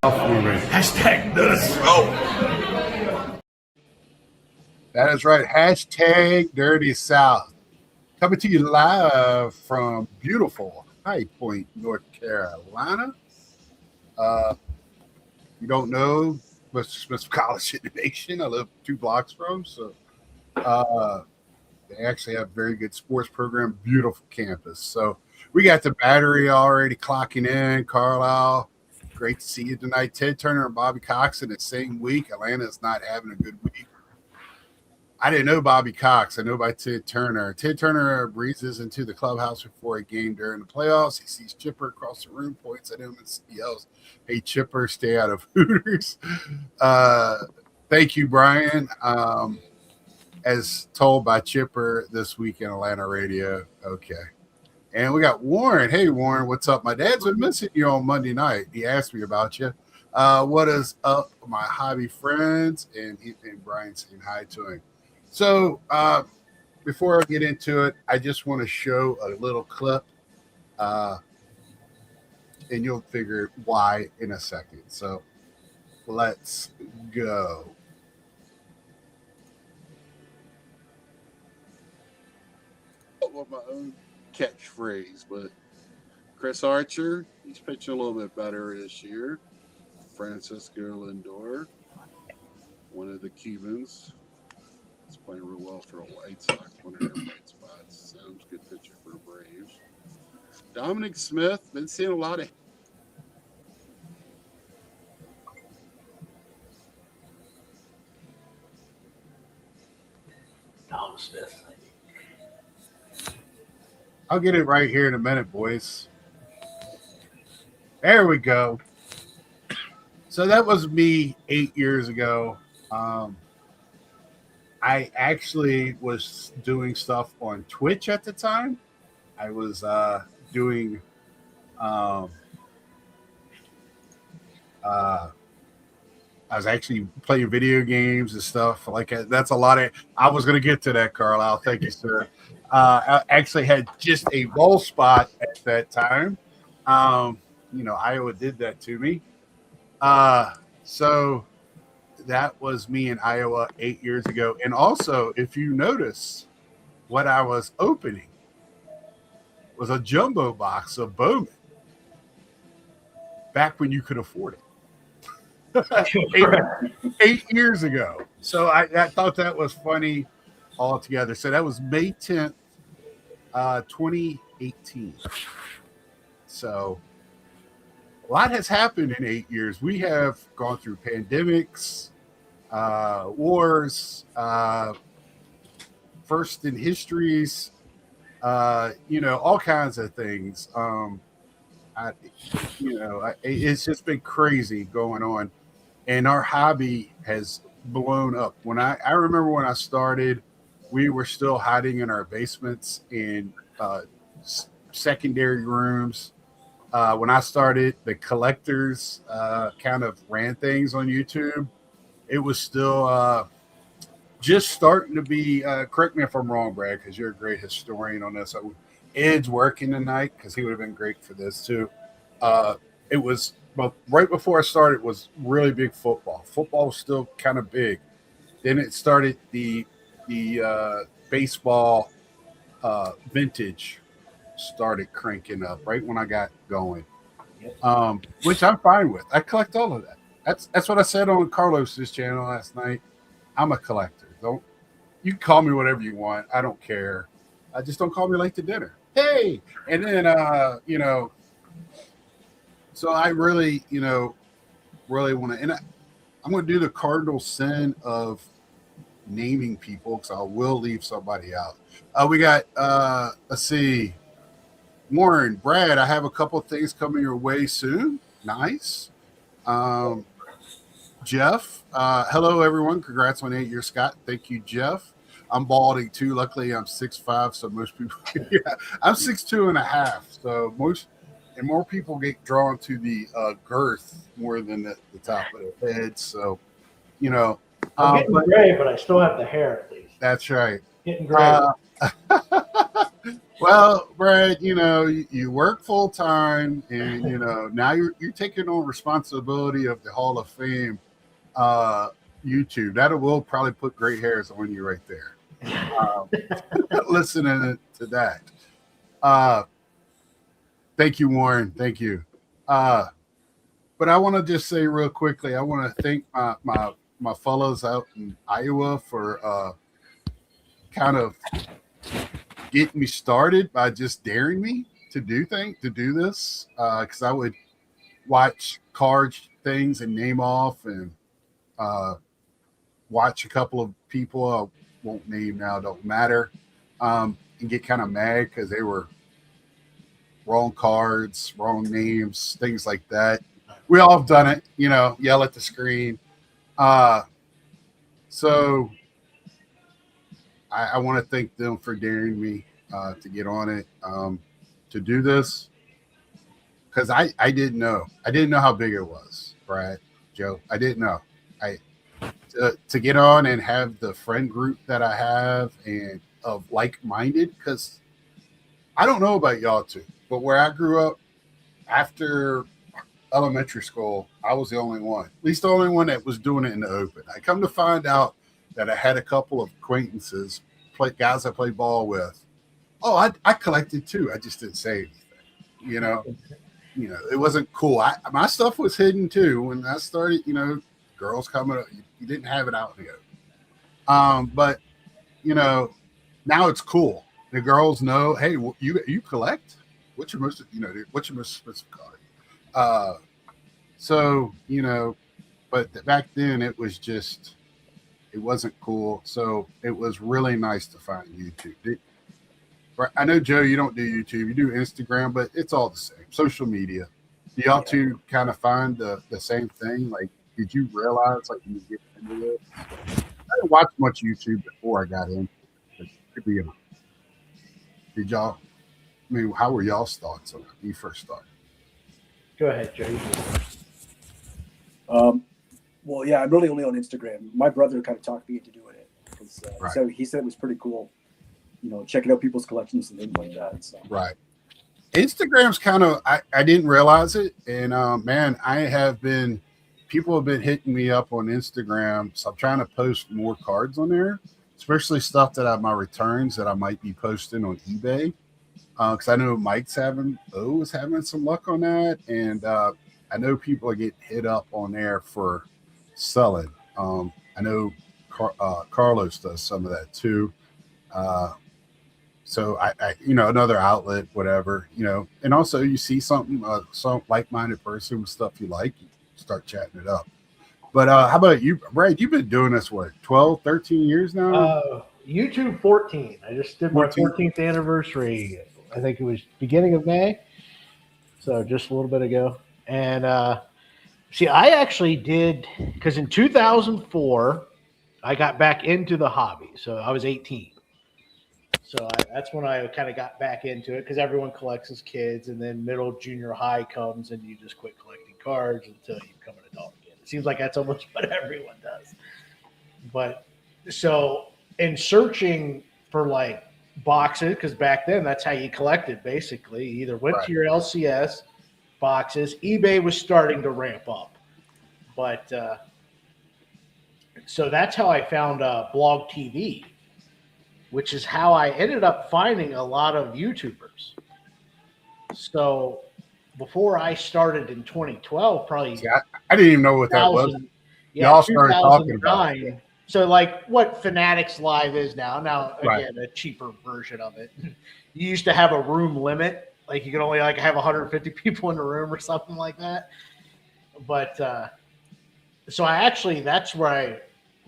Hashtag this. That is right. Hashtag Dirty South. Coming to you live from beautiful High Point, North Carolina. You don't know Mr. Smith College in the nation. I live 2 blocks from, so they actually have a very good sports program, beautiful campus. So we got the battery already clocking in. Carlisle, great to see you tonight. Ted Turner and Bobby Cox in the same week. Atlanta is not having a good week. I didn't know Bobby Cox. I know by Ted Turner. Ted Turner breezes into the clubhouse before a game during the playoffs. He sees Chipper across the room, points at him, and yells, "Hey, Chipper, stay out of Hooters." Thank you, Brian. As told by Chipper this week in Atlanta radio. Okay. And we got Warren. Hey, Warren, what's up? My dad's been missing you on Monday night. He asked me about you. What is up, my hobby friends? And Brian saying hi to him. So before I get into it, I just want to show a little clip, and you'll figure why in a second. So let's go. With my own catchphrase, but Chris Archer, he's pitching a little bit better this year. Francisco Lindor, one of the Cubans, is playing real well for the White Sox, one of their bright spots. Sounds good pitcher for the Braves. Dominic Smith, been seeing a lot of. Dom Smith. I'll get it right here in a minute, boys. There we go. So that was me 8 years ago. I actually was doing stuff on Twitch at the time. I was doing I was actually playing video games and stuff like that. That's a lot of. I was going to get to that, Carlisle. Thank you, sir. I actually had just a ball spot at that time. Iowa did that to me. So that was me in Iowa 8 years ago. And also, if you notice, what I was opening was a jumbo box of Bowman back when you could afford it. 8 years ago. So I thought that was funny altogether. So that was May 10th, 2018. So a lot has happened in 8 years. We have gone through pandemics, wars, first in histories, all kinds of things. It's just been crazy going on, and our hobby has blown up. When I remember when I started, we were still hiding in our basements in secondary rooms. When I started, the collectors kind of ran things on YouTube. It was still just starting to be, correct me if I'm wrong, Brad, because you're a great historian on this. Ed's working tonight because he would have been great for this too. It was, but right before I started was really big football. Football was still kind of big. Then it started the baseball vintage started cranking up right when I got going, which I'm fine with. I collect all of that. That's what I said on Carlos's channel last night. I'm a collector. You can call me whatever you want. I don't care. Just don't call me late to dinner. Hey, and then so I really really want to, and I'm going to do the cardinal sin of naming people because I will leave somebody out. We got let's see. Warren, Brad, I have a couple things coming your way soon. Nice. Jeff, hello, everyone. Congrats on 8 years, Scott. Thank you, Jeff. I'm balding, too. Luckily, I'm 6'5", so most people – yeah, I'm 6'2.5", so more people get drawn to the girth more than the top of their head. So, I'm getting gray, but I still have the hair, at least. That's right. Getting gray. Well, Brad, you work full time, and now you're taking on responsibility of the Hall of Fame uh, YouTube. That will probably put gray hairs on you right there. Um, listening to that. Uh, Thank you, Warren. Thank you. Uh, but I want to just say real quickly, I want to thank my fellows out in Iowa for kind of getting me started by just daring me to do this because I would watch card things and name off and uh, watch a couple of people I won't name now, don't matter, and get kind of mad because they were wrong cards, wrong names, things like that. We all have done it, yell at the screen. Uh, so I want to thank them for daring me to get on it, to do this, because I didn't know. I didn't know how big it was, Brad, Joe. I didn't know. I to get on and have the friend group that I have and of like-minded, because I don't know about y'all too, but where I grew up after elementary school, I was the only one, at least the only one that was doing it in the open. I come to find out that I had a couple of acquaintances, guys I played ball with. Oh, I collected too. I just didn't say anything. It wasn't cool. My stuff was hidden too. When I started, girls coming up, you didn't have it out in the open. But now it's cool. The girls know, hey, you collect. What's your most expensive card? So, but back then it wasn't cool. So it was really nice to find YouTube. I know, Joe, you don't do YouTube, you do Instagram, but it's all the same. Social media. Do y'all two kind of find the same thing? Like, did you realize, like, when you get into it? I didn't watch much YouTube before I got in. Did y'all, how were y'all's thoughts on it when you first started? Go ahead, Joe. Well, yeah, I'm really only on Instagram. My brother kind of talked me into doing it because Right. so he said it was pretty cool, checking out people's collections and things like that. So. Right. Instagram's kind of, I didn't realize it. And man, people have been hitting me up on Instagram. So I'm trying to post more cards on there, especially stuff that I have my returns that I might be posting on eBay. Because I know Mike's having some luck on that. And I know people are getting hit up on there for selling. I know Carlos does some of that too. So I another outlet, whatever, and also you see something, some like-minded person with stuff you like, you start chatting it up. But how about you, Brad? You've been doing this, what, 12, 13 years now? YouTube 14. I just did my 14th anniversary. I think it was beginning of May. So just a little bit ago. And see, I actually did, because in 2004, I got back into the hobby. So I was 18. So that's when I kind of got back into it, because everyone collects as kids, and then middle junior high comes and you just quit collecting cards until you become an adult again. It seems like that's almost what everyone does. But so in searching for like boxes, because back then that's how you collected basically. You either went to your LCS boxes. eBay was starting to ramp up. But so that's how I found Blog TV, which is how I ended up finding a lot of YouTubers. So before I started in 2012, probably. See, I didn't even know what that was. Yeah, y'all started talking about it. So like what Fanatics Live is now. Now, again, a cheaper version of it. You used to have a room limit. Like you could only like have 150 people in the room or something like that. But so that's where I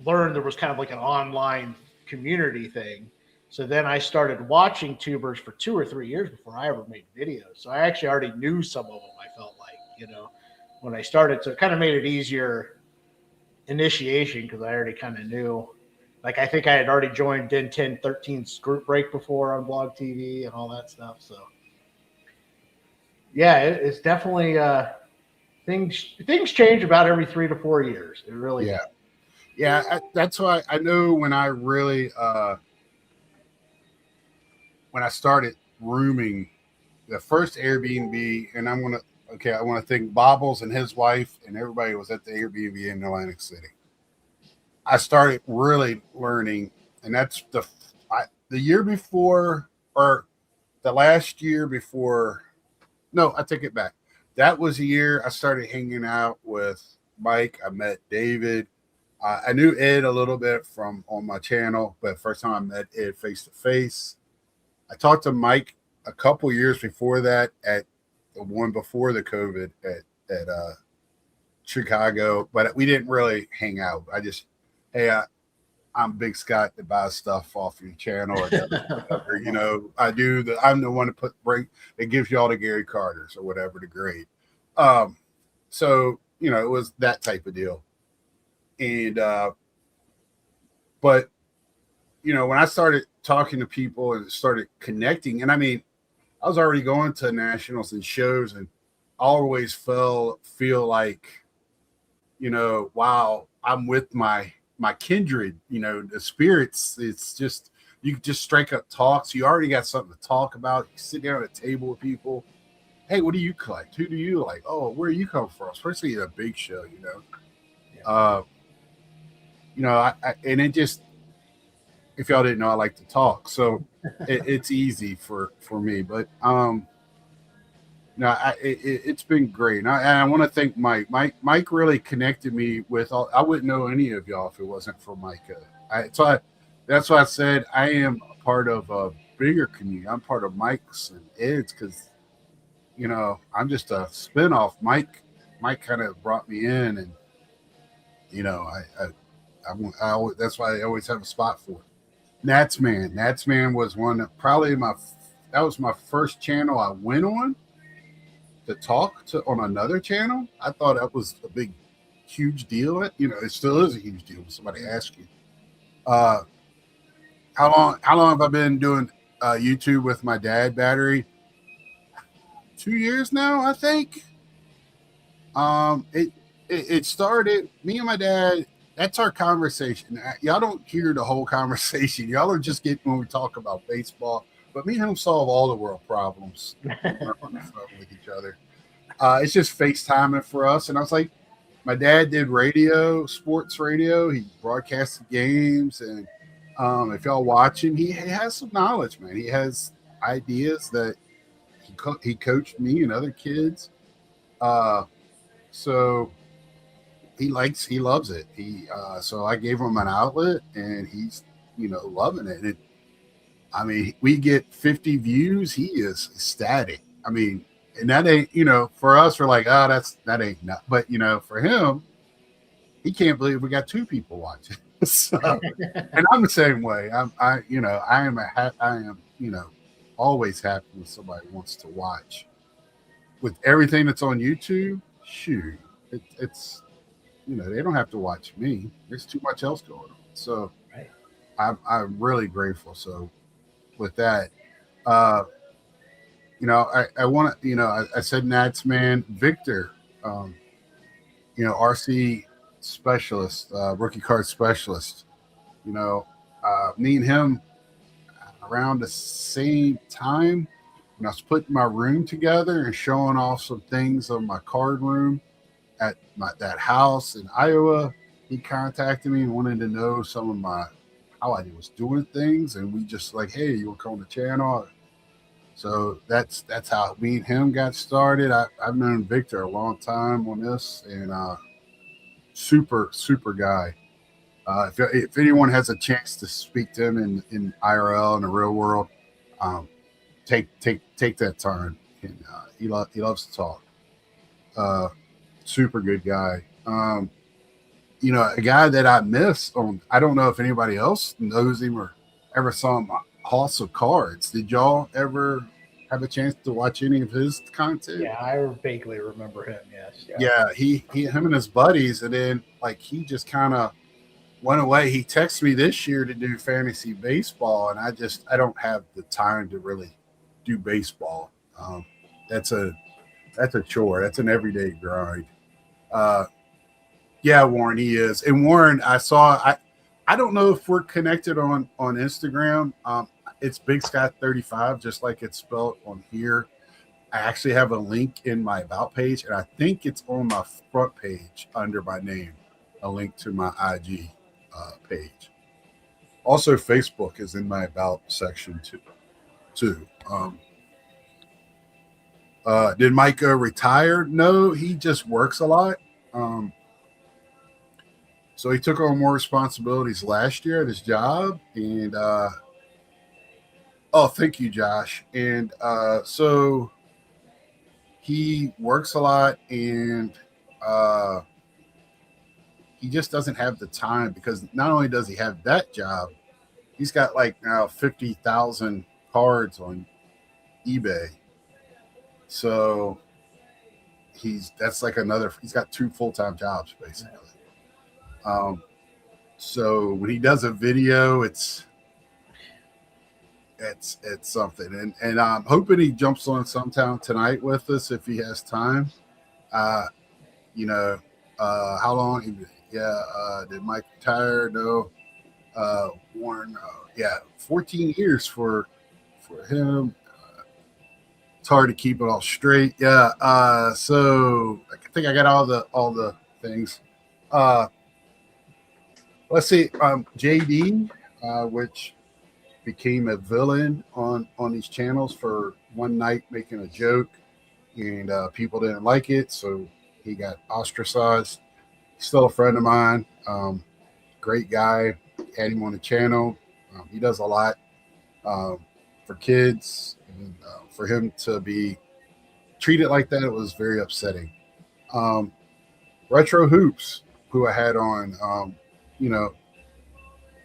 learned there was kind of like an online community thing. So then I started watching tubers for 2 or 3 years before I ever made videos. So I actually already knew some of them, I felt like, when I started. So it kind of made it easier initiation because I already kind of knew. Like I think I had already joined Den 10 13's group break before on Blog TV and all that stuff. So yeah, it's definitely things change about every 3 to 4 years. It really does. Yeah, that's why I know when I really when I started rooming, the first Airbnb, and I want to thank Bobbles and his wife and everybody was at the Airbnb in Atlantic City. I started really learning, and that's the year before, or the last year before. No, I take it back. That was the year I started hanging out with Mike. I met David. I knew Ed a little bit from on my channel, but first time I met Ed face to face. I talked to Mike a couple years before that at the one before the COVID at Chicago, but we didn't really hang out. I just, hey, I'm Big Scott that buys stuff off your channel or whatever. You know, I'm the one to that gives you all the Gary Carters or whatever the grade. So, you know, it was that type of deal. And, but, you know, when I started talking to people and started connecting, and I mean, I was already going to nationals and shows and always feel like, you know, wow, I'm with my kindred, you know, the spirits. It's just, you just strike up talks. You already got something to talk about. You sit down at a table with people. Hey, what do you collect? Who do you like? Oh, where do you come from? Especially at a big show, you know. Yeah. You know, I and it just, if y'all didn't know, I like to talk, so it's easy for me. But no, it's been great. And I want to thank Mike. Mike really connected me with all. I wouldn't know any of y'all if it wasn't for Mike. That's why I said I am a part of a bigger community. I'm part of Mike's and Ed's because, you know, I'm just a spinoff. Mike kind of brought me in, and you know, I always, that's why I always have a spot for it. Nats Man was one of that was my first channel I went on to talk to on another channel. I thought that was a huge deal. You know, it still is a huge deal when somebody asks you. How long have I been doing YouTube with my dad, Battery? 2 years now, I think. It started, me and my dad, that's our conversation. Y'all don't hear the whole conversation. Y'all are just getting when we talk about baseball. But me and him solve all the world problems with each other. It's just FaceTiming for us. And I was like, my dad did radio, sports radio. He broadcasted games. And if y'all watching, he has some knowledge, man. He has ideas that he coached me and other kids. So he loves it. So I gave him an outlet, and he's, you know, loving it. And I mean, we get 50 views. He is ecstatic. I mean, and that ain't, you know, for us, we're like, oh, that ain't not. But you know, for him, he can't believe we got 2 people watching. So, and I'm the same way. I am, you know, always happy when somebody wants to watch. With everything that's on YouTube, shoot, it's, you know, they don't have to watch me. There's too much else going on. So right. I'm really grateful. So with that, you know, I want to, you know, I said Nats Man, Victor, you know, RC specialist, rookie card specialist, you know, me and him around the same time when I was putting my room together and showing off some things of my card room at that house in Iowa. He contacted me and wanted to know some of how I was doing things, and we just like, hey, you want to come on the channel? So that's how me and him got started. I've known Victor a long time on this, and super guy. If anyone has a chance to speak to him in IRL in the real world, take that time. And he loves to talk. Super good guy. You know, a guy that I miss on. I don't know if anybody else knows him or ever saw him. House of Cards. Did y'all ever have a chance to watch any of his content? Yeah, I vaguely remember him. Yes. Yeah, him and his buddies, and then like he just kind of went away. He texted me this year to do fantasy baseball, and I don't have the time to really do baseball. That's a chore. That's an everyday grind. Yeah, Warren, he is. And Warren, I don't know if we're connected on Instagram. it's Big Scott 35, just like it's spelled on here. I actually have a link in my about page, and I think it's on my front page under my name, a link to my IG page. Also, Facebook is in my about section too. Did Micah retire? No, he just works a lot. So he took on more responsibilities last year at his job, and oh, thank you, Josh. And so he works a lot, and he just doesn't have the time, because not only does he have that job, he's got like now 50,000 cards on eBay. So that's like he's got 2 full-time jobs basically. So when he does a video, it's something, and I'm hoping he jumps on sometime tonight with us if he has time. How long? Did Mike retire? No. Warren, 14 years for him. It's hard to keep it all straight. Yeah. So I think I got all the things. Let's see. JD, which became a villain on these channels for one night making a joke, and people didn't like it, so he got ostracized. Still a friend of mine. Great guy. Had him on the channel. He does a lot for kids, and for him to be treated like that, it was very upsetting. Retro Hoops, who I had on,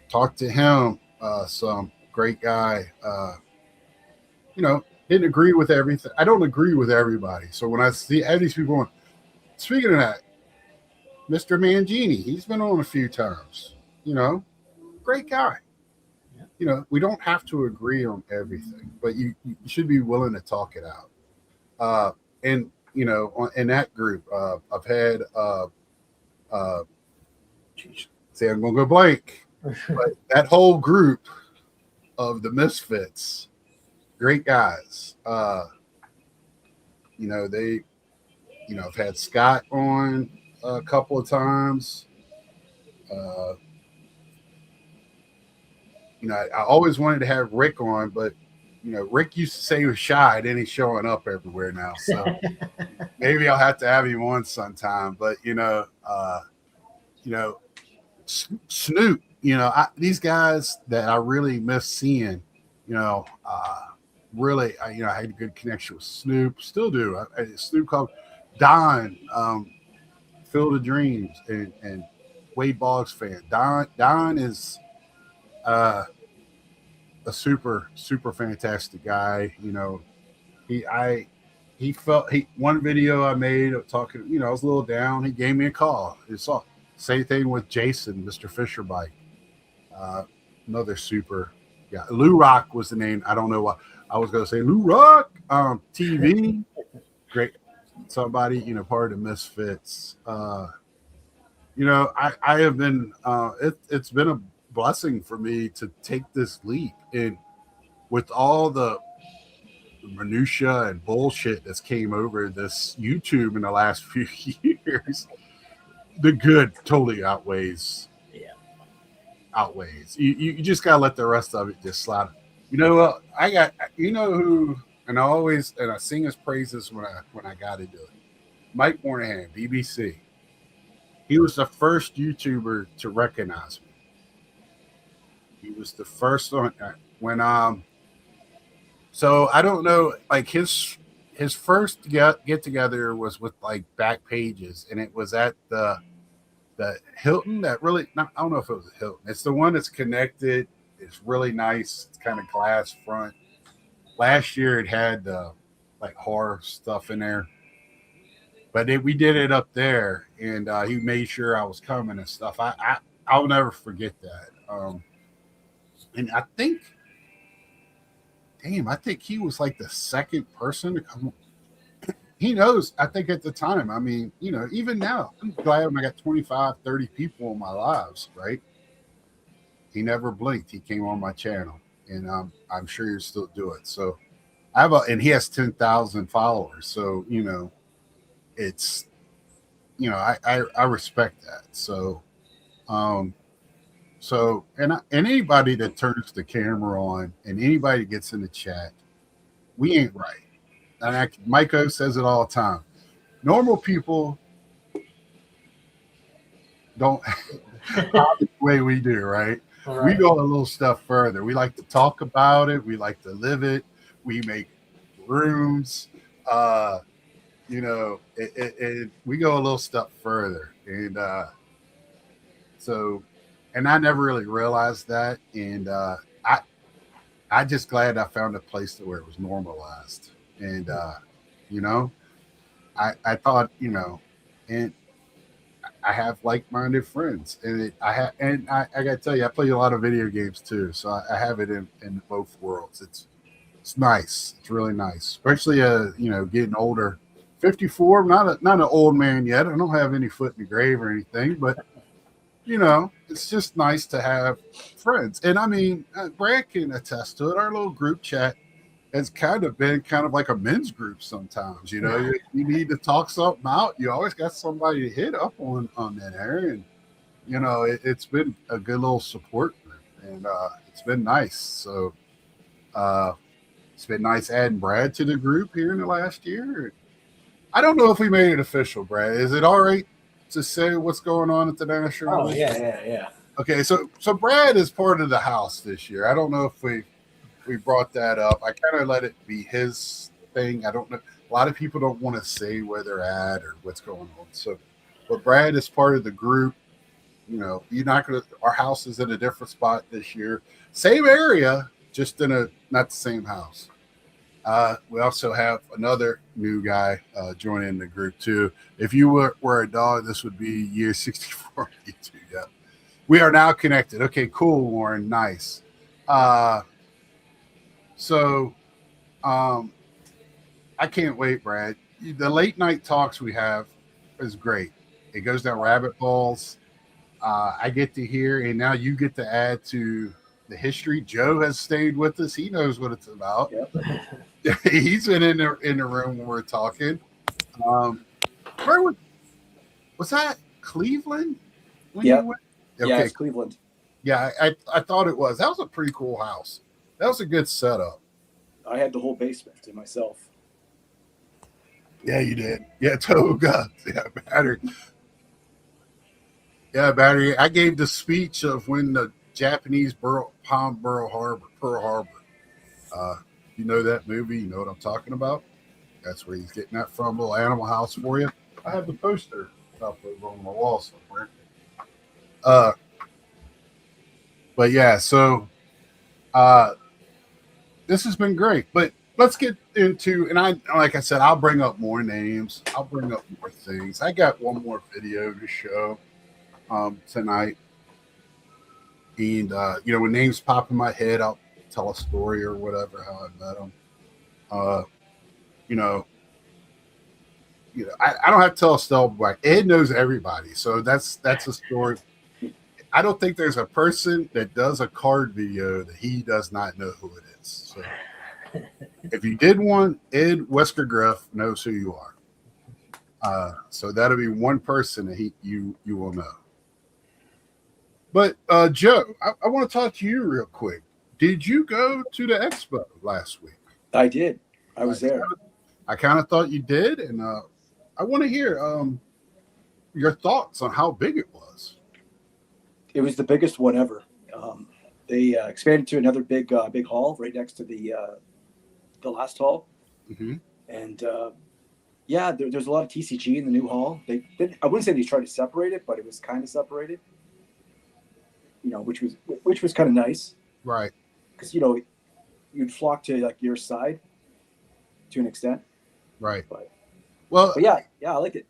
talked to him some. Great guy. Didn't agree with everything. I don't agree with everybody. So when I have these people on, speaking of that, Mr. Mangini, he's been on a few times. Great guy. Yeah. We don't have to agree on everything, but you should be willing to talk it out. And in that group, I've had say I'm gonna go blank, but that whole group of the Misfits, great guys. I've had Scott on a couple of times. I always wanted to have Rick on, but Rick used to say he was shy, then he's showing up everywhere now. So maybe I'll have to have him on sometime. But Snoop, these guys that I really miss seeing, really, I had a good connection with Snoop, still do. Snoop called Don, Field of Dreams, and Wade Boggs fan. Don is a super, super fantastic guy. One video I made of talking, I was a little down. He gave me a call. It's all same thing with Jason, Mr. Fisher Bike. Another super guy. Lou Rock was the name. I don't know why I was going to say Lou Rock. TV, great. Somebody, part of the Misfits. I have been. It's been a blessing for me to take this leap, and with all the minutia and bullshit that's came over this YouTube in the last few years, the good totally outweighs. You just gotta let the rest of it just slide. I got who, and I sing his praises when I got to do it. Mike Moynihan, BBC. He was the first YouTuber to recognize me. He was the first one when So I don't know, like his first get together was with like Back Pages, and it was at the Hilton. I don't know if it was a Hilton. It's the one that's connected. It's really nice. It's kind of glass front. Last year it had like horror stuff in there, but we did it up there, and he made sure I was coming and stuff. I'll never forget that. And I think he was like the second person to come. He knows, I think at the time, I mean, even now, I'm glad when I got 25, 30 people in my lives, right? He never blinked. He came on my channel. and I'm sure you still do it. So and he has 10,000 followers. So it's I respect that. So um, and anybody that turns the camera on and anybody that gets in the chat, we ain't right. And Mike O says it all the time. Normal people don't the way we do, right? All We right. go a little step further. We like to talk about it. We like to live it. We make rooms. We go a little step further. And and I never really realized that. And I just glad I found a place where it was normalized. And, you know, I thought, and I have like-minded friends, and I got to tell you, I play a lot of video games too, so I have it in both worlds. It's nice. It's really nice, especially getting older. 54, not an old man yet. I don't have any foot in the grave or anything, but it's just nice to have friends. And I mean, Brad can attest to it. Our little group chat has kind of been kind of like a men's group sometimes. You need to talk something out. You always got somebody to hit up on that area, and it's been a good little support group, and it's been nice. So it's been nice adding Brad to the group here in the last year. I don't know if we made it official, Brad. Is it all right to say what's going on at the National? Oh yeah. Okay, so Brad is part of the house this year. I don't know if we brought that up. I kind of let it be his thing. I don't know. A lot of people don't want to say where they're at or what's going on. So, but Brad is part of the group. You're not going to. Our house is in a different spot this year. Same area, just in not the same house. We also have another new guy joining the group too. If you were a dog, this would be year 64. Yeah, we are now connected. Okay, cool, Warren. Nice. So, I can't wait, Brad. The late night talks we have is great. It goes down rabbit holes. I get to hear, and now you get to add to the history. Joe has stayed with us. He knows what it's about. Yep. He's been in the room when we're talking. Where was that? Cleveland? When Yeah. you went? Yeah, Okay. it's Cleveland. Yeah, I thought it was. That was a pretty cool house. That was a good setup. I had the whole basement to myself. Yeah, you did. Yeah, Toga. Yeah, battery. Yeah, battery. I gave the speech of when the Japanese Pearl Harbor. You know that movie? You know what I'm talking about? That's where he's getting that from. Little Animal House for you. I have the poster up over on my wall somewhere. But yeah, so this has been great. But let's get into, and like I said, I'll bring up more names. I'll bring up more things. I got one more video to show tonight. And when names pop in my head, I'll tell a story or whatever, how I met them. I don't have to tell Estelle Black. Ed knows everybody, so that's a story. I don't think there's a person that does a card video that he does not know who it is. So if you did one, Ed Wesker Griff knows who you are. So that'll be one person that you will know. But Joe, I want to talk to you real quick. Did you go to the expo last week? I did. I was there. I kind of thought you did, and I want to hear your thoughts on how big it was. It was the biggest one ever. They expanded to another big hall right next to the last hall, and there's a lot of TCG in the new hall. I wouldn't say they tried to separate it, but it was kind of separated. Which was kind of nice, right? Because you'd flock to like your side to an extent, right? But I liked it.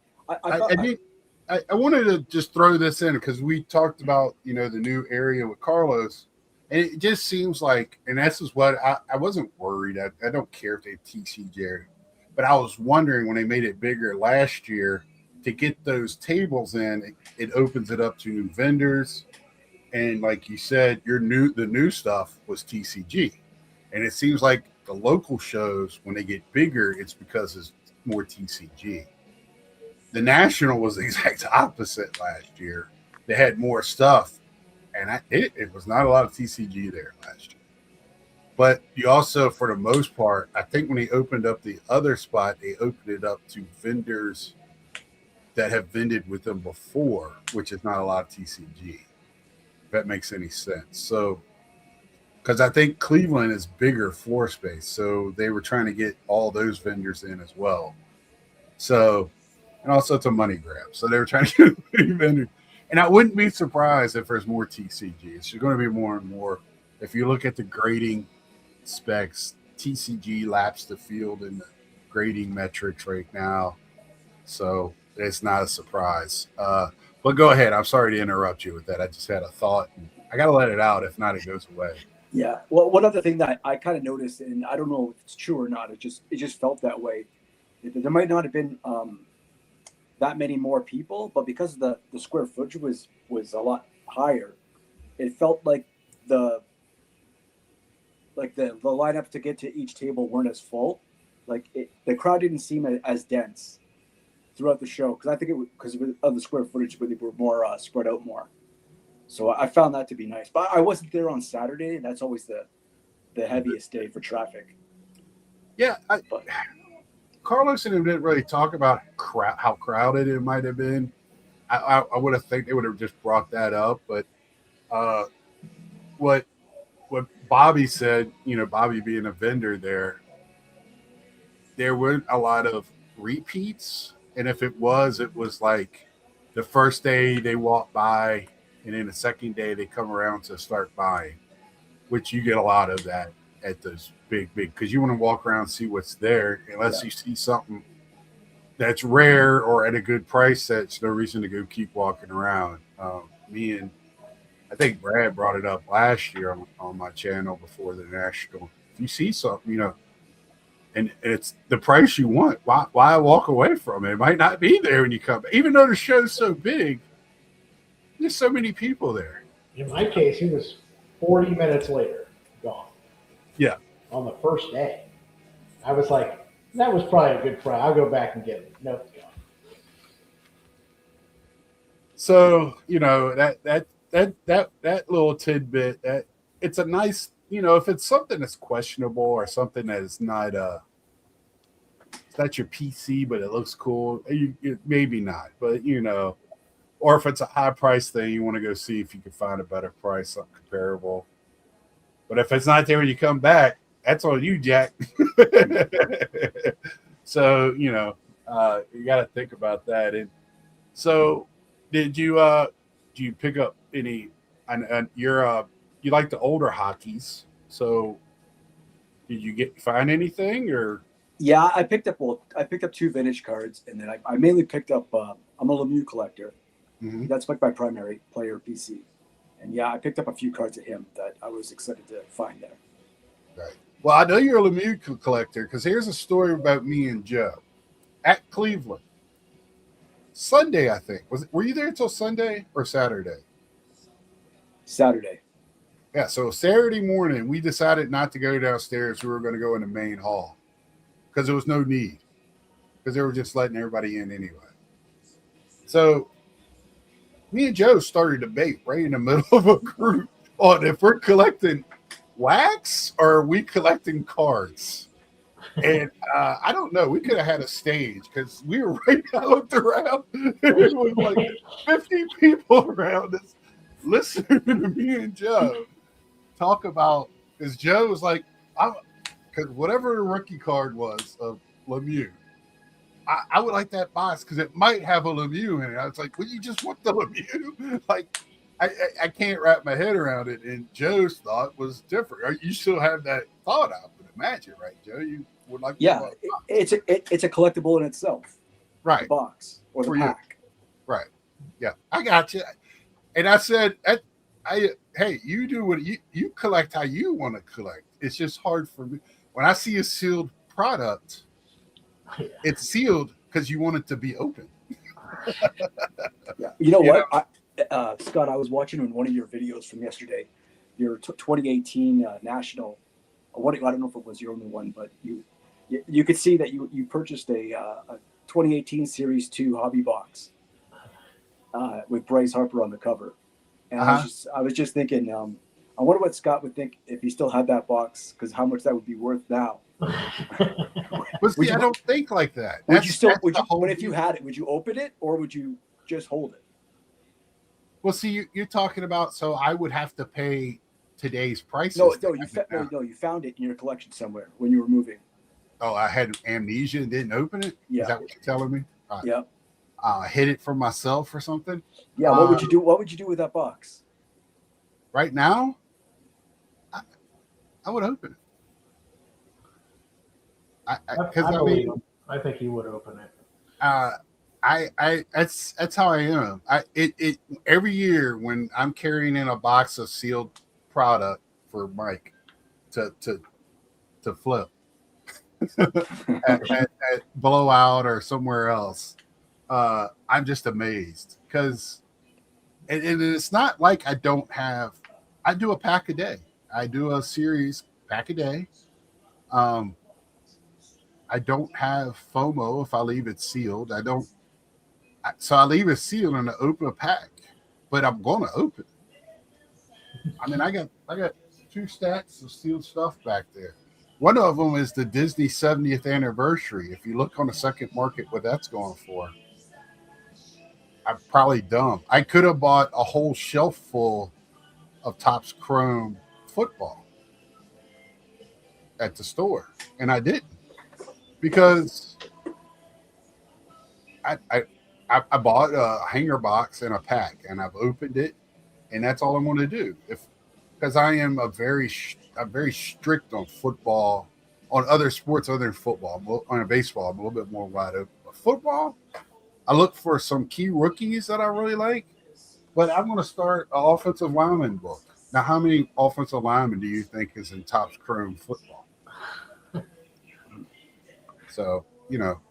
I wanted to just throw this in because we talked about the new area with Carlos, and it just seems like, and this is what I wasn't worried. I don't care if they TCG, but I was wondering when they made it bigger last year to get those tables in. It opens it up to new vendors. And like you said, the new stuff was TCG. And it seems like the local shows, when they get bigger, it's because it's more TCG. The national was the exact opposite last year. They had more stuff, and it was not a lot of TCG there last year. But you also, for the most part, I think when they opened up the other spot, they opened it up to vendors that have vended with them before, which is not a lot of TCG. If that makes any sense. So, because I think Cleveland is bigger floor space, so they were trying to get all those vendors in as well. So, and also it's a money grab. So they were trying to get many vendors. And I wouldn't be surprised if there's more TCG. It's going to be more and more. If you look at the grading specs, TCG laps the field in the grading metrics right now. So it's not a surprise. But go ahead. I'm sorry to interrupt you with that. I just had a thought. I got to let it out. If not, it goes away. Yeah. Well, one other thing that I kind of noticed, and I don't know if it's true or not, it just felt that way. There might not have been that many more people, but because the square footage was a lot higher, it felt like the lineups to get to each table weren't as full. Like the crowd didn't seem as dense throughout the show, because I think because of the square footage, but they were more spread out more. So I found that to be nice. But I wasn't there on Saturday, and that's always the heaviest day for traffic. Yeah, Carlos and him didn't really talk about how crowded it might have been. I would have think they would have just brought that up, but what Bobby said, Bobby being a vendor there weren't a lot of repeats, and if it was like the first day they walk by, and then the second day they come around to start buying, which you get a lot of that at those big, because you want to walk around and see what's there. Unless you see something that's rare or at a good price, that's no reason to go keep walking around. Me and I think Brad brought it up last year on my channel before the national. If you see something, and it's the price you want, why walk away from it? It might not be there when you come back. Even though the show's so big, there's so many people there. In my case, he was 40 minutes later gone. Yeah. On the first day. I was like, that was probably a good price. I'll go back and get it. Nope, gone. So, that little tidbit, that it's a nice, if it's something that's questionable or something that is not it's not your PC, but it looks cool, maybe not, but or if it's a high price thing, you want to go see if you can find a better price, something comparable. But if it's not there when you come back, that's on you, Jack. So, you got to think about that. And so do you pick up any, and you like the older hockeys. So did you find anything or? Yeah, I picked up 2 vintage cards, and then I mainly picked up, I'm a Lemieux collector. Mm-hmm. That's like my primary player PC. And yeah, I picked up a few cards of him that I was excited to find there. Right. Well, I know you're a Lemieux collector, because here's a story about me and Joe at Cleveland. Sunday, I think. Were you there until Sunday or Saturday? Saturday. Yeah, so Saturday morning, we decided not to go downstairs. We were going to go in the main hall because there was no need, because they were just letting everybody in anyway. So me and Joe started a debate right in the middle of a group on if we're collecting wax or are we collecting cards. And I don't know. We could have had a stage, because we were right. I looked around. There was like 50 people around us listening to me and Joe talk about. Because Joe was like, because whatever the rookie card was of Lemieux, I would like that box because it might have a Lemieux in it. I was like, well, you just want the Lemieux? Like, I can't wrap my head around it. And Joe's thought was different. You still have that thought, I would imagine, right, Joe? You would like, yeah, it's a collectible in itself, right? The box or the pack, right? Yeah, I got you. And I said, hey, you do what you collect how you want to collect. It's just hard for me when I see a sealed product. It's sealed because you want it to be open. Yeah, you know what? Scott, I was watching in one of your videos from yesterday, your 2018 national. I don't know if it was your only one, but you could see that you purchased a 2018 Series 2 hobby box with Bryce Harper on the cover. And I was just thinking, I wonder what Scott would think if he still had that box, because how much that would be worth now. But see, I don't think like that. But if you had it, would you open it or would you just hold it? Well, see, you're talking about, so I would have to pay today's prices. No, you found it in your collection somewhere when you were moving. Oh, I had amnesia and didn't open it? Yeah. Is that what you're telling me? Yeah. Hid it from myself or something? Yeah. What would you do? What would you do with that box? Right now, I would open it. I think he would open it. That's how I am. Every year when I'm carrying in a box of sealed product for Mike to flip at Blowout or somewhere else, I'm just amazed because and it's not like I do a pack a day. I do a series pack a day. I don't have FOMO if I leave it sealed. So I leave it sealed and I open a pack, but I'm going to open it. I mean, I got 2 stacks of sealed stuff back there. One of them is the Disney 70th anniversary. If you look on the second market, what that's going for, I'm probably dumb. I could have bought a whole shelf full of Topps Chrome football at the store, and I didn't because I bought a hanger box and a pack, and I've opened it, and that's all I want to do. Because I am I'm very strict on football, on other sports other than football. On a baseball, I'm a little bit more wide open. But football, I look for some key rookies that I really like, but I'm going to start an offensive lineman book. Now, how many offensive linemen do you think is in Topps Chrome football? So,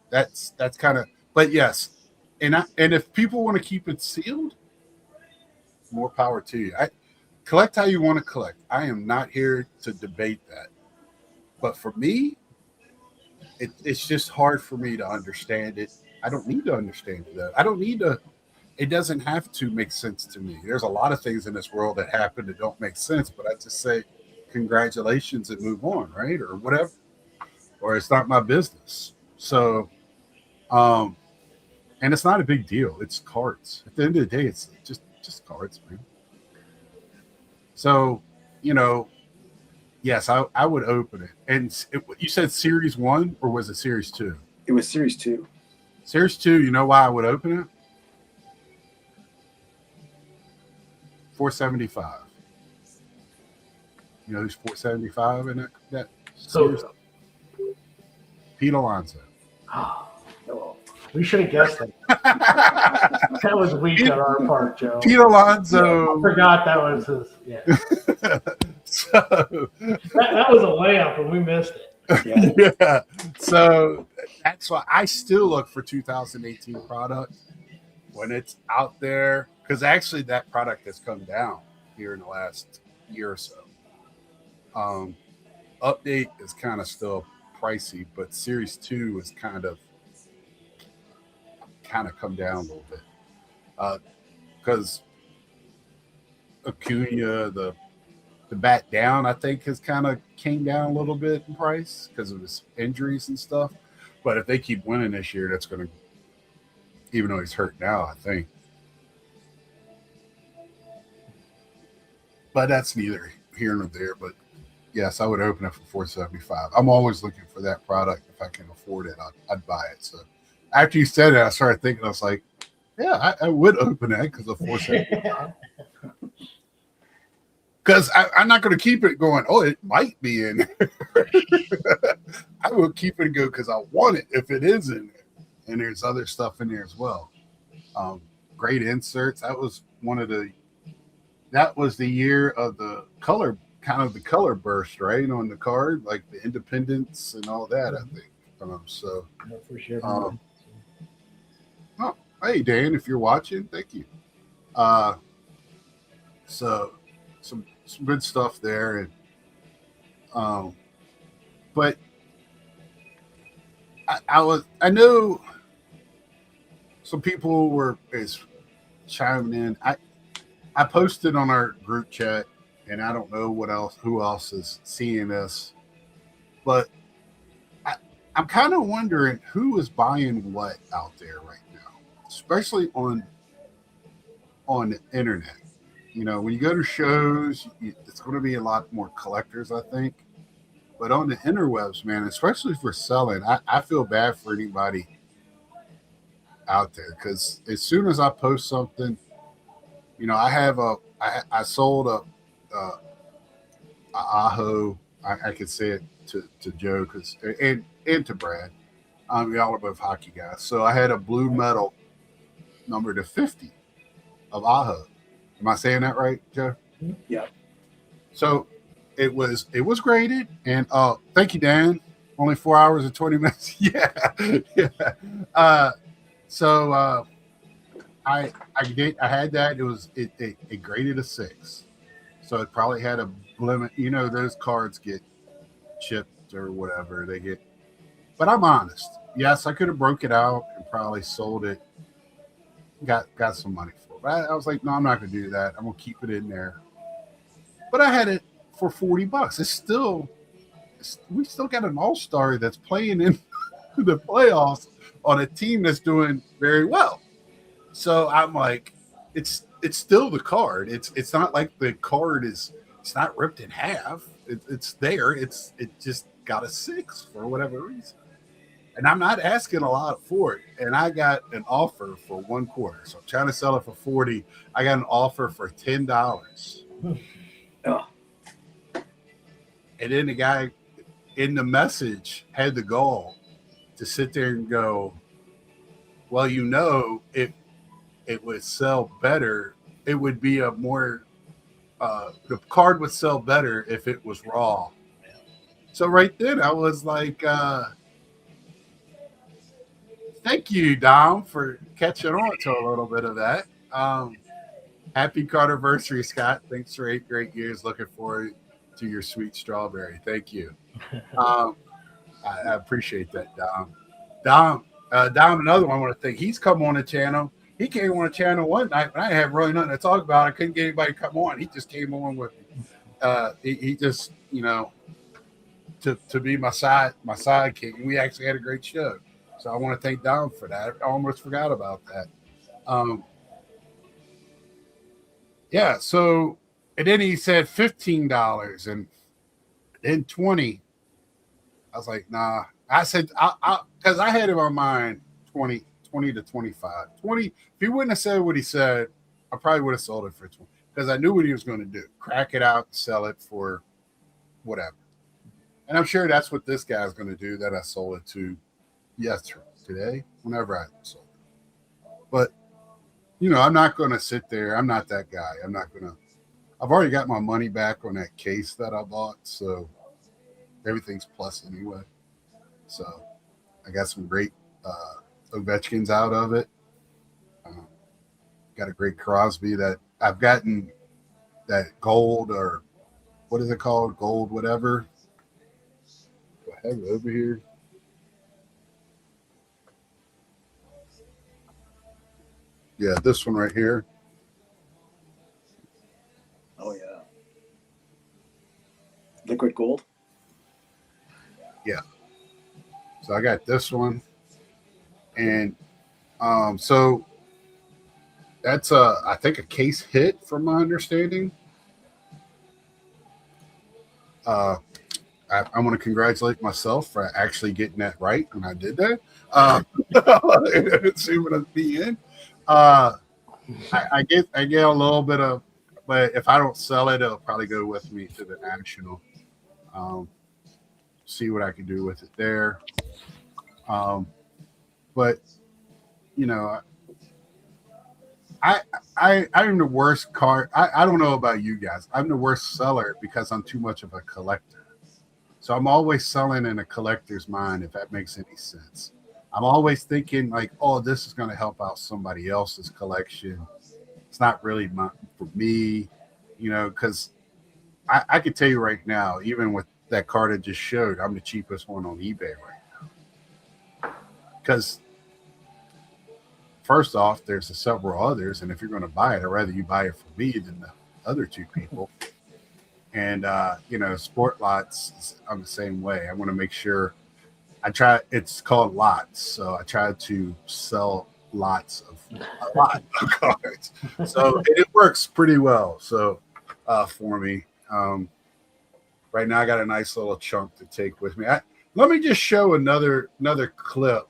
that's kind of, but yes. And if people want to keep it sealed, more power to you. Collect how you want to collect. I am not here to debate that. But for me, it's just hard for me to understand it. I don't need to understand it. I don't need to. It doesn't have to make sense to me. There's a lot of things in this world that happen that don't make sense, but I just say congratulations and move on, right? Or whatever. Or it's not my business. So, and it's not a big deal. It's cards. At the end of the day, it's just cards, man. So, yes, I would open it. And you said Series 1 or was it Series 2? It was Series 2. Series 2, you know why I would open it? $475. You know who's $475 in that series? Pete Alonso. Oh, we should have guessed it. That was weak on our part, Joe. Pete Alonso. I forgot that was his. Yeah. So that was a layup, and we missed it. Yeah. So that's why I still look for 2018 product when it's out there, because actually that product has come down here in the last year or so. Update is kind of still pricey, but Series 2 is kind of come down a little bit because Acuna, the bat down, I think has kind of came down a little bit in price because of his injuries and stuff. But if they keep winning this year, that's going to, even though he's hurt now, I think. But that's neither here nor there. But yes, I would open it for $475. I'm always looking for that product. If I can afford it, I'd buy it. So after you said it, I started thinking, I was like, yeah, I would open that because of $475. Because I'm not going to keep it going, oh, it might be in there. I will keep it and go because I want it if it is in there. And there's other stuff in there as well. Great inserts. That was the year of the color, kind of the color burst, right, on the card, like the Independence and all that, I think. So, no, for sure. Oh, hey, Dan, if you're watching, thank you. So some good stuff there, and but I know some people were is chiming in. I posted on our group chat, and I don't know who else is seeing this, but I'm kind of wondering who is buying what out there right now, especially on the internet. You know, when you go to shows, it's going to be a lot more collectors, I think. But on the interwebs, man, especially for selling, I feel bad for anybody out there because as soon as I post something, you know, I sold a Aho. I could say it to Joe and to Brad. Y'all are both hockey guys. So I had a blue metal number to 50 of Aho. Am I saying that right, Joe? Yeah. So it was graded, and thank you, Dan. Only 4 hours and 20 minutes. Yeah, yeah. So I had that. It graded a 6, so it probably had a limit. You know, those cards get chipped or whatever they get. But I'm honest. Yes, I could have broke it out and probably sold it. Got some money for it. But I was like, no, I'm not gonna do that. I'm gonna keep it in there. But I had it for $40. We still got an all-star that's playing in the playoffs on a team that's doing very well. So I'm like, it's still the card. It's not like the card it's not ripped in half. It's there. It just got a 6 for whatever reason. And I'm not asking a lot for it. And I got an offer for 1/4. So I'm trying to sell it for 40. I got an offer for $10. Oh. And then the guy in the message had the goal to sit there and go, well, you know, if it would sell better, it would be a more the card would sell better if it was raw. So right then I was like, thank you, Dom, for catching on to a little bit of that. Happy Carterversary, Scott. Thanks for 8 great years. Looking forward to your sweet strawberry. Thank you. I appreciate that, Dom. Dom, another one I want to thank. He's come on the channel. He came on the channel one night when I didn't have really nothing to talk about. I couldn't get anybody to come on. He just came on with me. He just, you know, to be my sidekick. And we actually had a great show. So I want to thank Dom for that. I almost forgot about that. Yeah. So, and then he said $15 and then 20. I was like, nah. I said, because I had in my mind 20 to 25. 20. If he wouldn't have said what he said, I probably would have sold it for 20 because I knew what he was going to do: crack it out, sell it for whatever. And I'm sure that's what this guy's going to do that I sold it to today, whenever I sold it. But, you know, I'm not going to sit there. I'm not that guy. I've already got my money back on that case that I bought. So everything's plus anyway. So I got some great Ovechkins out of it. Got a great Crosby that I've gotten that gold, or what is it called? Gold, whatever. Do I have it over here? Yeah, this one right here. Oh, yeah. Liquid gold? Yeah. So I got this one. And so that's I think a case hit from my understanding. I want to congratulate myself for actually getting that right when I did that. Assuming it's the end. I get a little bit of, but if I don't sell it, it'll probably go with me to the national. See what I can do with it there. But you know, I'm the worst card. I don't know about you guys. I'm the worst seller because I'm too much of a collector. So I'm always selling in a collector's mind, if that makes any sense. I'm always thinking like, oh, this is going to help out somebody else's collection. It's not really for me. you know, because I could tell you right now, even with that card I just showed, I'm the cheapest one on eBay right now. Because first off, there's several others, and if you're going to buy it, I'd rather you buy it from me than the other two people. And you know, sport lots, I'm the same way. I want to make sure I try. It's called lots, so I try to sell lots of a lot of cards. So it works pretty well. So for me, right now I got a nice little chunk to take with me. Let me just show another clip.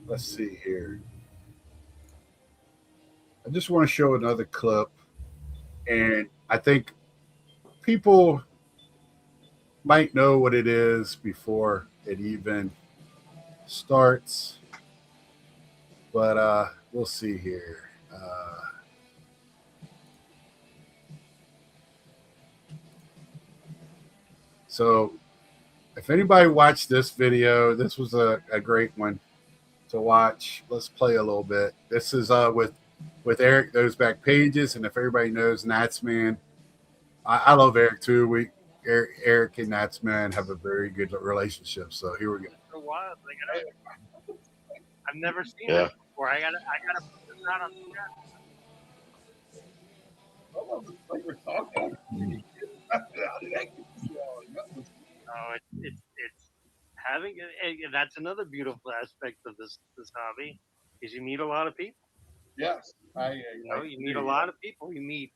Let's see here. I just want to show another clip, and I think people might know what it is before it even starts, but we'll see here. So if anybody watched this video, this was a great one to watch. Let's play a little bit. This is with Eric, those back pages, and if everybody knows Natsman, I love Eric too. Eric and Natsman have a very good relationship. So here we go. For a while, I've never seen it before. I gotta put this out on the it's having that's another beautiful aspect of this hobby is you meet a lot of people. Yes, You meet a lot of people. You meet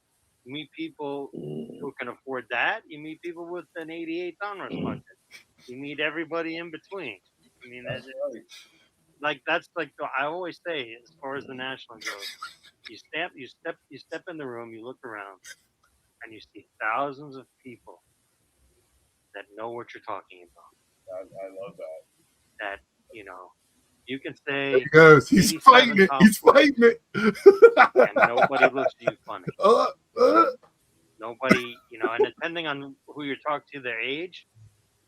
people who can afford that. You meet people with an 88 donruss budget. You meet everybody in between. I mean, that's I always say, as far as the national goes, you step in the room, you look around, and you see thousands of people that know what you're talking about. I love that. That you can There say he goes. He's fighting it. He's fighting it. and nobody looks at you funny. Nobody, and depending on who you're talking to, their age,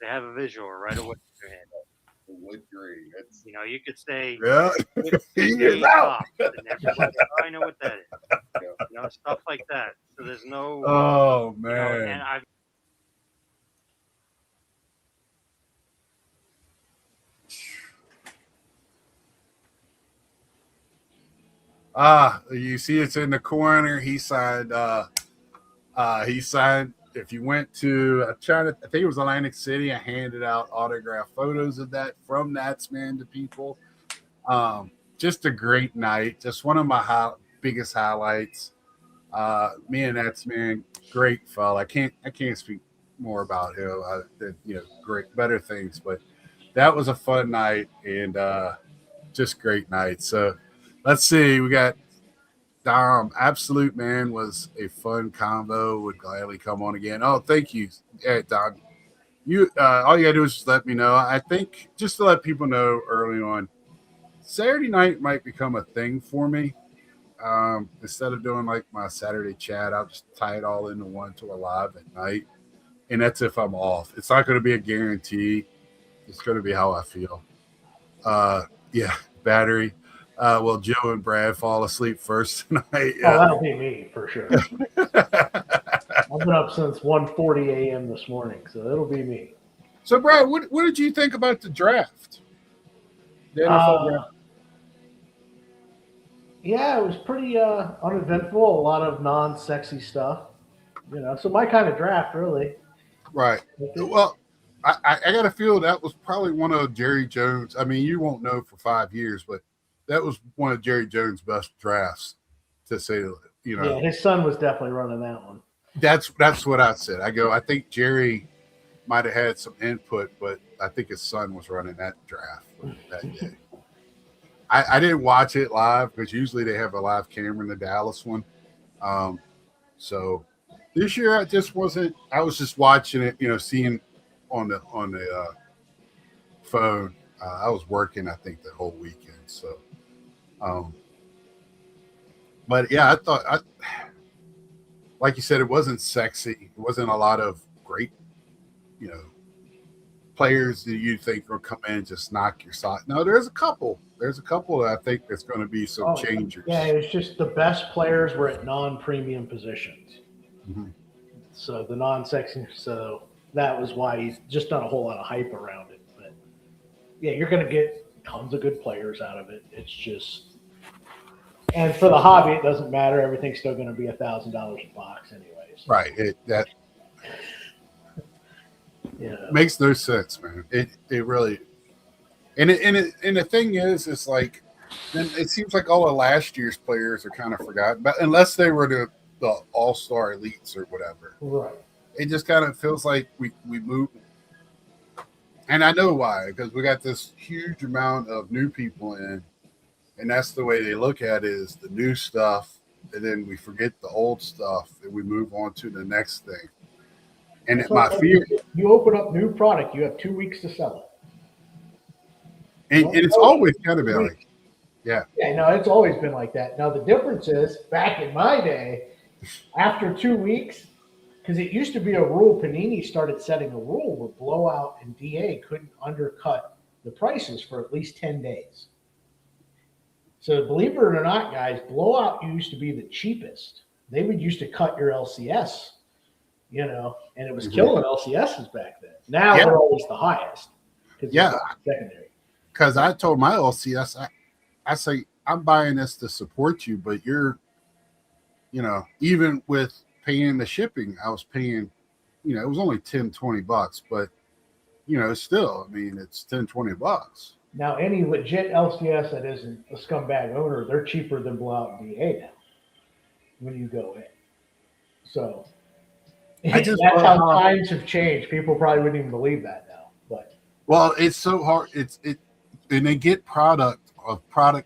they have a visual right away in their head. Wood green. You could say, Yeah, he is out. And everybody, I know what that is. Stuff like that. So there's no. Oh man. And I've. You see it's in the corner. He signed. If you went to, I think it was Atlantic City. I handed out autographed photos of that from Natsman to people. Just a great night. Just one of my biggest highlights. Me and Natsman, great fella. I can't speak more about him. Great, better things, but that was a fun night and just great night. So let's see. We got Dom. Absolute Man was a fun combo. Would gladly come on again. Oh, thank you, Dom. You all you gotta do is just let me know. I think just to let people know early on, Saturday night might become a thing for me. Instead of doing like my Saturday chat, I'll just tie it all into one to a live at night, and that's if I'm off. It's not going to be a guarantee. It's going to be how I feel. Yeah, battery. Will Joe and Brad fall asleep first tonight? Oh, that'll be me for sure. I've been up since 1:40 a.m. this morning, so it'll be me. So, Brad, what did you think about the draft? The NFL draft? Yeah, it was pretty uneventful. A lot of non-sexy stuff, So my kind of draft, really. Right. Well, I got a feel that was probably one of Jerry Jones. I mean, you won't know for 5 years, but that was one of Jerry Jones' best drafts, to say, Yeah, his son was definitely running that one. That's what I said. I think Jerry might have had some input, but I think his son was running that draft that day. I didn't watch it live because usually they have a live camera in the Dallas one. So this year I just wasn't. I was just watching it, seeing on the phone. I was working, I think, the whole weekend. So, but yeah, I thought, like you said, it wasn't sexy. It wasn't a lot of great, players that you think will come in and just knock your socks. No, there's a couple there's a couple that I think that's going to be some changers. Yeah, it's just the best players were at non-premium positions. Mm-hmm. So the non-sexy, so that was why he's just done a whole lot of hype around it. But yeah, you're going to get tons of good players out of it. It's just, and for the hobby, it doesn't matter. Everything's still going to be $1,000 a box, anyways. Right. That makes no sense, man. It really, and the thing is, it's like, then it seems like all of last year's players are kind of forgotten, but unless they were the all-star elites or whatever. Right. It just kind of feels like we move. And I know why, because we got this huge amount of new people in, and that's the way they look at it, is the new stuff, and then we forget the old stuff, and we move on to the next thing. And my fear, you open up new product, you have 2 weeks to sell it. And it's always kind of been like, yeah. Yeah, no, it's always been like that. Now, the difference is, back in my day, after 2 weeks, because it used to be a rule, Panini started setting a rule where Blowout and DA couldn't undercut the prices for at least 10 days. So believe it or not, guys, Blowout used to be the cheapest. They would used to cut your LCS, and it was killing LCSs back then. Now they're always the highest. Secondary. Because I told my LCS, I say, I'm buying this to support you, but you're, even with paying the shipping, I was paying, it was only $10-$20, but, still, I mean, it's $10-$20. Now, any legit LCS that isn't a scumbag owner, they're cheaper than Blowout and DA now when you go in. So that's how times have changed. People probably wouldn't even believe that now. But it's so hard. And they get product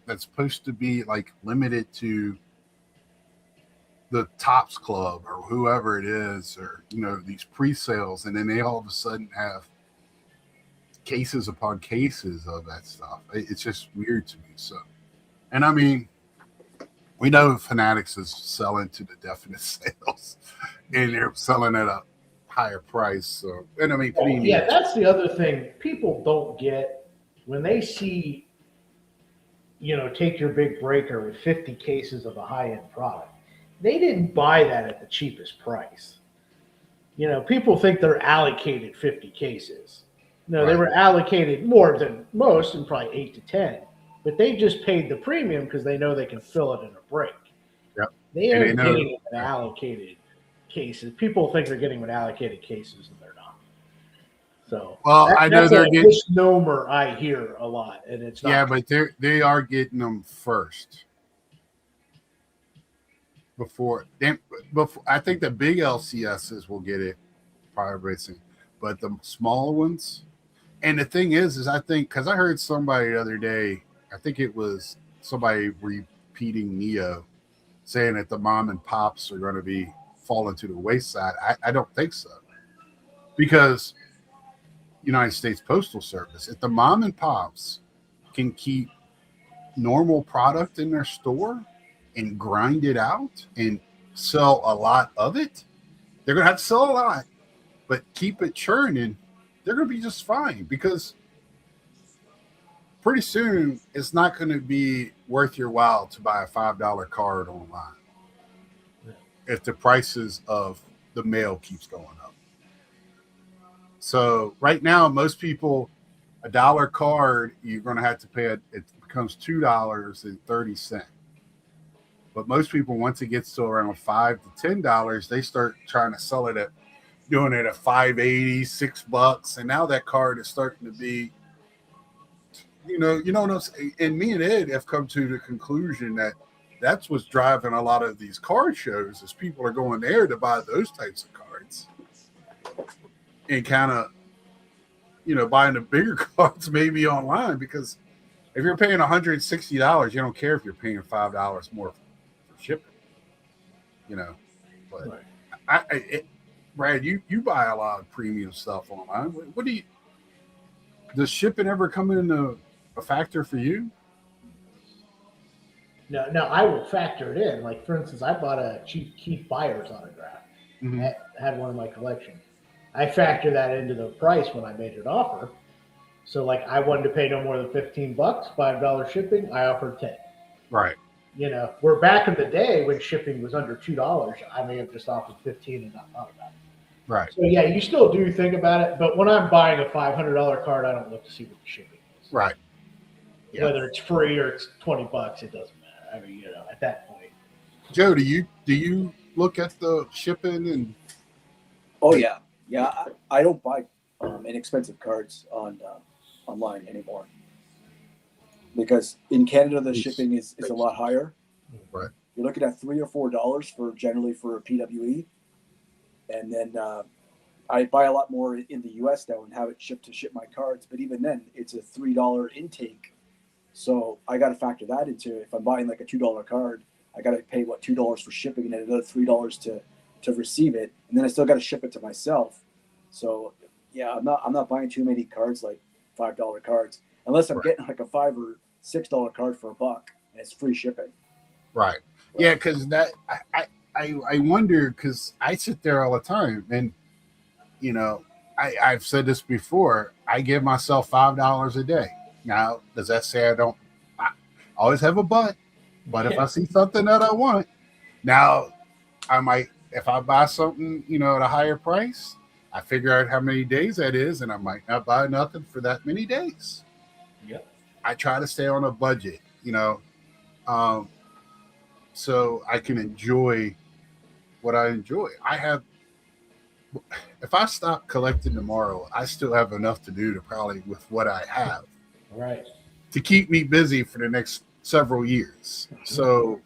that's supposed to be like limited to the Tops Club or whoever it is, or these pre-sales, and then they all of a sudden have cases upon cases of that stuff. It's just weird to me. So, and I mean, we know Fanatics is selling to the definite sales, and they're selling at a higher price. So, and I mean, that's the other thing people don't get when they see, take your big breaker with 50 cases of a high-end product. They didn't buy that at the cheapest price. People think they're allocated 50 cases. No, They were allocated more than most, and probably 8 to 10. But they just paid the premium because they know they can fill it in a break. Yep. They aren't getting an allocated cases. People think they're getting an allocated cases, and they're not. So, I know they're getting misnomer I hear a lot, and it's not. Yeah, but they are getting them first. Before I think the big LCSs will get it probably, but the smaller ones. And the thing is I think, because I heard somebody the other day, I think it was somebody repeating Neo, saying that the mom and pops are going to be falling to the wayside. I don't think so, because United States Postal Service, if the mom and pops can keep normal product in their store and grind it out and sell a lot of it, they're going to have to sell a lot, but keep it churning, they're going to be just fine, because pretty soon it's not going to be worth your while to buy a $5 card online if the prices of the mail keeps going up. So right now, most people, $1 card, you're going to have to pay it becomes $2.30. But most people, once it gets to around $5 to $10, they start trying to sell it at, doing it at $5.80, $6, and now that card is starting to be, what I'm saying. And me and Ed have come to the conclusion that that's what's driving a lot of these card shows, is people are going there to buy those types of cards, and kind of, buying the bigger cards maybe online, because if you're paying $160, you don't care if you're paying $5 more for shipping, But right. Brad, you buy a lot of premium stuff online. What do you? Does shipping ever come into a factor for you? No, I will factor it in. Like, for instance, I bought a Chief Keith Byers autograph. Mm-hmm. I had one in my collection. I factor that into the price when I made an offer. So like I wanted to pay no more than $15, $5 shipping. I offered 10. Right. You know, where back in the day when shipping was under $2, I may have just offered 15 and not thought about it. Right. So yeah, you still do think about it, but when I'm buying a $500 card, I don't look to see what the shipping is. Right. Yeah. Whether it's free or it's $20, it doesn't matter. I mean, you know, at that point. Joe, do you look at the shipping and? Oh yeah, yeah. I don't buy inexpensive cards on online anymore because in Canada the shipping is a lot higher. Right. You're looking at $3 or $4 for a PWE, and then I buy a lot more in the U.S. now and have it shipped to ship my cards. But even then, it's a $3 intake, so I got to factor that into if I'm buying like a $2 card. I got to pay $2 for shipping and then another $3 to receive it, and then I still got to ship it to myself. So yeah, I'm not buying too many cards like $5 cards unless I'm getting like a $5 or $6 card for $1 and it's free shipping. Right. Yeah, because that I wonder because I sit there all the time and you know I've said this before. I give myself $5 a day. Now, does that say I don't? I always have a but if I see something that I want, now I might. If I buy something, you know, at a higher price, I figure out how many days that is, and I might not buy nothing for that many days. Yep. I try to stay on a budget, you know, so I can enjoy what I enjoy. If I stop collecting tomorrow, I still have enough to do with what I have. Right. To keep me busy for the next several years. So,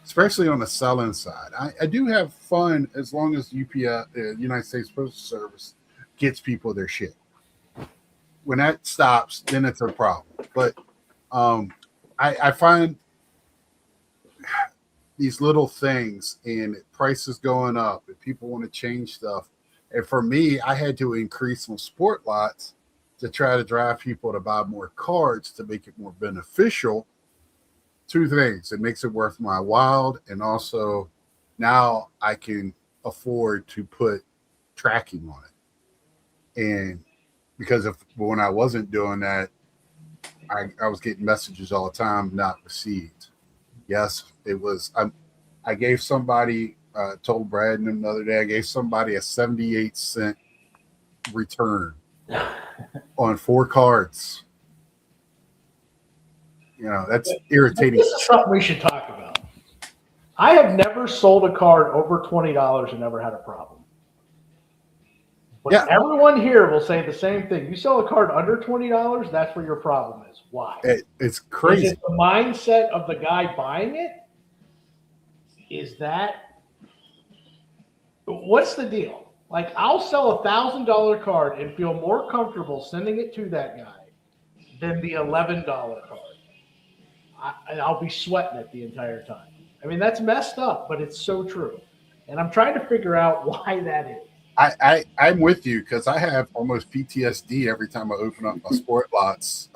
especially on the selling side, I do have fun as long as UPS, United States Postal Service, gets people their shit. When that stops, then it's a problem. But I find these little things and prices going up and people want to change stuff. And for me, I had to increase some sport lots to try to drive people to buy more cards to make it more beneficial. Two things. It makes it worth my while. And also now I can afford to put tracking on it. And because when I wasn't doing that, I was getting messages all the time, not received. Yes, it was. I gave somebody, told Brad the other day, I gave somebody a 78-cent return on 4 cards. You know, that's irritating. This is something we should talk about. I have never sold a card over $20 and never had a problem. But everyone here will say the same thing. You sell a card under $20, that's where your problem is. Why? It's crazy. Is it the mindset of the guy buying it? Is that what's the deal? Like, I'll sell $1,000 card and feel more comfortable sending it to that guy than the $11 card. I'll be sweating it the entire time. I mean, that's messed up, but it's so true. And I'm trying to figure out why that is. I'm with you because I have almost PTSD every time I open up my sport lots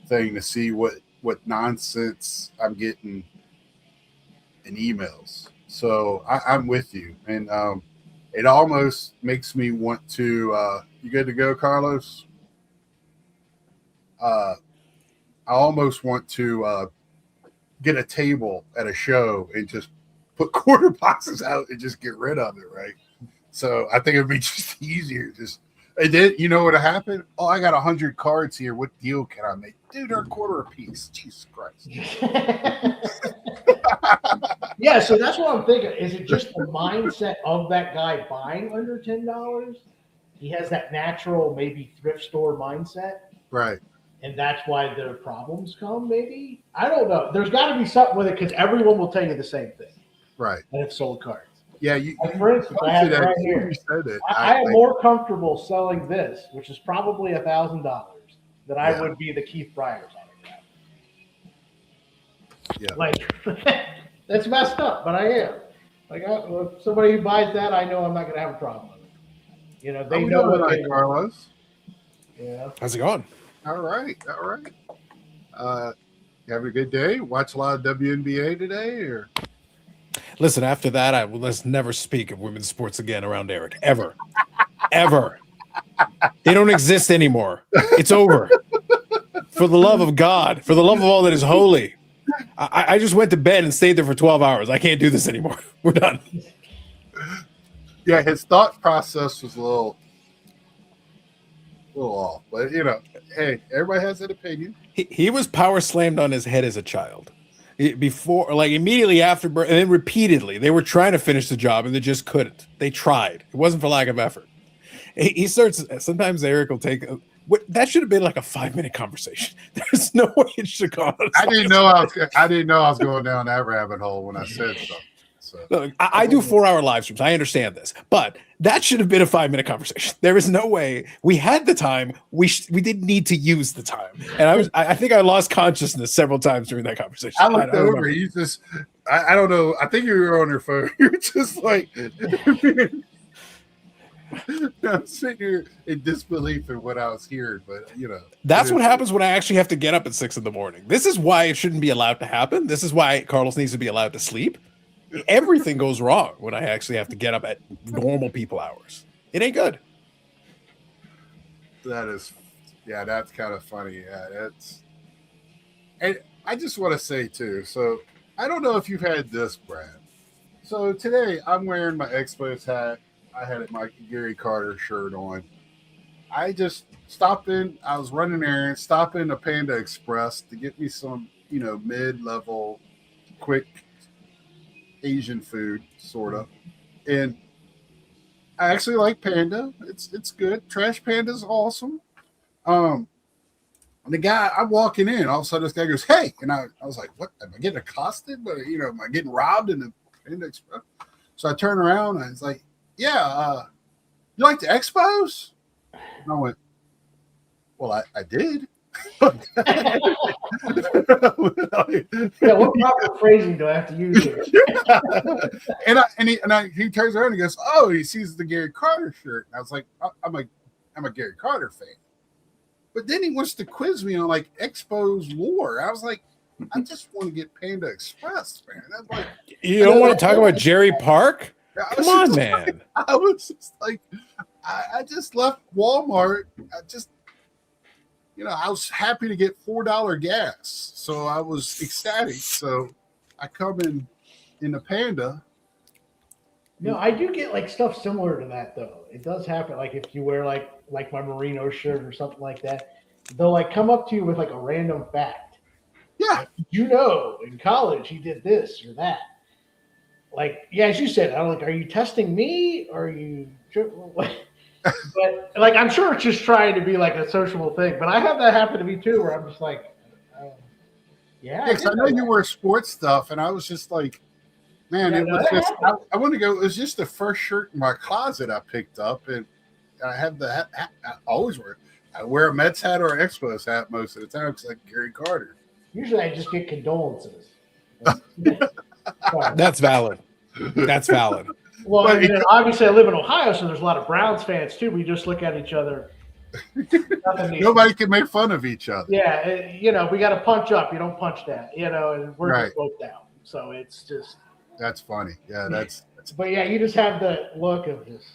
thing to see what nonsense I'm getting in emails. So I'm with you. And it almost makes me want to you good to go, Carlos? I almost want to get a table at a show and just put quarter boxes out and just get rid of it, right? So I think it'd be just easier. And then you know what happened? Oh, I got 100 cards here. What deal can I make? Dude, they're a quarter a piece. Jesus Christ. Yeah, so that's what I'm thinking. Is it just the mindset of that guy buying under $10? He has that natural, maybe thrift store mindset. Right. And that's why the problems come, maybe? I don't know. There's got to be something with it because everyone will tell you the same thing. Right. And have sold cards. Yeah. Like for instance, I have it right here. I am more comfortable selling this, which is probably $1,000, than I would be the Keith Bryers autograph. Yeah. Like, that's messed up, but I am. Like, if somebody who buys that, I know I'm not going to have a problem with it. You know, they know what they Carlos. Yeah. How's it going? All right. You have a good day? Watch a lot of WNBA today, or? Listen, after that, let's never speak of women's sports again around Eric. Ever. Ever. They don't exist anymore. It's over. For the love of God, for the love of all that is holy. I just went to bed and stayed there for 12 hours. I can't do this anymore. We're done. Yeah, his thought process was a little off. But, you know, hey, everybody has an opinion. He was power slammed on his head as a child. Before, like immediately after birth, and then repeatedly. They were trying to finish the job and they just couldn't. They tried. It wasn't for lack of effort. He starts, sometimes Eric will take, that should have been like a 5-minute conversation. There's no way it should have gone. I didn't know I was going down that rabbit hole when I said something. So. Look, I do 4-hour live streams. I understand this, but that should have been a 5-minute conversation. There is no way we had the time. We didn't need to use the time. And I think I lost consciousness several times during that conversation. I looked over. You just, I don't know. I think you were on your phone. You're just like, I'm sitting here in disbelief in what I was hearing, but you know, that's what happens when I actually have to get up at 6 a.m. This is why it shouldn't be allowed to happen. This is why Carlos needs to be allowed to sleep. Everything goes wrong when I actually have to get up at normal people hours. It ain't good. That's kind of funny. Yeah, and I just want to say too. So I don't know if you've had this, Brad. So today I'm wearing my Expos hat. I had my Gary Carter shirt on. I just stopped in. I was running errands. Stopped in a Panda Express to get me some, mid-level, quick Asian food, sort of. And I actually like Panda. It's good. Trash Panda's awesome. The guy, I'm walking in. All of a sudden, this guy goes, "Hey!" And I was like, "What? Am I getting accosted? But am I getting robbed in the Panda Express?" So I turn around and it's like, "Yeah, you like the Expos?" And I went, "Well, I did." Yeah, what proper phrasing do I have to use here? He turns around and he goes, "Oh," he sees the Gary Carter shirt. And I was like, I'm a Gary Carter fan. But then he wants to quiz me on like Expos lore. I was like, I just want to get Panda Express, man. I'm like, you don't want to talk about Jerry Park? Come on, man. I was just like, I just left Walmart. I was happy to get $4 gas. So I was ecstatic. So I come in the Panda. No, I do get like stuff similar to that though. It does happen. Like if you wear like my merino shirt or something like that, they'll like come up to you with like a random fact. Yeah. Like, in college he did this or that. Like, yeah, as you said, I'm like, are you testing me? Or are you but like I'm sure it's just trying to be like a sociable thing. But I have that happen to me too, where I'm just like, yeah. Because I know you wear sports stuff, and I was just like, man, it was just. I want to go. It was just the first shirt in my closet I picked up, and I have the hat. I always wear. I wear a Mets hat or an Expos hat most of the time because like Gary Carter. Usually, I just get condolences. That's valid. That's valid. Well, obviously, I live in Ohio, so there's a lot of Browns fans too. We just look at each other. Nobody can make fun of each other. Yeah, we got to punch up. You don't punch down. And we're just both down. So it's just. That's funny. Yeah, that's. But yeah, you just have the look of this.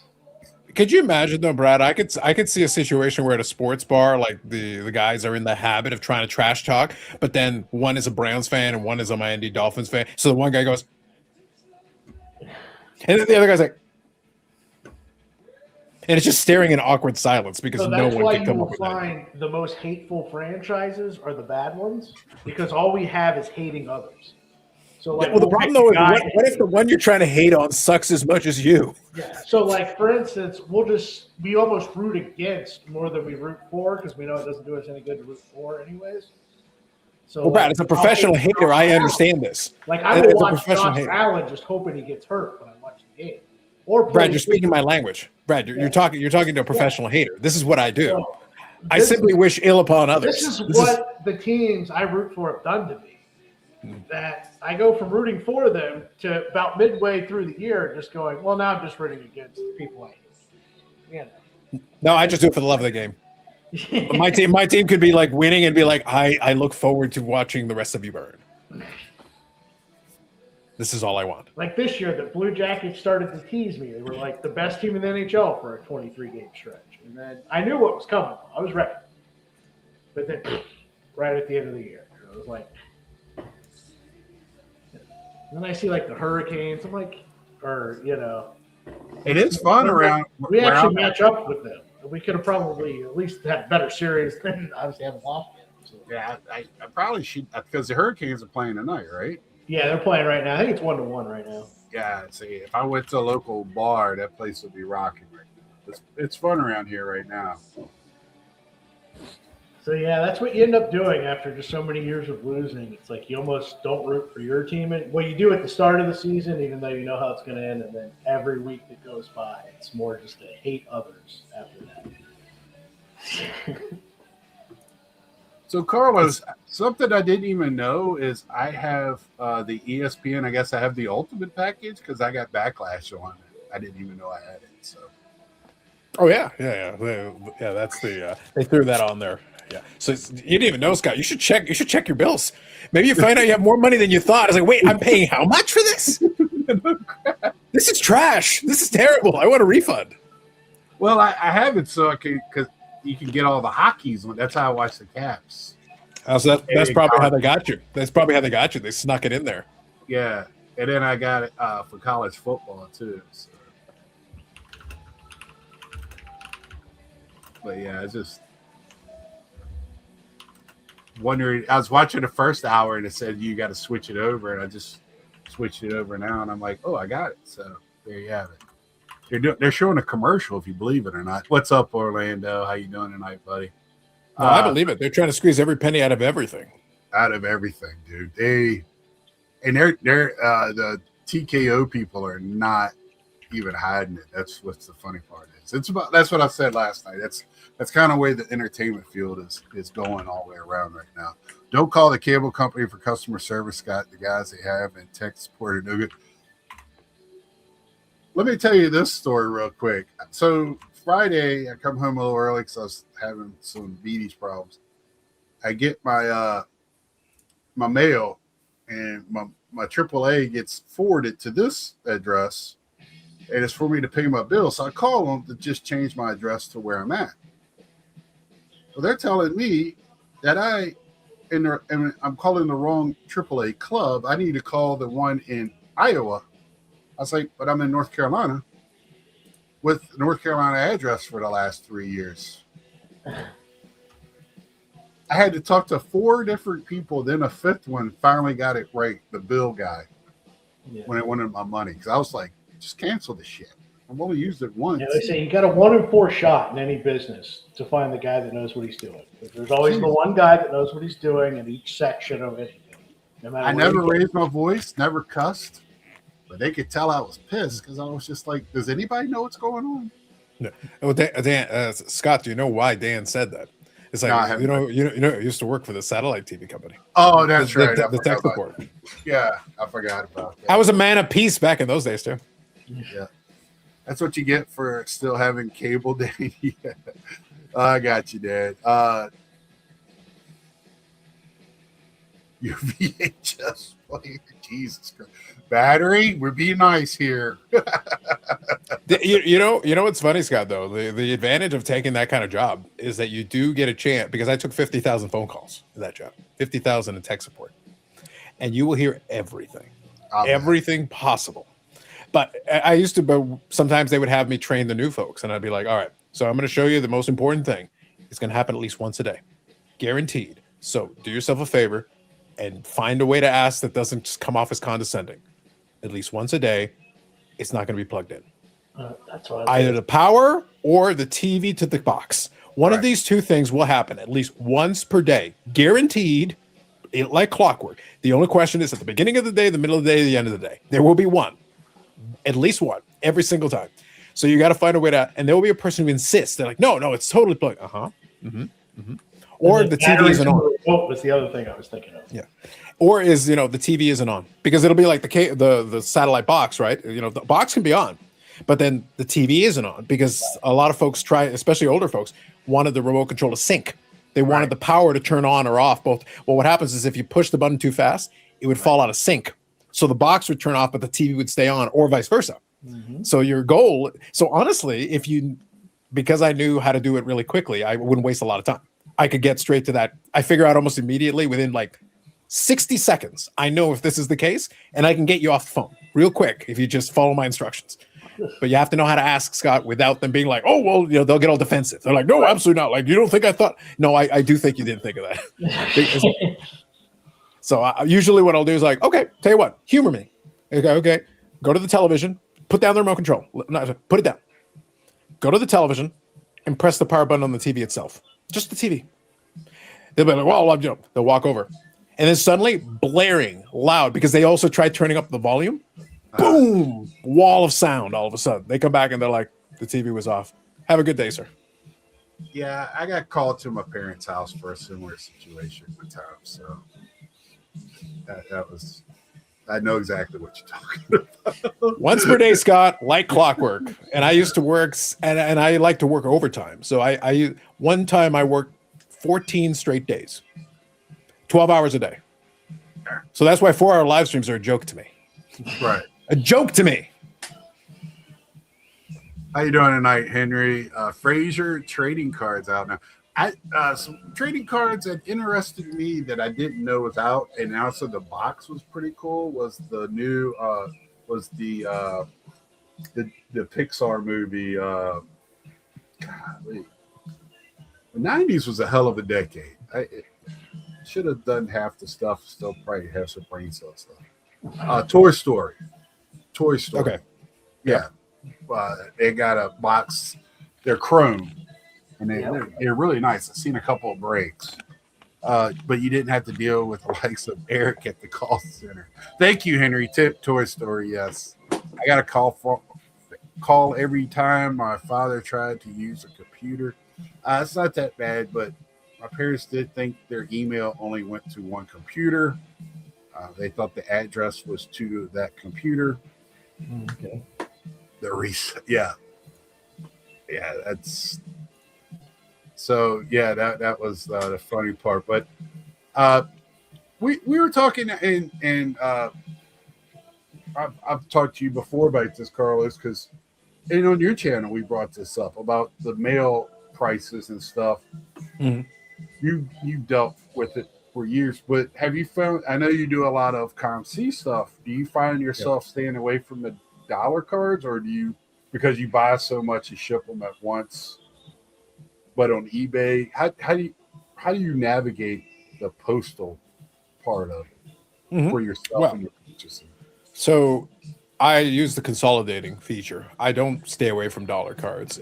Could you imagine though, Brad? I could see a situation where at a sports bar, like the guys are in the habit of trying to trash talk, but then one is a Browns fan and one is a Miami Dolphins fan. So the one guy goes, and then the other guy's like, and it's just staring in awkward silence because no one can come up with that. That's why you will find the most hateful franchises are the bad ones because all we have is hating others. So like, the problem though is what if the one you're trying to hate on sucks as much as you? Yeah. So like for instance, we almost root against more than we root for because we know it doesn't do us any good to root for anyways. So Brad, as a professional hater, I understand this. Like I will watch Josh Allen just hoping he gets hurt when I watch the game. Or Brad, you're speaking my language. Brad, you're talking to a professional hater. This is what I do. So, I simply wish ill upon others. This is what the teams I root for have done to me. That I go from rooting for them to about midway through the year just going, well, now I'm just rooting against the people I hate. No, I just do it for the love of the game. my team could be like winning and be like, I look forward to watching the rest of you burn. This is all I want. Like this year, the Blue Jackets started to tease me. They were like the best team in the NHL for a 23-game stretch. And then I knew what was coming. I was ready. But then right at the end of the year, I was like, and then I see like the Hurricanes. I'm like, or, It is fun around. We actually match up with them. We could have probably at least had a better series than obviously haven't lost yet. So. Yeah, I probably should, because the Hurricanes are playing tonight, right? Yeah, they're playing right now. I think it's 1-1 right now. Yeah, see, if I went to a local bar, that place would be rocking right now. It's fun around here right now. So, yeah, that's what you end up doing after just so many years of losing. It's like you almost don't root for your team. Well, you do at the start of the season, even though you know how it's going to end. And then every week that goes by, it's more just to hate others after that. So, Carlos, something I didn't even know is I have the ESPN. I guess I have the Ultimate package because I got backlash on it. I didn't even know I had it. So. Oh yeah. That's the they threw that on there. Yeah. So you didn't even know, Scott. You should check your bills. Maybe you find out you have more money than you thought. It's like, wait, I'm paying how much for this? This is trash. This is terrible. I want a refund. Well, I have it so I can, because you can get all the hockeys. That's how I watch the Caps. So that's probably how they got you. That's probably how they got you. They snuck it in there. Yeah, and then I got it for college football too. So. But yeah, I just wondering. I was watching the first hour and it said you got to switch it over, and I just switched it over now, and I'm like, oh, I got it. So there you have it. They're showing a commercial, if you believe it or not. What's up, Orlando? How you doing tonight, buddy? No, I believe it. They're trying to squeeze every penny out of everything. Out of everything, dude. They're the TKO people are not even hiding it. That's what's the funny part is. That's what I said last night. That's kind of the way the entertainment field is going all the way around right now. Don't call the cable company for customer service, Scott. The guys they have and tech support are no good. Let me tell you this story real quick. So Friday, I come home a little early because I was having some beaties problems. I get my my mail, and my AAA gets forwarded to this address, and it's for me to pay my bill. So I call them to just change my address to where I'm at. Well, they're telling me that I'm calling the wrong AAA club. I need to call the one in Iowa. I was like, but I'm in North Carolina with the North Carolina address for the last 3 years. I had to talk to 4 different people. Then a 5th one finally got it right, the bill guy, when it wanted my money. Because I was like, just cancel this shit. I've only used it once. Yeah, they say you got a 1 in 4 shot in any business to find the guy that knows what he's doing. There's always the one guy that knows what he's doing in each section of it. No matter I never raised my voice, never cussed. But they could tell I was pissed because I was just like, does anybody know what's going on? No. Well, Dan, Scott, do you know why Dan said that? It's like, you used to work for the satellite TV company. Oh, that's right. The tech support. Yeah, I forgot about that. I was a man of peace back in those days, too. Yeah. That's what you get for still having cable, Dan. Yeah. I got you, Dad. Your VHS player. Jesus Christ. Battery, we're being nice here. you know what's funny, Scott, though? The advantage of taking that kind of job is that you do get a chance, because I took 50,000 phone calls in that job, 50,000 in tech support. And you will hear everything, everything possible. But I used to, but sometimes they would have me train the new folks, and I'd be like, all right, so I'm going to show you the most important thing. It's going to happen at least once a day, guaranteed. So do yourself a favor and find a way to ask that doesn't just come off as condescending. At least once a day, it's not going to be plugged in. That's what either the power or the TV to the box. One of these two things will happen at least once per day, guaranteed, like clockwork. The only question is at the beginning of the day, the middle of the day, the end of the day. There will be one, at least one, every single time. So you got to find a way to, and there will be a person who insists. They're like, no, it's totally plugged. Or the TV isn't on. Oh, was the other thing I was thinking of. Yeah. Or is, the TV isn't on, because it'll be like the satellite box, right? The box can be on, but then the TV isn't on, because a lot of folks try, especially older folks, wanted the remote control to sync. They wanted the power to turn on or off both. Well, what happens is if you push the button too fast, it would fall out of sync. So the box would turn off, but the TV would stay on, or vice versa. So your goal. So honestly, because I knew how to do it really quickly, I wouldn't waste a lot of time. I could get straight to that. I figure out almost immediately within like 60 seconds. I know if this is the case, and I can get you off the phone real quick if you just follow my instructions. But you have to know how to ask, Scott, without them being like, oh, well, they'll get all defensive. They're like, no, absolutely not. Like, you don't think I thought? No, I do think you didn't think of that. So usually what I'll do is like, okay, tell you what, humor me. Okay, go to the television, put down the remote control. No, put it down. Go to the television and press the power button on the TV itself. Just the TV. They'll be like, well, they'll walk over. And then suddenly, blaring loud, because they also tried turning up the volume. Boom! Wall of sound all of a sudden. They come back and they're like, the TV was off. Have a good day, sir. Yeah, I got called to my parents' house for a similar situation one time. So that was, I know exactly what you're talking about. Once per day, Scott, like clockwork. And I used to work, and I like to work overtime. So I one time I worked 14 straight days, 12 hours a day. So that's why 4-hour live streams are a joke to me. Right. A joke to me. How you doing tonight, Henry? Frazier trading cards out now. Some trading cards that interested me that I didn't know was out, and also the box was pretty cool. Was the new the Pixar movie? Golly. The 90s was a hell of a decade. Should have done half the stuff. Still probably have some brain cell stuff. Toy Story. Okay. Yeah. They got a box. They're chrome, and they're really nice. I've seen a couple of breaks, but you didn't have to deal with the likes of Eric at the call center. Thank you, Henry. Tip Toy Story. Yes, I got a call every time my father tried to use a computer. It's not that bad, but my parents did think their email only went to one computer. They thought the address was to that computer. Okay. Yeah, that's so. Yeah, that was the funny part. But we were talking, and I've talked to you before about this, Carlos, because on your channel we brought this up about the mail prices and stuff. Mm-hmm. You dealt with it for years, but have you found? I know you do a lot of ComC stuff. Do you find yourself staying away from the dollar cards, or do you, because you buy so much, you ship them at once? But on eBay, how do you navigate the postal part of it for yourself and your purchasing? So I use the consolidating feature. I don't stay away from dollar cards.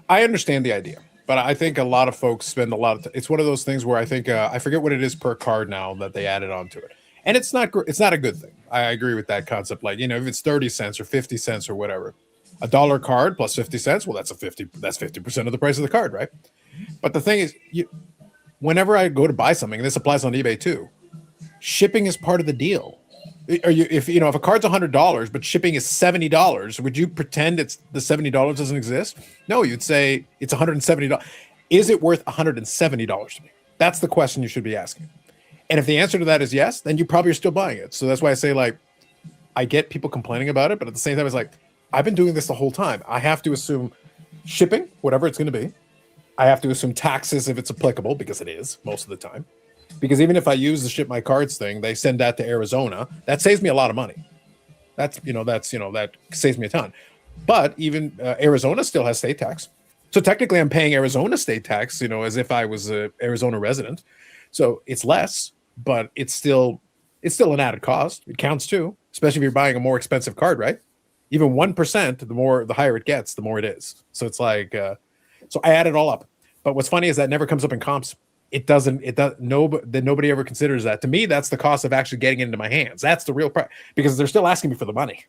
I understand the idea, but I think a lot of folks spend a lot of it's one of those things where I think I forget what it is per card now that they added onto it. And it's not a good thing. I agree with that concept. Like, if it's 30 cents or 50 cents or whatever, $1 card plus 50 cents, well, that's 50% of the price of the card, right? But the thing is, whenever I go to buy something, and this applies on eBay too, shipping is part of the deal. If a card's $100 but shipping is $70, would you pretend it's the $70 doesn't exist? No, you'd say it's $170. Is it worth $170 to me? That's the question you should be asking. And if the answer to that is yes, then you probably are still buying it. So that's why I say, like, I get people complaining about it, but at the same time, it's like, I've been doing this the whole time. I have to assume shipping, whatever it's going to be. I have to assume taxes if it's applicable, because it is most of the time. Because even if I use the ship my cards thing, they send that to Arizona. That saves me a lot of money. That saves me a ton. But even Arizona still has state tax. So technically I'm paying Arizona state tax, as if I was an Arizona resident. So it's less, but it's still an added cost. It counts too, especially if you're buying a more expensive card, right? Even 1%, the higher it gets, the more it is. So it's like, so I add it all up. But what's funny is that never comes up in comps. Nobody ever considers that. To me, that's the cost of actually getting it into my hands. That's the real price, because they're still asking me for the money.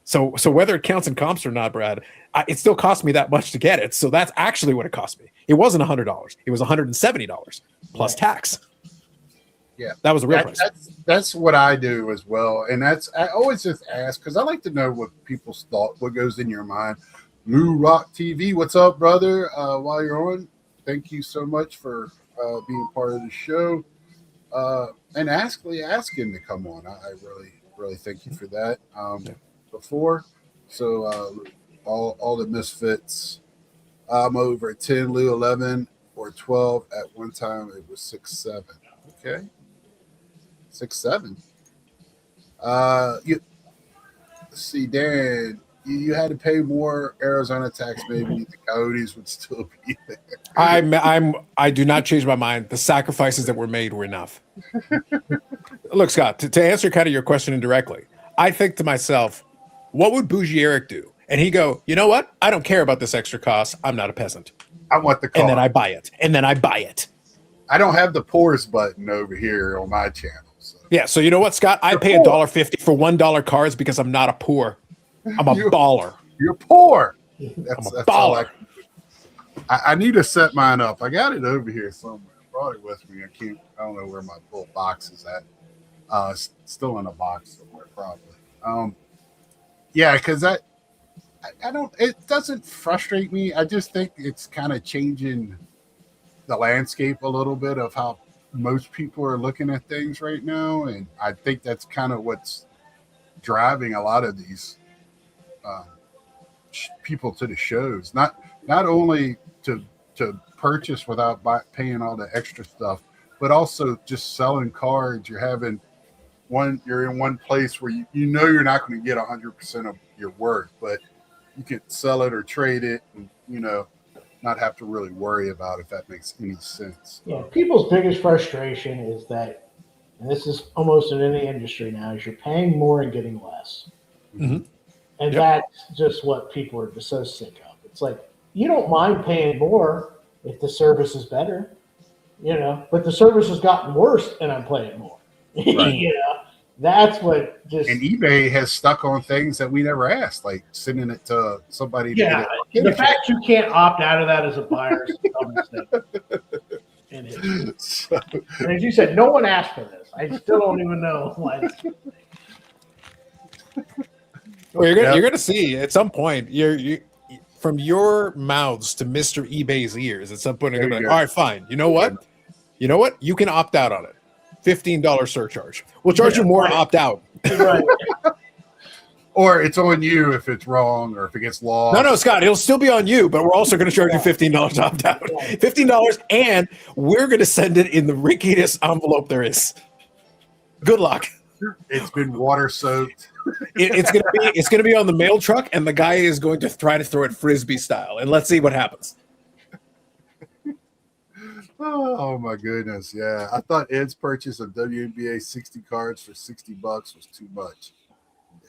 So whether it counts in comps or not, Brad, it still cost me that much to get it. So that's actually what it cost me. It wasn't $100. It was $170 plus tax. Yeah, that was the real price. That's what I do as well, and I always just ask because I like to know what people's thought, what goes in your mind. Lou Rock TV, what's up, brother? While you're on, thank you so much for being part of the show, and ask him to come on. I really really thank you for that. Yeah. Before, so all the misfits. I'm over 10, Lou 11 or 12. At one time, it was 6-7. Okay, 6-7. You let's see, Dan. You had to pay more Arizona tax. Maybe the Coyotes would still be there. I do not change my mind. The sacrifices that were made were enough. Look, Scott, to answer kind of your question indirectly, I think to myself, what would Bougie Eric do? And he go, you know what? I don't care about this extra cost. I'm not a peasant. I want the car. And then I buy it. I don't have the pours button over here on my channel. So. Yeah, so you know what, Scott? I pay $1.50 for $1 cards because I'm not a poor. I'm a baller. You're poor. I'm That's a all baller. I need to set mine up. I got it over here somewhere. Probably with me. I don't know where my little box is at. It's still in a box somewhere, probably. Yeah, because I don't. It doesn't frustrate me. I just think it's kind of changing the landscape a little bit of how most people are looking at things right now, and I think that's kind of what's driving a lot of these people to the shows. Not only to purchase without paying all the extra stuff, but also just selling cards. You're in one place where you know you're not going to get 100% of your worth, but you can sell it or trade it, and not have to really worry about if that makes any sense. Yeah, people's biggest frustration is that, and this is almost in any industry now, is you're paying more and getting less. Mhm. And Yep. that's just what people are just so sick of. It's like, you don't mind paying more if the service is better, but the service has gotten worse and I'm paying more. Right. That's what just. And eBay has stuck on things that we never asked, like sending it to somebody. Yeah, the fact you can't opt out of that as a buyer is a dumb mistake. And as you said, no one asked for this. I still don't even know why. Well, you're gonna see at some point. You from your mouths to Mr. eBay's ears. At some point, you're gonna be like, all right, fine. You know what? You can opt out on it. $15 surcharge. We'll charge you more to opt out. Right. Or it's on you if it's wrong or if it gets lost. No, Scott, it'll still be on you, but we're also going to charge you $15 to opt out. $15, and we're going to send it in the rickiest envelope there is. Good luck. It's been water soaked. It's going to be on the mail truck, and the guy is going to try to throw it Frisbee style, and let's see what happens. Oh my goodness. Yeah. I thought Ed's purchase of WNBA 60 cards for $60 was too much.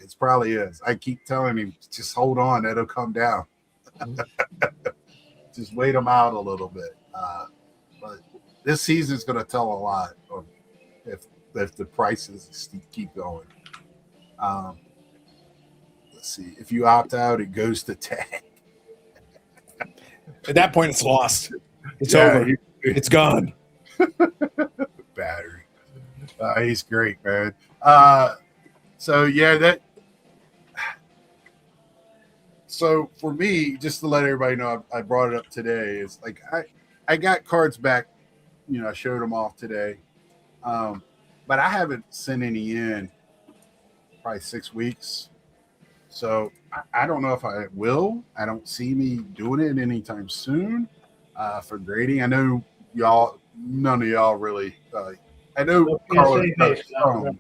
It probably is. I keep telling him, just hold on, it'll come down. Just wait them out a little bit. But this season's going to tell a lot of if the prices keep going. Let's see. If you opt out, it goes to tag. At that point, it's lost. It's over. It's gone. Battery. He's great, man. So So for me, just to let everybody know, I brought it up today. Is like I got cards back. I showed them off today, but I haven't sent any in probably 6 weeks. So I don't know if I will. I don't see me doing it anytime soon for grading. I know none of y'all really. I know No Carlos. PSA made, Scott,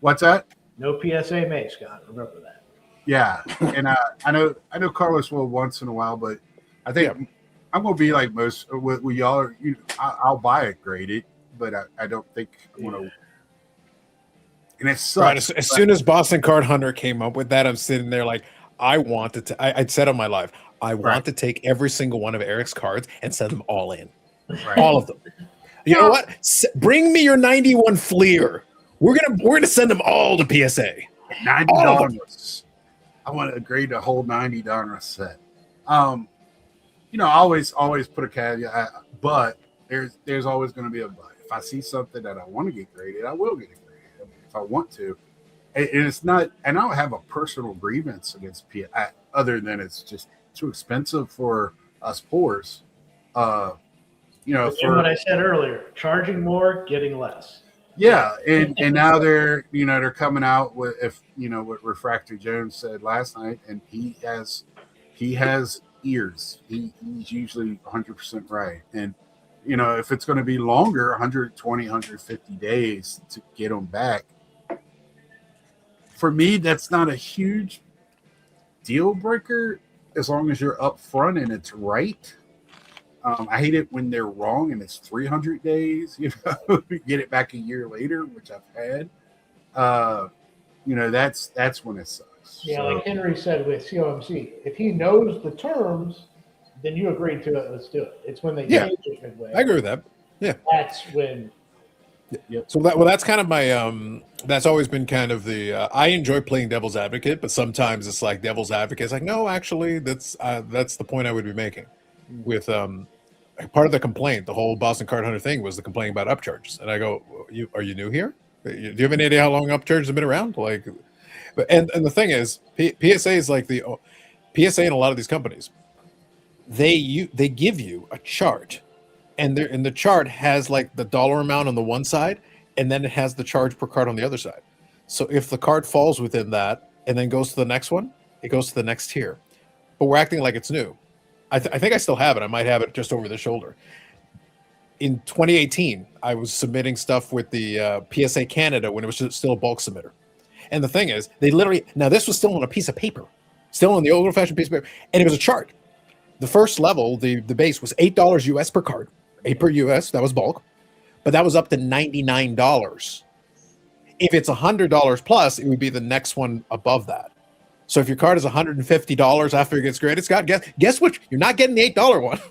What's that? no PSA made, Scott. Remember that. Yeah, and I know Carlos will once in a while, but I think I'm going to be like most with y'all. I'll buy it graded, but I don't think I'm going to. And it sucks. Right, as soon as Boston Card Hunter came up with that, I'm sitting there like, I wanted to. I'd said on my live, I want to take every single one of Eric's cards and send them all in, all of them. You know what? Bring me your 91 Fleer. We're gonna send them all to PSA. $90. I want to grade the whole $90 set. I always put a caveat, but there's always going to be a but. If I see something that I want to get graded, I will get it graded if I want to. And it's not, and I don't have a personal grievance against PSA other than it's just too expensive for us poors. And what I said earlier, charging more, getting less. Yeah, and now they're coming out with, if what Refractor Jones said last night, and he has ears. He's usually 100% right, and if it's going to be longer, 120, 150 days to get them back. For me, that's not a huge deal breaker as long as you're up front and it's right. I hate it when they're wrong and it's 300 days, get it back a year later, which I've had. That's when it sucks. Yeah, So, like Henry said with COMC, if he knows the terms, then you agreed to it. Let's do it. It's when they change it midway. I agree with that. Yeah, That's when. So that's kind of my that's always been kind of the I enjoy playing devil's advocate, but sometimes it's like devil's advocate. It's like, no, actually, that's the point I would be making with part of the complaint. The whole Boston Card Hunter thing was the complaint about upcharges, and I go, are you new here? Do you have any idea how long upcharges have been around? Like, and the thing is, PSA is like the PSA in a lot of these companies. They give you a chart. And the chart has like the dollar amount on the one side, and then it has the charge per card on the other side. So if the card falls within that and then goes to the next one, it goes to the next tier. But we're acting like it's new. I think I still have it. I might have it just over the shoulder. In 2018, I was submitting stuff with the PSA Canada when it was still a bulk submitter. And the thing is, they literally, now this was still on a piece of paper, still on the old-fashioned piece of paper, and it was a chart. The first level, the base was $8 US per card. 8 per US, that was bulk, but that was up to $99. If it's $100 plus, it would be the next one above that. So if your card is $150 after it gets graded, Scott, guess which you're not getting the $8 one.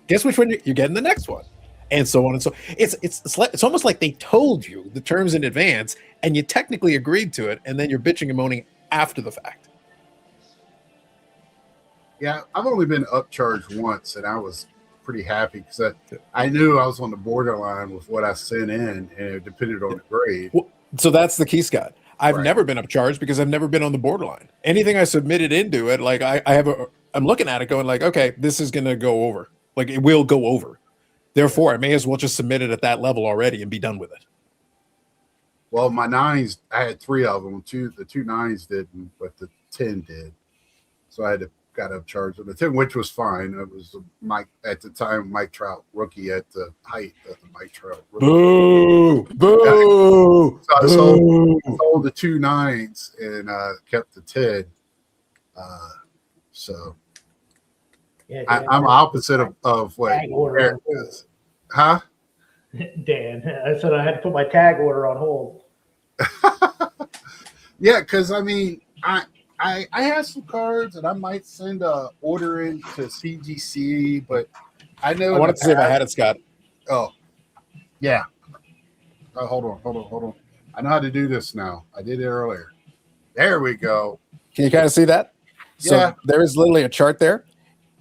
Guess which one you're getting the next one, and so on and so. It's almost like they told you the terms in advance, and you technically agreed to it, and then you're bitching and moaning after the fact. Yeah, I've only been upcharged once, and I was pretty happy because I knew I was on the borderline with what I sent in, and it depended on the grade. Well, so that's the key, Scott. I've never been upcharged because I've never been on the borderline. Anything I submitted into it, like I'm looking at it going like, okay, this is going to go over. Like it will go over. Therefore, I may as well just submit it at that level already and be done with it. Well, my 9s, I had 3 of them. The 2 9s didn't, but the 10 did. So I got upcharged on the 10, which was fine. It was at the time, Mike Trout rookie at the height of the Mike Trout rookie. Boo! Boo! So I sold the 2 9s and kept the 10. So Yeah, I'm opposite of what Eric is. Huh? Dan, I said I had to put my tag order on hold. Yeah, because I mean, I have some cards and I might send a order in to CGC, but I know I wanted to see if I had it, Scott. Oh, yeah. Oh, hold on. I know how to do this now. I did it earlier. There we go. Can you kind of see that? So Yeah. there is literally a chart there.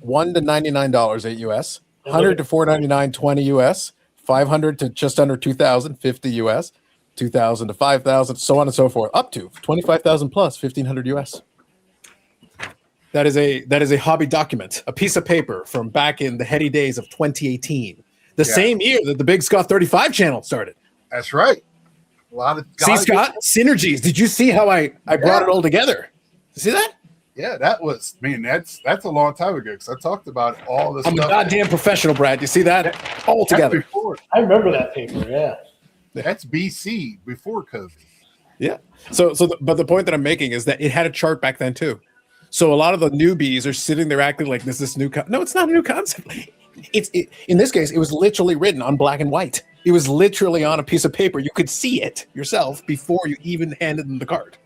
$1 to $99, 8 US. 100 to $499, 20 US. 500 to just under 2,000, 50 US. 2,000 to 5,000, so on and so forth, up to 25,000 plus 1,500 US. That is a hobby document, a piece of paper from back in the heady days of 2018, the same year that the Big Scott 35 channel started. That's right. A lot of Scott, synergies. Did you see how I brought it all together? See that? Yeah, that was. I mean, that's a long time ago because I talked about all this. I'm a goddamn professional, Brad. You see that all together? I remember that paper. Yeah. That's BC, before COVID. Yeah. But the point that I'm making is that it had a chart back then too. So a lot of the newbies are sitting there acting like this new. No, it's not a new concept. In this case, it was literally written on black and white. It was literally on a piece of paper. You could see it yourself before you even handed them the card.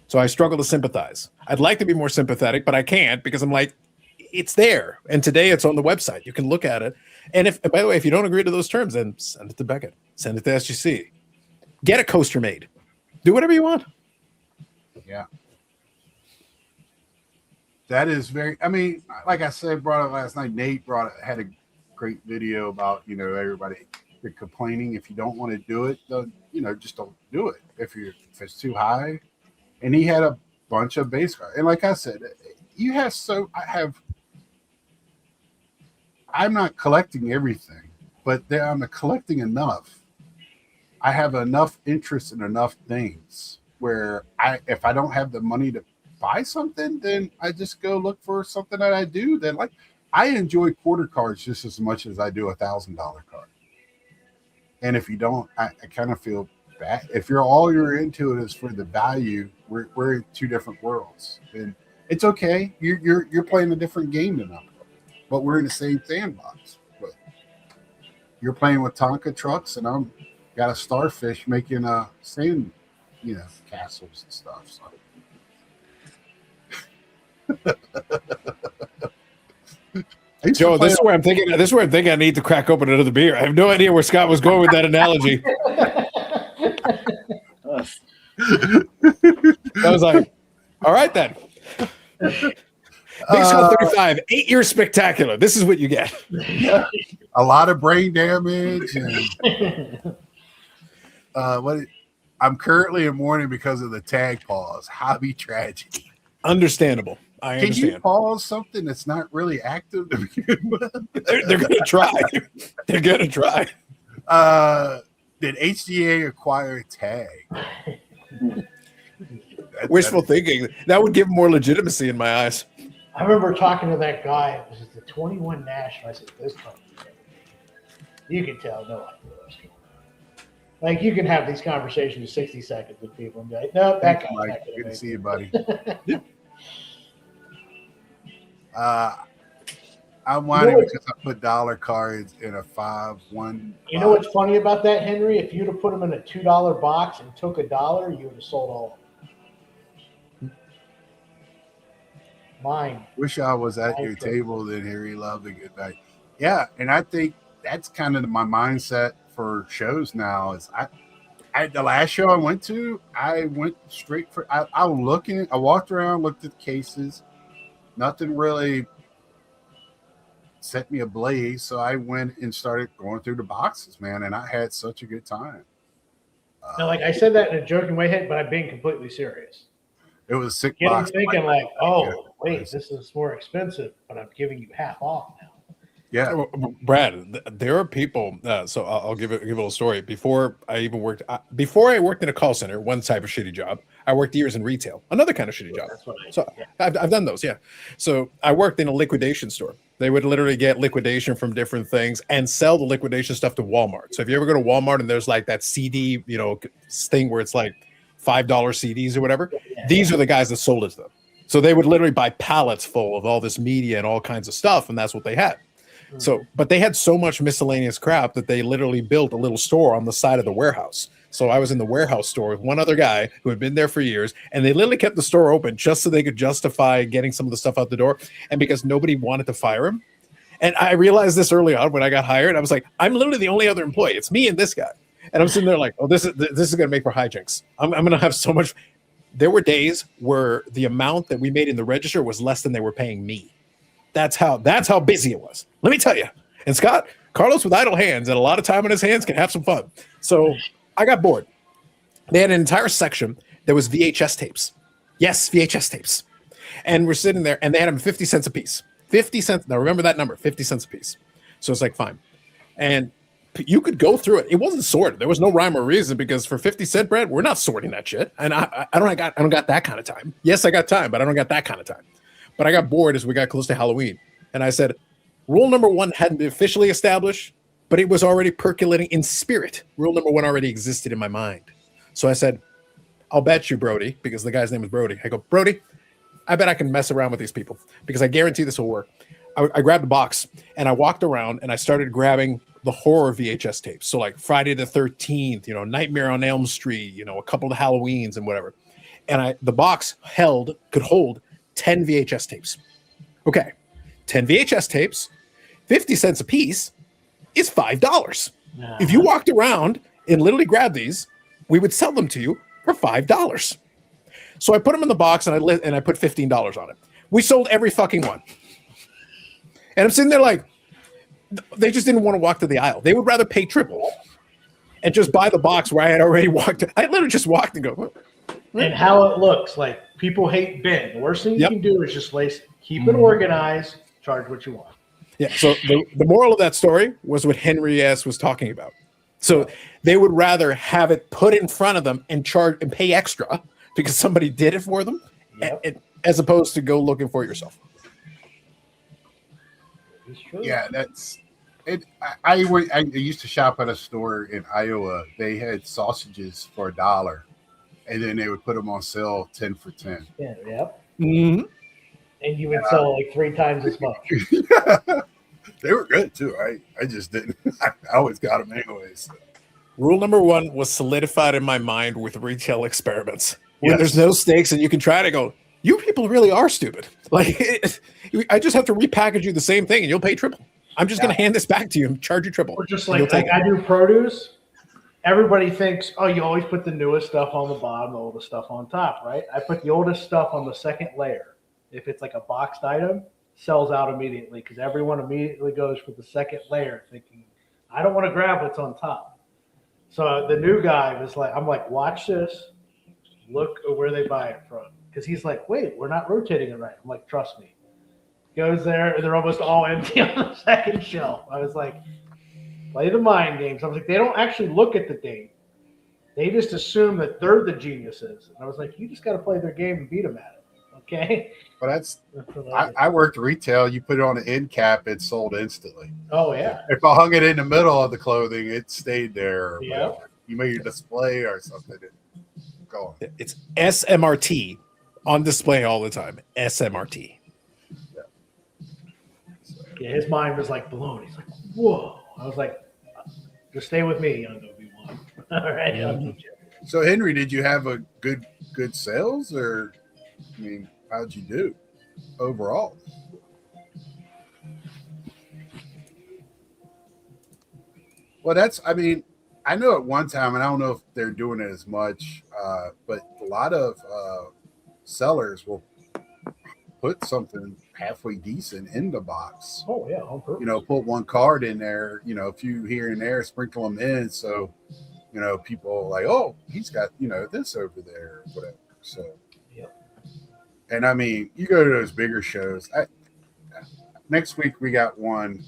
So I struggle to sympathize. I'd like to be more sympathetic, but I can't because I'm like, it's there. And today it's on the website. You can look at it. And by the way, if you don't agree to those terms, then send it to Beckett. Send it to SGC. Get a coaster made. Do whatever you want. Yeah. That is very, I mean, like I said, brought it last night. Nate had a great video about, everybody complaining. If you don't want to do it, just don't do it. If it's too high. And he had a bunch of base cards. And like I said, I'm not collecting everything. but I'm collecting enough. I have enough interest in enough things where if I don't have the money to buy something, then I just go look for something that I do. Then like I enjoy quarter cards just as much as I do $1,000 card. And if you don't, I kind of feel bad. If you're into it is for the value, we're in two different worlds, and it's okay. You're playing a different game than I'm, but we're in the same sandbox. But you're playing with Tonka trucks, and I'm got a starfish making sand, castles and stuff. So. Joe, this is where I'm thinking. This is where I'm thinking I need to crack open another beer. I have no idea where Scott was going with that analogy. I was like, all right then. Big Skull 35, 8 years spectacular. This is what you get. A lot of brain damage and I'm currently in mourning because of the tag pause. Hobby tragedy. Understandable. I Can understand. you pause something that's not really active to begin with? They're going to try. They're going to try. Did HDA acquire a tag? Wishful thinking. That would give more legitimacy in my eyes. I remember talking to that guy. It was at the 21 National. I said, "This company." You can tell no idea what's going on. Like you can have these conversations in 60 seconds with people and be like, "No, that guy's not gonna Good to make see it." you, buddy. I'm whining because I put dollar cards in a 5-1. You know what's funny about that, Henry? If you'd have put them in a $2 box and took $1, you would have sold all of them. Mine. Wish I was at your table then, Harry. Love a good night. Yeah, and I think that's kind of my mindset for shows now. Is I the last show I went to, I went straight for. I walked around, looked at the cases. Nothing really set me ablaze, so I went and started going through the boxes, man, and I had such a good time. Now, like I said that in a joking way, but I'm being completely serious. It was a sick Getting box. thinking like, oh, wait, this is more expensive, but I'm giving you half off now. Yeah, Brad, there are people. So I'll give a little story. Before I worked in a call center, one type of shitty job, I worked years in retail, another kind of shitty job. I've done those, yeah. So I worked in a liquidation store. They would literally get liquidation from different things and sell the liquidation stuff to Walmart. So if you ever go to Walmart and there's like that CD, thing where it's like $5 CDs or whatever, these are the guys that sold it to them. So they would literally buy pallets full of all this media and all kinds of stuff, and that's what they had. So, but they had so much miscellaneous crap that they literally built a little store on the side of the warehouse. So I was in the warehouse store with one other guy who had been there for years, and they literally kept the store open just so they could justify getting some of the stuff out the door. And because nobody wanted to fire him. And I realized this early on when I got hired. I was like, I'm literally the only other employee. It's me and this guy. And I'm sitting there like, oh, this is going to make for hijinks. I'm going to have so much. There were days where the amount that we made in the register was less than they were paying me. That's how busy it was. Let me tell you. And Scott, Carlos with idle hands and a lot of time on his hands can have some fun. So I got bored. They had an entire section that was VHS tapes. Yes, VHS tapes. And we're sitting there and they had them 50 cents a piece. 50 cents. Now remember that number, 50 cents a piece. So it's like, fine. And you could go through it. It wasn't sorted. There was no rhyme or reason because for 50 cent bread, we're not sorting that shit. And I don't got that kind of time. Yes, I got time, but I don't got that kind of time. But I got bored as we got close to Halloween. And I said, rule number 1 hadn't been officially established, but it was already percolating in spirit. Rule number 1 already existed in my mind. So I said, I'll bet you, Brody, because the guy's name is Brody. I go, Brody, I bet I can mess around with these people because I guarantee this will work. I grabbed the box and I walked around and I started grabbing the horror VHS tapes. So like Friday the 13th, Nightmare on Elm Street, a couple of Halloweens and whatever. And the box could hold 10 VHS tapes. Okay. 10 VHS tapes, 50 cents a piece is $5. If you walked around and literally grabbed these, we would sell them to you for $5. So I put them in the box and I put $15 on it. We sold every fucking one. And I'm sitting there like, they just didn't want to walk to the aisle. They would rather pay triple and just buy the box where I had already walked. I literally just walked and go. And how it looks like people hate bin. The worst thing you can do is just keep it organized, charge what you want. Yeah. So the moral of that story was what Henry S. was talking about. So they would rather have it put in front of them and charge and pay extra because somebody did it for them, as opposed to go looking for it yourself. It's true. Yeah, that's it. I used to shop at a store in Iowa. They had sausages for $1, and then they would put them on sale 10 for 10. Yeah, yep. Mm-hmm. And you would sell like 3 times as much. They were good too. I just didn't. I always got them anyways. Rule number 1 was solidified in my mind with retail experiments. When there's no stakes and you can try to go, you people really are stupid. Like, I just have to repackage you the same thing and you'll pay triple. I'm just going to hand this back to you and charge you triple. Or just like I do produce. Everybody thinks, oh, you always put the newest stuff on the bottom, the oldest stuff on top, right? I put the oldest stuff on the second layer. If it's like a boxed item, sells out immediately because everyone immediately goes for the second layer thinking, I don't want to grab what's on top. So the new guy was like, I'm like, watch this. Look at where they buy it from. Because he's like, wait, we're not rotating it right. I'm like, trust me. Goes there, and they're almost all empty on the second shelf. I was like, play the mind games. I was like, they don't actually look at the date. They just assume that they're the geniuses. And I was like, you just got to play their game and beat them at it. Okay? But I worked retail. You put it on an end cap, it sold instantly. Oh, yeah. If I hung it in the middle of the clothing, it stayed there. Yeah. You made a display or something. Go on. It's SMRT on display all the time. SMRT. Yeah, his mind was like blown. He's like, whoa. I was like, just stay with me, young Obi-Wan. All right. Yeah. So, Henry, did you have a good sales, or, I mean, how'd you do overall? Well, I know at one time, and I don't know if they're doing it as much, but a lot of sellers will put something halfway decent in the box. Oh, yeah, on purpose. Put one card in there, a few here and there, sprinkle them in. So, people like, oh, he's got, this over there, or whatever. So, and I mean, you go to those bigger shows. Next week, we got one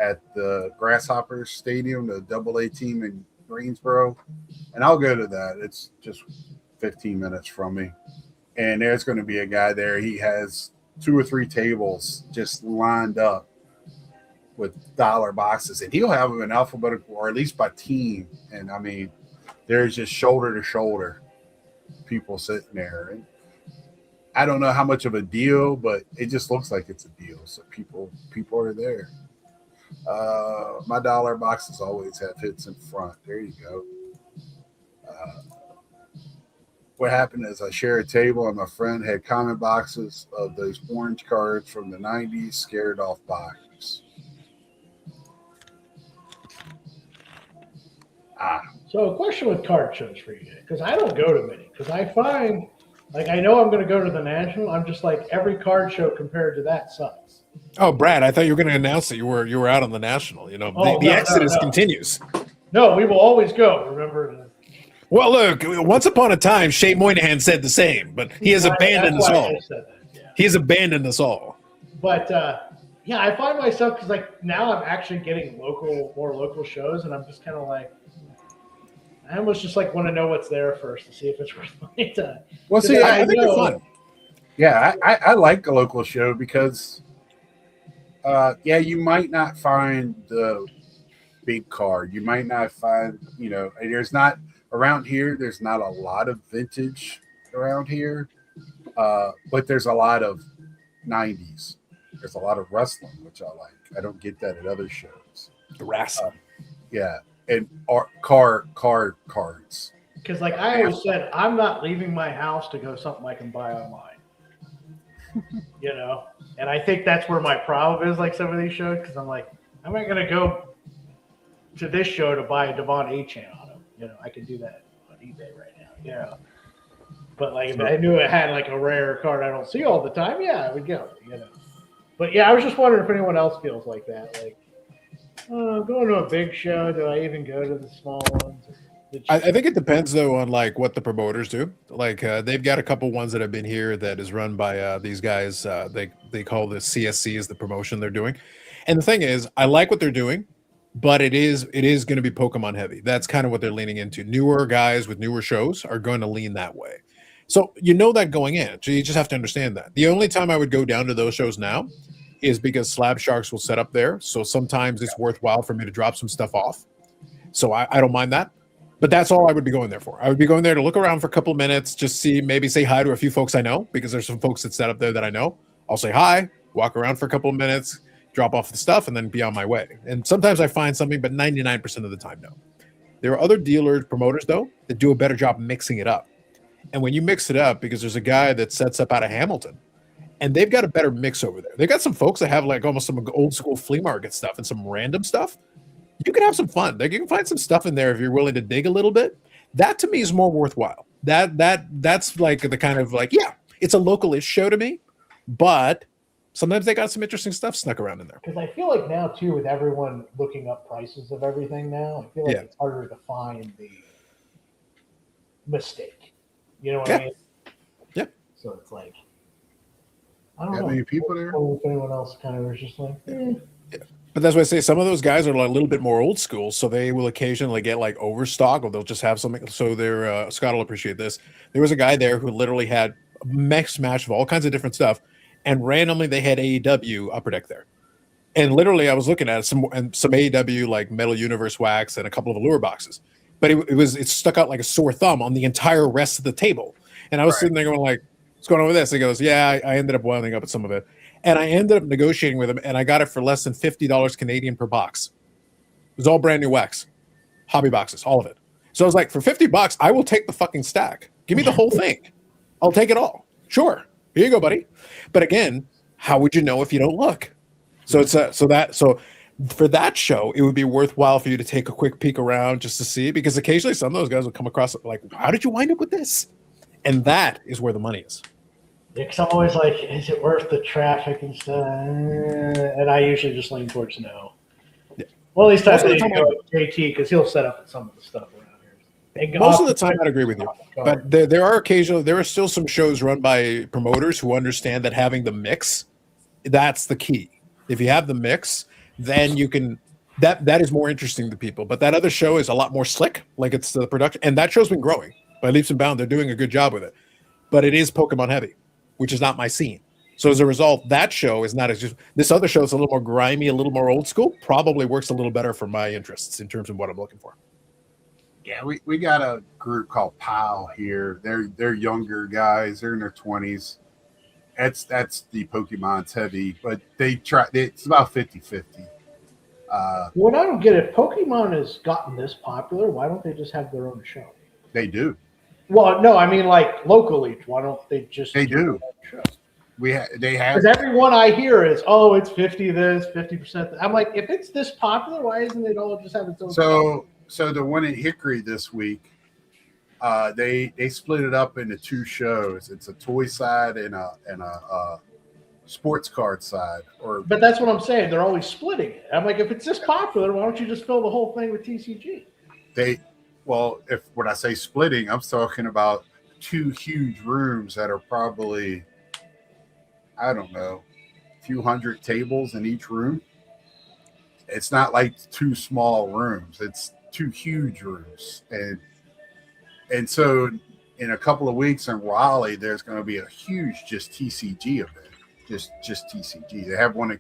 at the Grasshoppers Stadium, the AA team in Greensboro. And I'll go to that. It's just 15 minutes from me. And there's going to be a guy there. He has 2 or 3 tables just lined up with dollar boxes. And he'll have them in alphabetical, or at least by team. And, I mean, there's just shoulder to shoulder people sitting there. And I don't know how much of a deal, but it just looks like it's a deal. So people are there. My dollar boxes always have hits in front. There you go. What happened is I share a table, and my friend had comment boxes of those orange cards from the 90s, scared off buyers. So a question with card shows for you, because I don't go to many, because I find, like, I know I'm going to go to the National. I'm just like, every card show compared to that sucks. Oh, Brad, I thought you were going to announce that you were out on the National. The exodus continues. No, we will always go. Remember. Well, look, once upon a time, Shea Moynihan said the same, but he has abandoned us all. He has abandoned us all. But, yeah, I find myself, because, like, now I'm actually getting more local shows, and I'm just kind of like, I almost just, like, want to know what's there first to see if it's worth my time. Well, see, I think it's fun. Yeah, I like a local show because, you might not find the big card. You might not find, there's not – around here, there's not a lot of vintage around here, but there's a lot of 90s. There's a lot of wrestling, which I like. I don't get that at other shows. The wrestling. Yeah, and cards. Because, like I always said, I'm not leaving my house to go something I can buy online. And I think that's where my problem is, like some of these shows, because I'm like, I'm not going to go to this show to buy a Devon A-Chan auto. I can do that on eBay right now. But like, if I knew it had like a rare card I don't see all the time, I would go. But yeah, I was just wondering if anyone else feels like that. Like, going to a big show, do I even go to the small ones? I think it depends though on like what the promoters do. Like they've got a couple ones that have been here that is run by these guys. They call the CSC is the promotion they're doing. And the thing is, I like what they're doing, but it is going to be Pokemon heavy. That's kind of what they're leaning into. Newer guys with newer shows are going to lean that way. So you know that going in. So you just have to understand that. The only time I would go down to those shows now is because Slab Sharks will set up there. So sometimes it's worthwhile for me to drop some stuff off. So I don't mind that. But that's all I would be going there for. I would be going there to look around for a couple of minutes, just see, maybe say hi to a few folks I know, because there's some folks that set up there that I know. I'll say hi, walk around for a couple of minutes, drop off the stuff, and then be on my way. And sometimes I find something, but 99% of the time, no. There are other dealers, promoters, though, that do a better job mixing it up. And when you mix it up, because there's a guy that sets up out of Hamilton, and they've got a better mix over there. They've got some folks that have like almost some old school flea market stuff and some random stuff. You can have some fun. You can find some stuff in there if you're willing to dig a little bit. That to me is more worthwhile. That's like the kind of like, yeah, it's a local-ish show to me, but sometimes they got some interesting stuff snuck around in there. Because I feel like now too, with everyone looking up prices of everything now, I feel like it's harder to find the mistake. You know what I mean? Yeah. So it's like, I don't That know. many people there? If anyone else kind of was just like, But that's why I say some of those guys are a little bit more old school, so they will occasionally get like overstock, or they'll just have something. So they're Scott will appreciate this. There was a guy there who literally had a mix match of all kinds of different stuff, and randomly they had AEW Upper Deck there, and literally I was looking at some AEW like Metal Universe wax and a couple of allure boxes, but it stuck out like a sore thumb on the entire rest of the table, and I was sitting there going like, "What's going on with this?" He goes, "Yeah, I ended up winding up at some of it." And I ended up negotiating with him, and I got it for less than $50 Canadian per box. It was all brand new wax, hobby boxes, all of it. So I was like, for $50, I will take the fucking stack. Give me the whole thing. I'll take it all. Sure, here you go, buddy. But again, how would you know if you don't look? So it's so for that show, it would be worthwhile for you to take a quick peek around just to see, because occasionally some of those guys will come across like, how did you wind up with this? And that is where the money is. yeah, because I'm always like, is it worth the traffic and stuff? And I usually just lean towards no. Yeah. Well, at least I Most of the think time JT, because he'll set up some of the stuff around here. Most of the time, I'd agree with you. But there are still some shows run by promoters who understand that having the mix, that's the key. If you have the mix, then you can, that is more interesting to people. But that other show is a lot more slick, like it's the production. And that show's been growing by leaps and bounds. They're doing a good job with it. But it is Pokemon heavy, which is not my scene. So as a result, that show is not as just, this other show is a little more grimy, a little more old school, probably works a little better for my interests in terms of what I'm looking for. Yeah, we got a group called POW here. They're younger guys. They're in their 20s. That's the Pokemon's heavy, but it's about 50-50. What I don't get, if Pokemon has gotten this popular, why don't they just have their own show? They do. Well, no, I mean like locally. Why don't they just They do. their own show? They have. Because everyone I hear is, oh, it's 50 this, 50%. I'm like, if it's this popular, why isn't it all just have its own? So the one in Hickory this week, they split it up into two shows. It's a toy side and a sports card side. But that's what I'm saying. They're always splitting it. I'm like, if it's this popular, why don't you just fill the whole thing with TCG? Well, when I say splitting, I'm talking about two huge rooms that are probably, I don't know, a few hundred tables in each room. It's not like two small rooms. It's two huge rooms. And so in a couple of weeks in Raleigh, there's going to be a huge just TCG event. Just TCG. They have one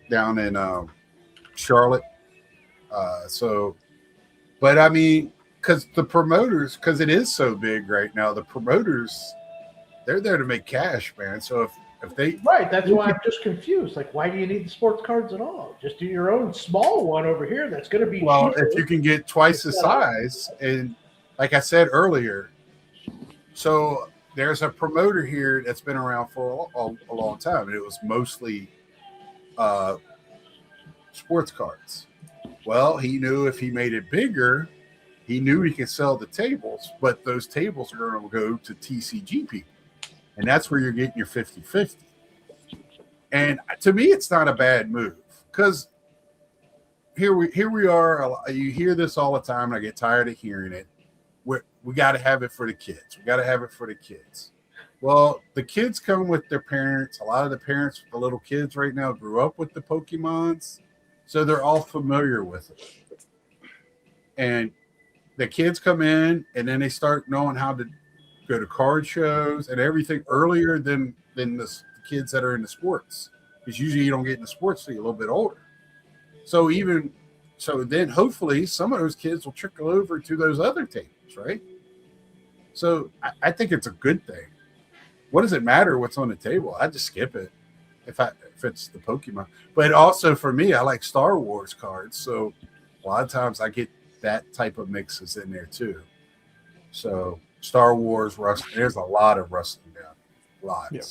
down in Charlotte. But I mean, because it is so big right now, the promoters, they're there to make cash, man. So if they that's why I'm just confused. Like, why do you need the sports cards at all? Just do your own small one over here. That's going to be well, cheaper. if you can get twice the size, and like I said earlier, so there's a promoter here that's been around for a long time, and it was mostly sports cards. Well, he knew if he made it bigger, he knew he could sell the tables, but those tables are going to go to TCG people. And that's where you're getting your 50-50. And to me, it's not a bad move, because here we are. You hear this all the time, and I get tired of hearing it. We got to have it for the kids. We got to have it for the kids. Well, the kids come with their parents. A lot of the parents with the little kids right now grew up with the Pokemons, so they're all familiar with it. And the kids come in, and then they start knowing how to go to card shows and everything earlier than the kids that are in the sports. Because usually you don't get into sports till you're a little bit older. So then hopefully some of those kids will trickle over to those other tables, right? So I think it's a good thing. What does it matter what's on the table? I just skip it if it's the Pokemon. But also for me, I like Star Wars cards. So a lot of times I get that type of mixes in there too. So Star Wars, wrestling, there's a lot of wrestling down. Lots. Yeah.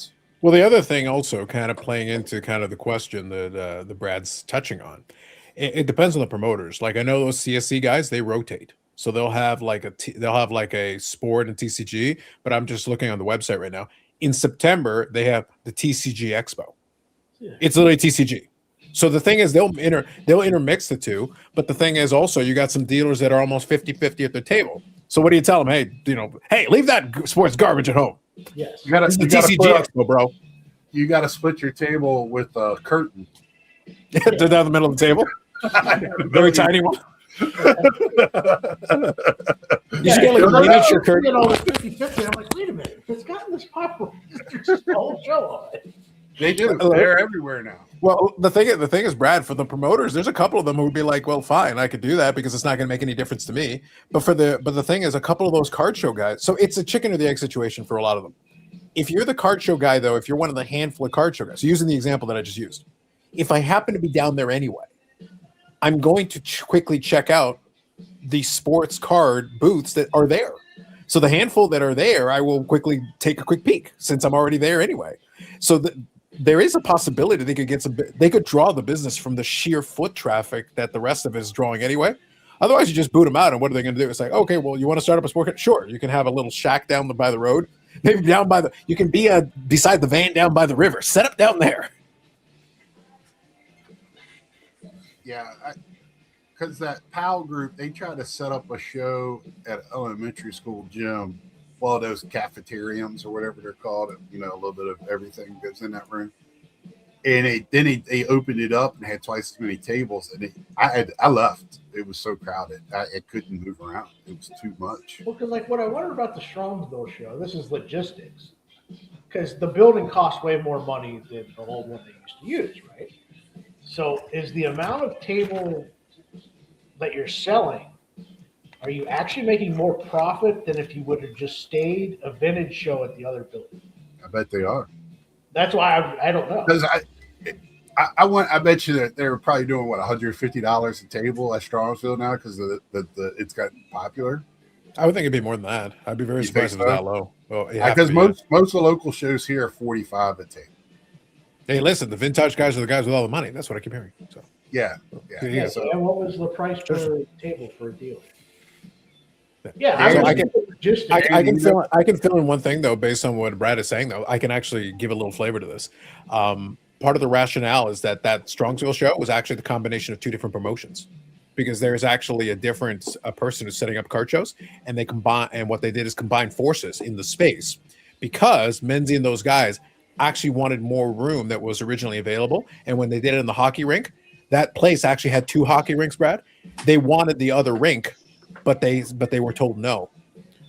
Well, the other thing also kind of playing into kind of the question that the Brad's touching on, it depends on the promoters. Like I know those CSC guys, they rotate. So they'll have like a sport and TCG, but I'm just looking on the website right now. In September, they have the TCG Expo. Yeah. It's literally TCG. So the thing is they'll intermix the two, but the thing is also you got some dealers that are almost 50-50 at their table. So what do you tell them? Hey, leave that sports garbage at home. Yes. You gotta TCG Expo, bro. You got to split your table with a curtain. To down the middle of the table. Very tiny one. You should get like a miniature curtain. All the 50-50. I'm like, wait a minute. It's gotten this popular. There's a whole show on it. They do. They're everywhere now. Well, the thing is, Brad, for the promoters, there's a couple of them who would be like, well, fine, I could do that because it's not going to make any difference to me. But the thing is, a couple of those card show guys, so it's a chicken or the egg situation for a lot of them. If you're the card show guy, though, if you're one of the handful of card show guys, so using the example that I just used, if I happen to be down there anyway, I'm going to quickly check out the sports card booths that are there. So the handful that are there, I will quickly take a quick peek since I'm already there anyway. So there is a possibility they could draw the business from the sheer foot traffic that the rest of it is drawing anyway. Otherwise, you just boot them out, and what are they going to do? It's like, okay, well, you want to start up a sport? Sure, you can have a little shack down by the road, maybe down by you can be beside the van down by the river. Set up down there. Yeah, because that PAL group, they try to set up a show at elementary school gym. Well, those cafeteriums or whatever they're called, a little bit of everything goes in that room. And they opened it up and had twice as many tables. And I left. It was so crowded. I couldn't move around. It was too much. Well, because what I wonder about the Strongsville show, this is logistics. Because the building costs way more money than the old one they used to use, right? So is the amount of table that you're selling, are you actually making more profit than if you would have just stayed a vintage show at the other building? I bet they are. That's why I don't know. Because I bet you that they were probably doing $150 a table at Strongsville now because it's gotten popular. I would think it'd be more than that. I'd be very surprised if it's that low. Well, because most of the local shows here are $45 a table. Hey, listen, the vintage guys are the guys with all the money. That's what I keep hearing. So yeah. So, and what was the price per table for a dealer? Yeah, I can fill in one thing though, based on what Brad is saying. Though I can actually give a little flavor to this. Part of the rationale is that Strongsville show was actually the combination of two different promotions, because there's actually a person who's setting up card shows, and what they did is combine forces in the space, because Menzie and those guys actually wanted more room that was originally available. And when they did it in the hockey rink, that place actually had 2 hockey rinks, Brad. They wanted the other rink, but they were told no.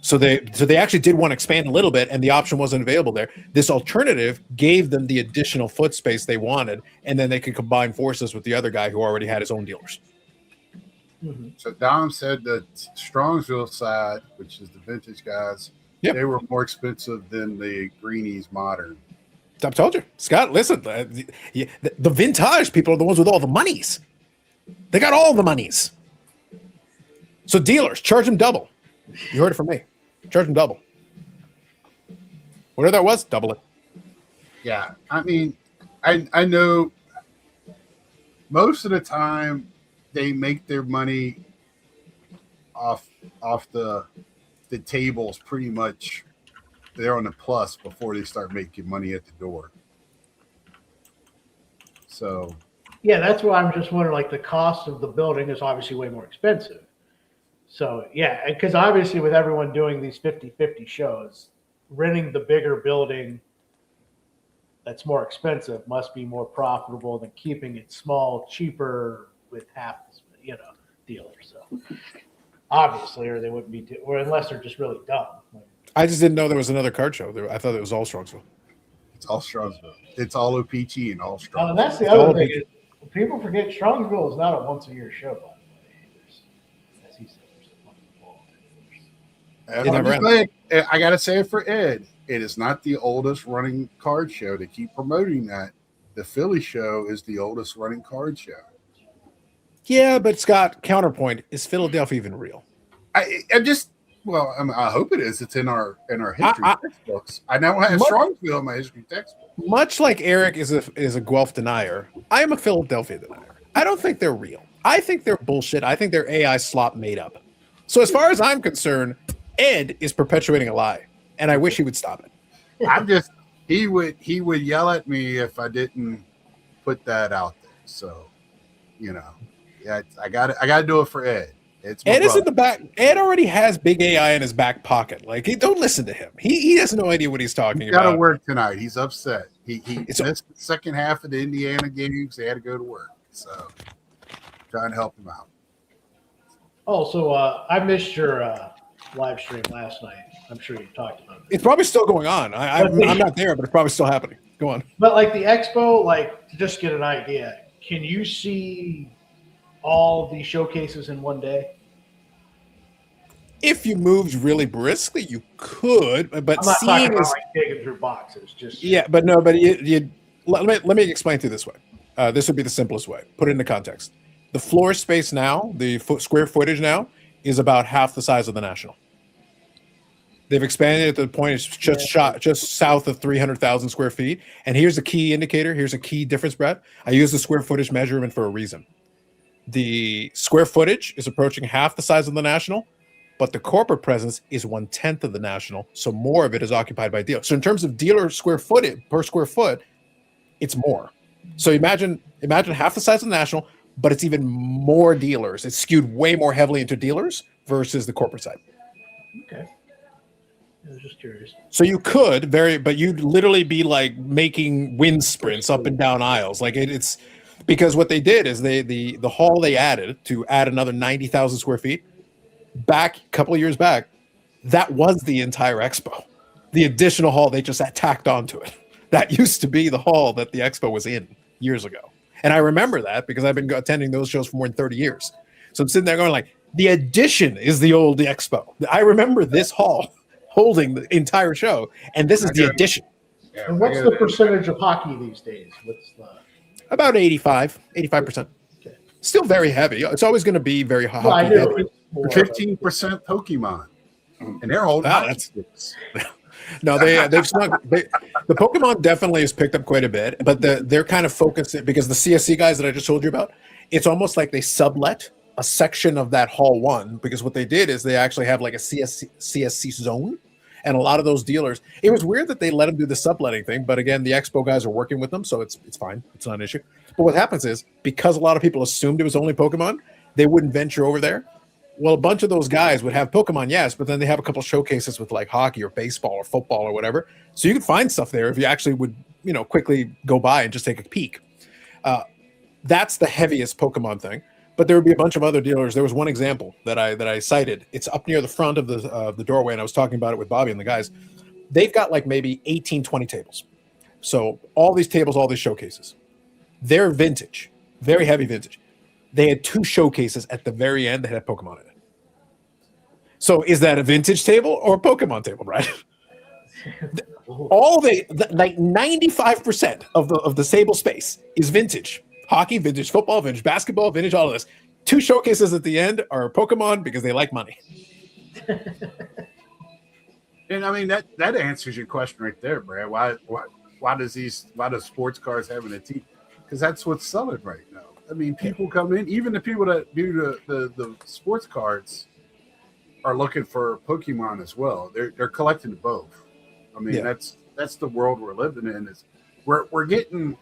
So they actually did want to expand a little bit, and the option wasn't available there. This alternative gave them the additional foot space they wanted, and then they could combine forces with the other guy who already had his own dealers. Mm-hmm. So Dom said that Strongsville side, which is the vintage guys, they were more expensive than the Greenies modern. I told you, Scott. Listen, the vintage people are the ones with all the monies. They got all the monies. So dealers, charge them double. You heard it from me. Charge them double. Whatever that was, double it. Yeah, I mean, I know most of the time they make their money off the tables pretty much. They're on the plus before they start making money at the door. So yeah, that's why I'm just wondering, like, the cost of the building is obviously way more expensive. So yeah, because obviously with everyone doing these 50-50 shows, renting the bigger building that's more expensive must be more profitable than keeping it small, cheaper with half, dealers. So obviously, or they wouldn't be, or unless they're just really dumb. I just didn't know there was another card show. I thought it was all Strongsville. It's all Strongsville. It's all OPG and all Strongsville. And that's the other thing is people forget Strongsville is not a once-a-year show, by the way. As he said, I got to say it for Ed. It is not the oldest running card show. To keep promoting that, the Philly show is the oldest running card show. Yeah, but Scott, counterpoint, is Philadelphia even real? I hope it is. It's in our history textbooks. I now have Strongsville in my history textbook. Much like Eric is a Guelph denier, I am a Philadelphia denier. I don't think they're real. I think they're bullshit. I think they're AI slop made up. So as far as I'm concerned, Ed is perpetuating a lie, and I wish he would stop it. He would yell at me if I didn't put that out there. So, yeah, I got to do it for Ed. Ed is in the back. Ed already has big AI in his back pocket. Like, don't listen to him. He has no idea what he's talking about. Got to work tonight. He's upset. He missed the second half of the Indiana games. They had to go to work. So, trying to help him out. Oh, so I missed your live stream last night. I'm sure you talked about it. It's probably still going on. I'm not there, but it's probably still happening. Go on. But like the expo, like to just get an idea, can you see all the showcases in one day? If you moved really briskly, you could. But I'm not talking about like digging through boxes. Just but no. But you let me explain to you this way. This would be the simplest way. Put it into context. The floor space now, the square footage now, is about half the size of the National. They've expanded it to the point it's just south of 300,000 square feet. And here's a key indicator. Here's a key difference, Brad. I use the square footage measurement for a reason. The square footage is approaching half the size of the National, but the corporate presence is 1/10 of the National. So more of it is occupied by dealers. So in terms of dealer square footage per square foot, it's more. So imagine half the size of the National, but it's even more dealers. It's skewed way more heavily into dealers versus the corporate side. Okay. I was just curious. So you could but you'd literally be like making wind sprints up and down aisles. Like it's because what they did is the hall they added to add another 90,000 square feet back a couple of years back, that was the entire expo. The additional hall they just tacked onto it. That used to be the hall that the expo was in years ago. And I remember that because I've been attending those shows for more than 30 years. So I'm sitting there going like, the addition is the old expo. I remember this hall holding the entire show, and this is the addition. Yeah, and what's the percentage of hockey these days? What's the about 85%? Okay. Still very heavy. It's always going to be very hockey. I knew 15% Pokemon, and they're all No, they've snuck. The Pokemon definitely has picked up quite a bit, but they're kind of focused because the CSC guys that I just told you about, it's almost like they sublet a section of that hall one, because what they did is they actually have like a CSC zone, and a lot of those dealers. It was weird that they let them do the subletting thing, but again, the expo guys are working with them, so it's fine. It's not an issue. But what happens is because a lot of people assumed it was only Pokemon, they wouldn't venture over there. Well, a bunch of those guys would have Pokemon, yes, but then they have a couple showcases with like hockey or baseball or football or whatever. So you could find stuff there if you actually would, quickly go by and just take a peek. That's the heaviest Pokemon thing. But there would be a bunch of other dealers. There was one example that I cited. It's up near the front of the doorway, and I was talking about it with Bobby and the guys. They've got like maybe 18, 20 tables. So all these tables, all these showcases. They're vintage, very heavy vintage. They had 2 showcases at the very end that had Pokemon in it. So is that a vintage table or a Pokemon table, right? Like 95% of the table space is vintage. Hockey, vintage football, vintage basketball, vintage all of this. 2 showcases at the end are Pokemon because they like money. And I mean that answers your question right there, Brad. Why does sports cars have an team? Because that's what's selling right now. I mean, people come in, even the people that do the sports cards are looking for Pokemon as well. They're collecting both. I mean, that's the world we're living in. Is we're getting.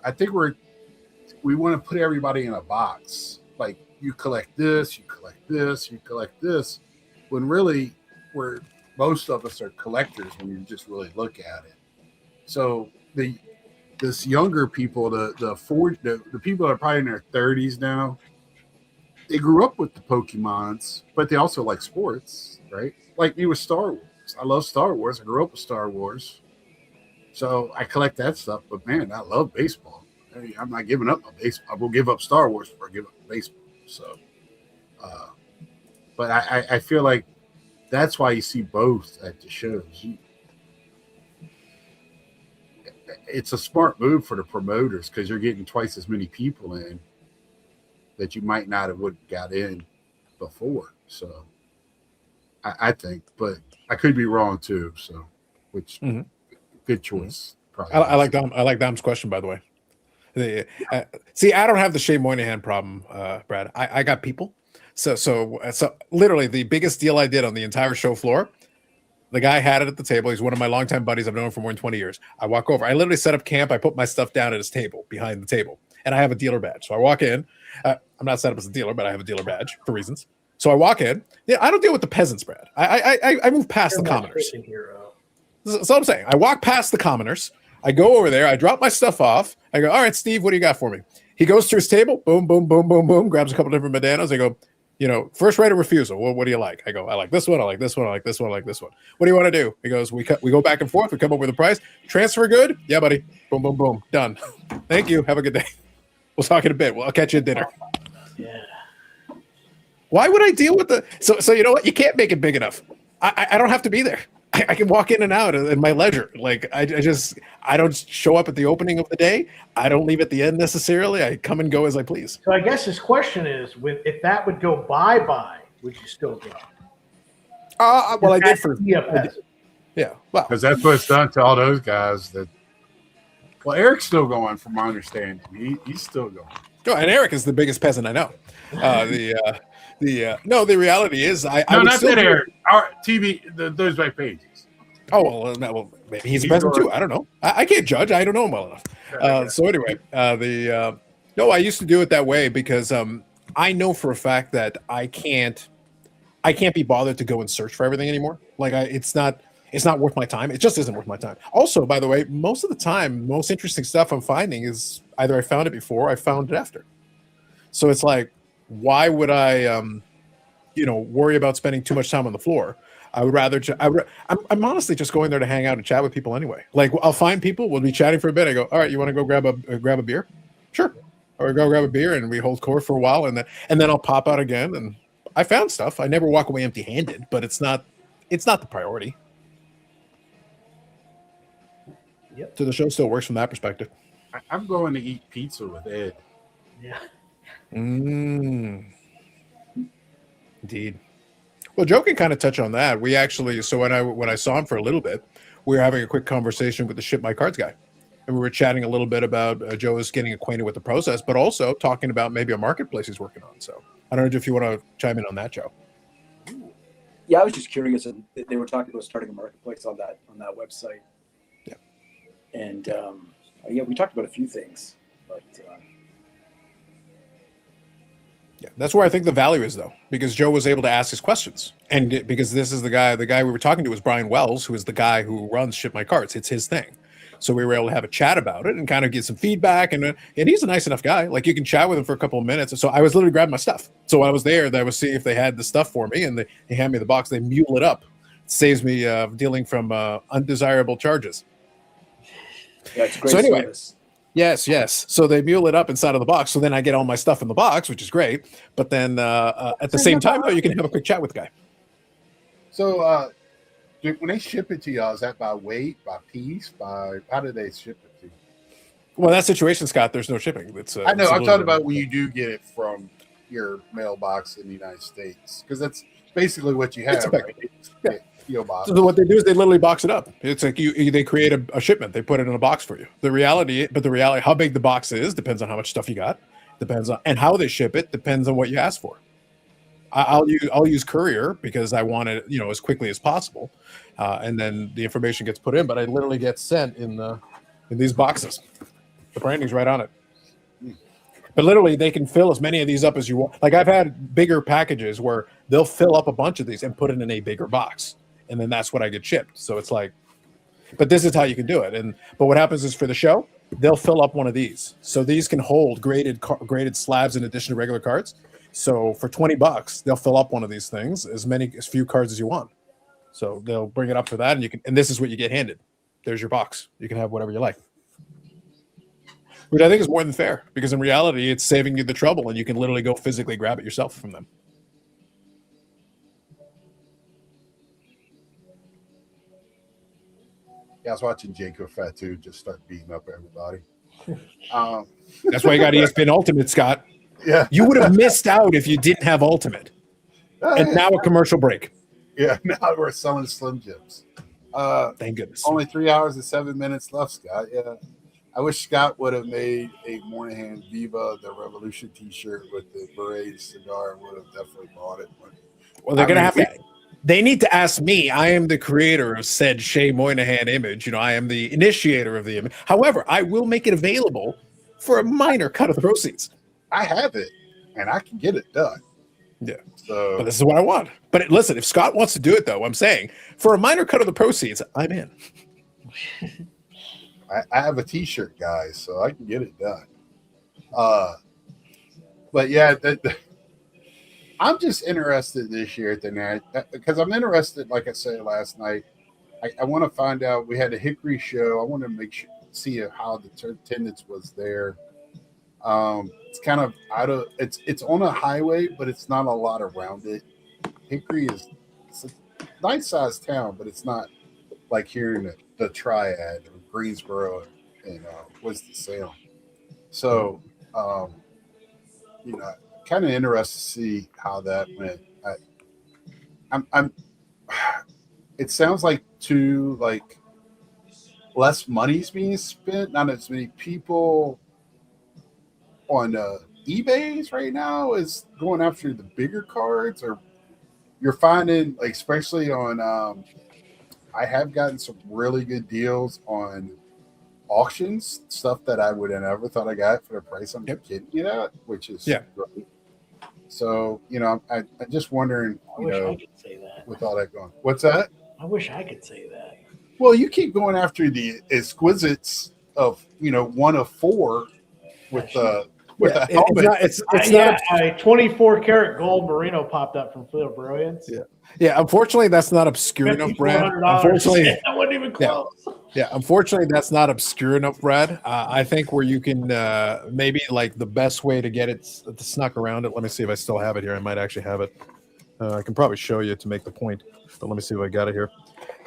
I think we want to put everybody in a box. Like you collect this, you collect this, you collect this. When really we're most of us are collectors when you just really look at it. So this younger people, the people that are probably in their 30s now, they grew up with the Pokemons, but they also like sports, right? Like me with Star Wars. I love Star Wars. I grew up with Star Wars. So I collect that stuff, but man, I love baseball. I'm not giving up my baseball. I will give up Star Wars before I give up baseball. So, but I feel like that's why you see both at the shows. It's a smart move for the promoters because you're getting twice as many people in that you might not have would got in before. So I think, but I could be wrong too. So, which good choice. Probably. I like Dom. I like Dom's question, by the way. See, I don't have the Shea Moynihan problem, Brad. I got people. So literally the biggest deal I did on the entire show floor, the guy had it at the table. He's one of my longtime buddies. I've known him for more than 20 years. I walk over. I literally set up camp. I put my stuff down at his table, behind the table. And I have a dealer badge. So I walk in. I'm not set up as a dealer, but I have a dealer badge for reasons. So I walk in. Yeah, I don't deal with the peasants, Brad. I move past the commoners. So I'm saying I walk past the commoners. I go over there. I drop my stuff off. I go, all right, Steve, what do you got for me? He goes to his table. Boom, boom, boom, boom, boom. Grabs a couple different bananas. I go, first right of refusal. Well, what do you like? I go, I like this one. I like this one. I like this one. I like this one. What do you want to do? He goes, we go back and forth. We come up with a price. Transfer good? Yeah, buddy. Boom, boom, boom. Done. Thank you. Have a good day. We'll talk in a bit. I'll catch you at dinner. Yeah. Why would I deal with the? So you know what? You can't make it big enough. I don't have to be there. I can walk in and out in my leisure. Like I don't show up at the opening of the day. I don't leave at the end necessarily. I come and go as I please. So I guess his question is, if that would go bye-bye, would you still go? Well, I did for yeah. Well, because that's what's done to all those guys. Well, Eric's still going, from my understanding. He's still going. Oh, and Eric is the biggest peasant I know. The reality is, I not that Eric. Our TV, those back pages. Oh well, maybe he's a peasant too. I don't know. I can't judge. I don't know him well enough. So anyway, I used to do it that way because I know for a fact that I can't be bothered to go and search for everything anymore. Like it's not worth my time. It just isn't worth my time. Also, by the way, most of the time, most interesting stuff I'm finding is either I found it before, or I found it after. So it's like, why would I, worry about spending too much time on the floor? I would rather. I'm honestly just going there to hang out and chat with people anyway. Like I'll find people, we'll be chatting for a bit. I go, all right, you want to go grab a beer? Sure. Or go grab a beer and we hold court for a while, and then I'll pop out again. And I found stuff. I never walk away empty-handed, but it's not the priority. Yep. So the show still works from that perspective. I'm going to eat pizza with Ed. Yeah. Indeed. Well, Joe can kind of touch on that. We actually, so when I saw him for a little bit, we were having a quick conversation with the Ship My Cards guy, and we were chatting a little bit about Joe is getting acquainted with the process, but also talking about maybe a marketplace he's working on. So I don't know if you want to chime in on that, Joe. Yeah, I was just curious, and they were talking about starting a marketplace on that website. Yeah. And we talked about a few things, but. Yeah, that's where I think the value is, though, because Joe was able to ask his questions, and because this is the guy we were talking to was Brian Wells, who is the guy who runs Ship My Cards. It's his thing, so we were able to have a chat about it and kind of get some feedback. And he's a nice enough guy. Like you can chat with him for a couple of minutes. So I was literally grabbing my stuff. So I was there. I was seeing if they had the stuff for me, and they hand me the box. They mule it up. It saves me dealing from undesirable charges. Yeah, it's great. So anyway. Service. Yes. So they mule it up inside of the box. So then I get all my stuff in the box, which is great. But then at the same time, though, you can have a quick chat with the guy. So when they ship it to y'all, is that by weight, by piece, how do they ship it to you? Well, in that situation, Scott, there's no shipping. I know. I'm talking about when you do get it from your mailbox in the United States, because that's basically what you have. Right? Yeah. Box. So what they do is they literally box it up. It's like they create a shipment. They put it in a box for you. The reality, how big the box is depends on how much stuff you got. Depends on, and how they ship it depends on what you ask for. I'll use courier because I want it, as quickly as possible, and then the information gets put in. But I literally get sent in these boxes. The branding's right on it. But literally, they can fill as many of these up as you want. Like I've had bigger packages where they'll fill up a bunch of these and put it in a bigger box. and then that's what I get shipped. So it's like, but this is how you can do it. But what happens is for the show, they'll fill up one of these. So these can hold graded slabs in addition to regular cards. So for $20, they'll fill up one of these things, as few cards as you want. So they'll bring it up for that, and this is what you get handed. There's your box. You can have whatever you like. Which I think is more than fair, because in reality, it's saving you the trouble, and you can literally go physically grab it yourself from them. Yeah, I was watching Jacob Fatu just start beating up everybody. That's why you got ESPN Ultimate, Scott. Yeah. You would have missed out if you didn't have Ultimate. And now a commercial break. Yeah, now we're selling Slim Jims. Thank goodness. Only 3 hours and 7 minutes left, Scott. Yeah. I wish Scott would have made a Moynihan Viva the Revolution t-shirt with the beret cigar. I would have definitely bought it. Well, they're going to have to. They need to ask me. I am the creator of said Shea Moynihan image. You know, I am the initiator of the image. However, I will make it available for a minor cut of the proceeds. I have it, and I can get it done. Yeah. So, but this is what I want. But listen, if Scott wants to do it, though, I'm saying for a minor cut of the proceeds, I'm in. I have a t-shirt, guys, so I can get it done. But yeah, I'm just interested this year at the night because I'm interested. Like I said last night, I want to find out. We had a Hickory show. I want to see how the attendance was there. It's kind of it's on a highway, but it's not a lot around it. Hickory it's a nice sized town, but it's not like here in the Triad or Greensboro and Winston-Salem. So, kind of interested to see how that went. It sounds like less money's being spent, not as many people on eBays right now is going after the bigger cards, or you're finding, like, especially on I have gotten some really good deals on auctions, stuff that I would have never thought I got for the price I'm getting it at, which is great. So, I'm just wondering, I wish I could say that. with all that going. What's that? I wish I could say that. Well, you keep going after the exquisites of, 1 of 4 with the helmet. It's not a 24 karat gold merino popped up from Phil Brilliance. Yeah. Unfortunately, that's not obscure enough, Brad. Unfortunately, that wasn't even close. Yeah. Unfortunately, that's not obscure enough, Brad. I think where you can maybe, like, the best way to get it to snuck around it. Let me see if I still have it here. I might actually have it. I can probably show you to make the point, but let me see if I got it here.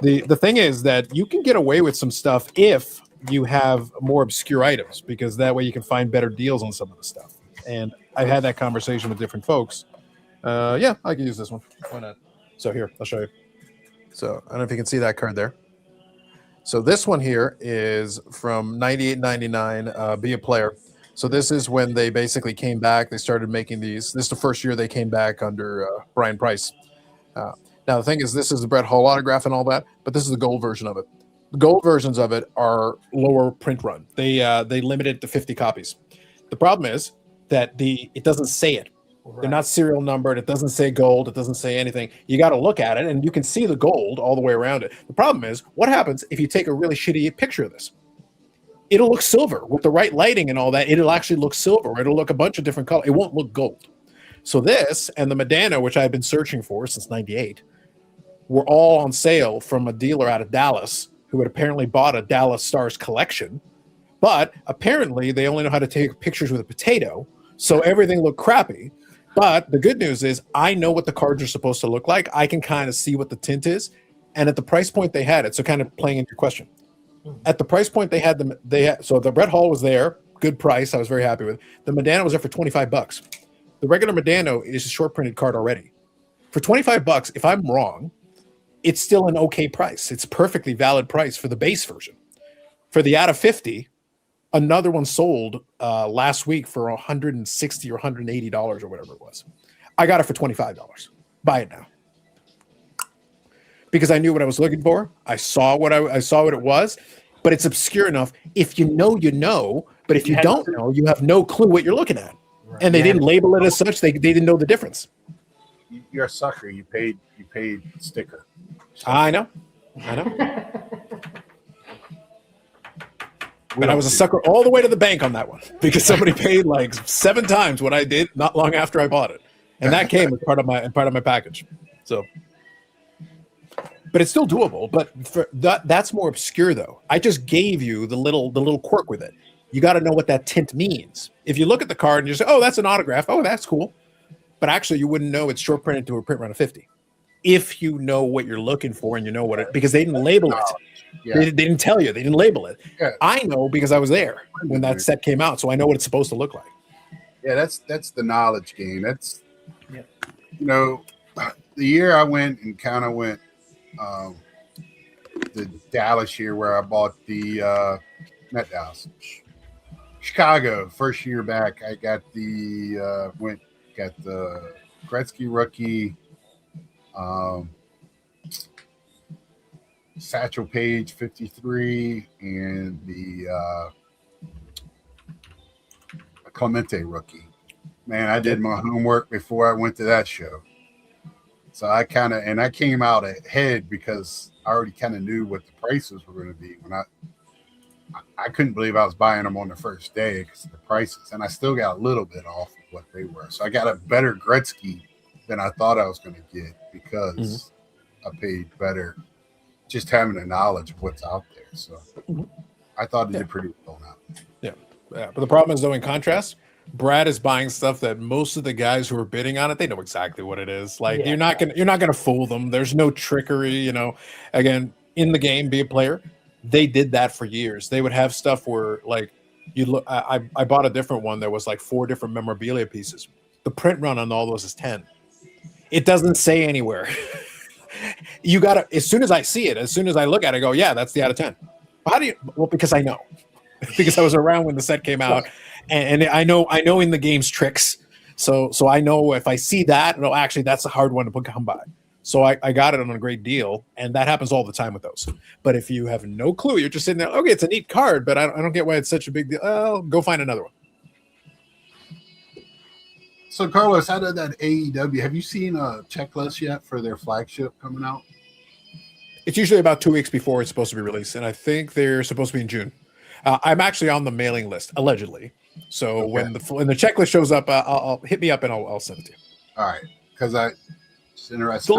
The thing is that you can get away with some stuff if you have more obscure items, because that way you can find better deals on some of the stuff. And I've had that conversation with different folks. I can use this one. Why not? So here, I'll show you. So I don't know if you can see that card there. So this one here is from 98.99, Be a Player. So this is when they basically came back. They started making these. This is the first year they came back under Brian Price. Now, the thing is, this is the Brett Hull autograph and all that, but this is the gold version of it. The gold versions of it are lower print run. They limit it to 50 copies. The problem is that it doesn't say it. Right. They're not serial numbered. It doesn't say gold. It doesn't say anything. You got to look at it, and you can see the gold all the way around it. The problem is, what happens if you take a really shitty picture of this? It'll look silver. With the right lighting and all that, it'll actually look silver. It'll look a bunch of different colors. It won't look gold. So this and the Medana, which I've been searching for since 98, were all on sale from a dealer out of Dallas who had apparently bought a Dallas Stars collection. But apparently they only know how to take pictures with a potato, so everything looked crappy. But the good news is I know what the cards are supposed to look like. I can kind of see what the tint is. And at the price point they had it, so kind of playing into your question. At the price point they had them, so the Brett Hull was there, good price, I was very happy with. The Medana was there for $25. The regular Medano is a short printed card already. For $25, if I'm wrong, it's still an okay price. It's perfectly valid price for the base version. For the out of 50, another one sold last week for $160 or $180 or whatever it was. I got it for $25. Buy it now. Because I knew what I was looking for. I saw what it was, but it's obscure enough. If you know, you know. But if you don't know, you have no clue what you're looking at. Right. And they didn't label it as such. They didn't know the difference. You're a sucker. You paid sticker. I know. And I was a sucker all the way to the bank on that one because somebody paid like 7 times what I did not long after I bought it, and that came as part of my package. So, but it's still doable. But for that's more obscure though. I just gave you the little quirk with it. You got to know what that tint means. If you look at the card and you say, "Oh, that's an autograph," oh, that's cool, but actually you wouldn't know it's short printed to a print run of 50. If you know what you're looking for and you know what it, because they didn't label it. Yeah. They didn't tell you. They didn't label it. Yeah. I know because I was there when that set came out, so I know what it's supposed to look like. Yeah, that's the knowledge game. That's you know, the year I went and kind of went the Dallas year where I bought the not Dallas, Chicago. First year back, I got the Gretzky rookie. Satchel Paige 53 and the Clemente rookie. Man, I did my homework before I went to that show. So I came out ahead because I already kind of knew what the prices were going to be. When I couldn't believe I was buying them on the first day because of the prices, and I still got a little bit off of what they were. So I got a better Gretzky than I thought I was going to get because I paid better just having the knowledge of what's out there. So I thought it did pretty well now. Yeah. But the problem is, though, in contrast, Brad is buying stuff that most of the guys who are bidding on it, they know exactly what it is. Like you're not gonna fool them. There's no trickery. You know, again, in the game, be a player. They did that for years. They would have stuff where like you look. I bought a different one that was like 4 different memorabilia pieces. The print run on all those is 10. It doesn't say anywhere. You gotta, as soon as I see it, as soon as I look at it, I go, yeah, that's the out of 10. How do you? Well, because I know, because I was around when the set came out, and I know in the game's tricks. So I know if I see that, no, actually that's a hard one to come by. So I got it on a great deal, and that happens all the time with those. But if you have no clue, you're just sitting there, okay, it's a neat card, but I don't get why it's such a big deal. Oh, go find another one. So, Carlos, out of that AEW, have you seen a checklist yet for their flagship coming out? It's usually about 2 weeks before it's supposed to be released, and I think they're supposed to be in June. I'm actually on the mailing list, allegedly. So when the checklist shows up, I'll hit me up and I'll send it to you. All right, because it's interesting.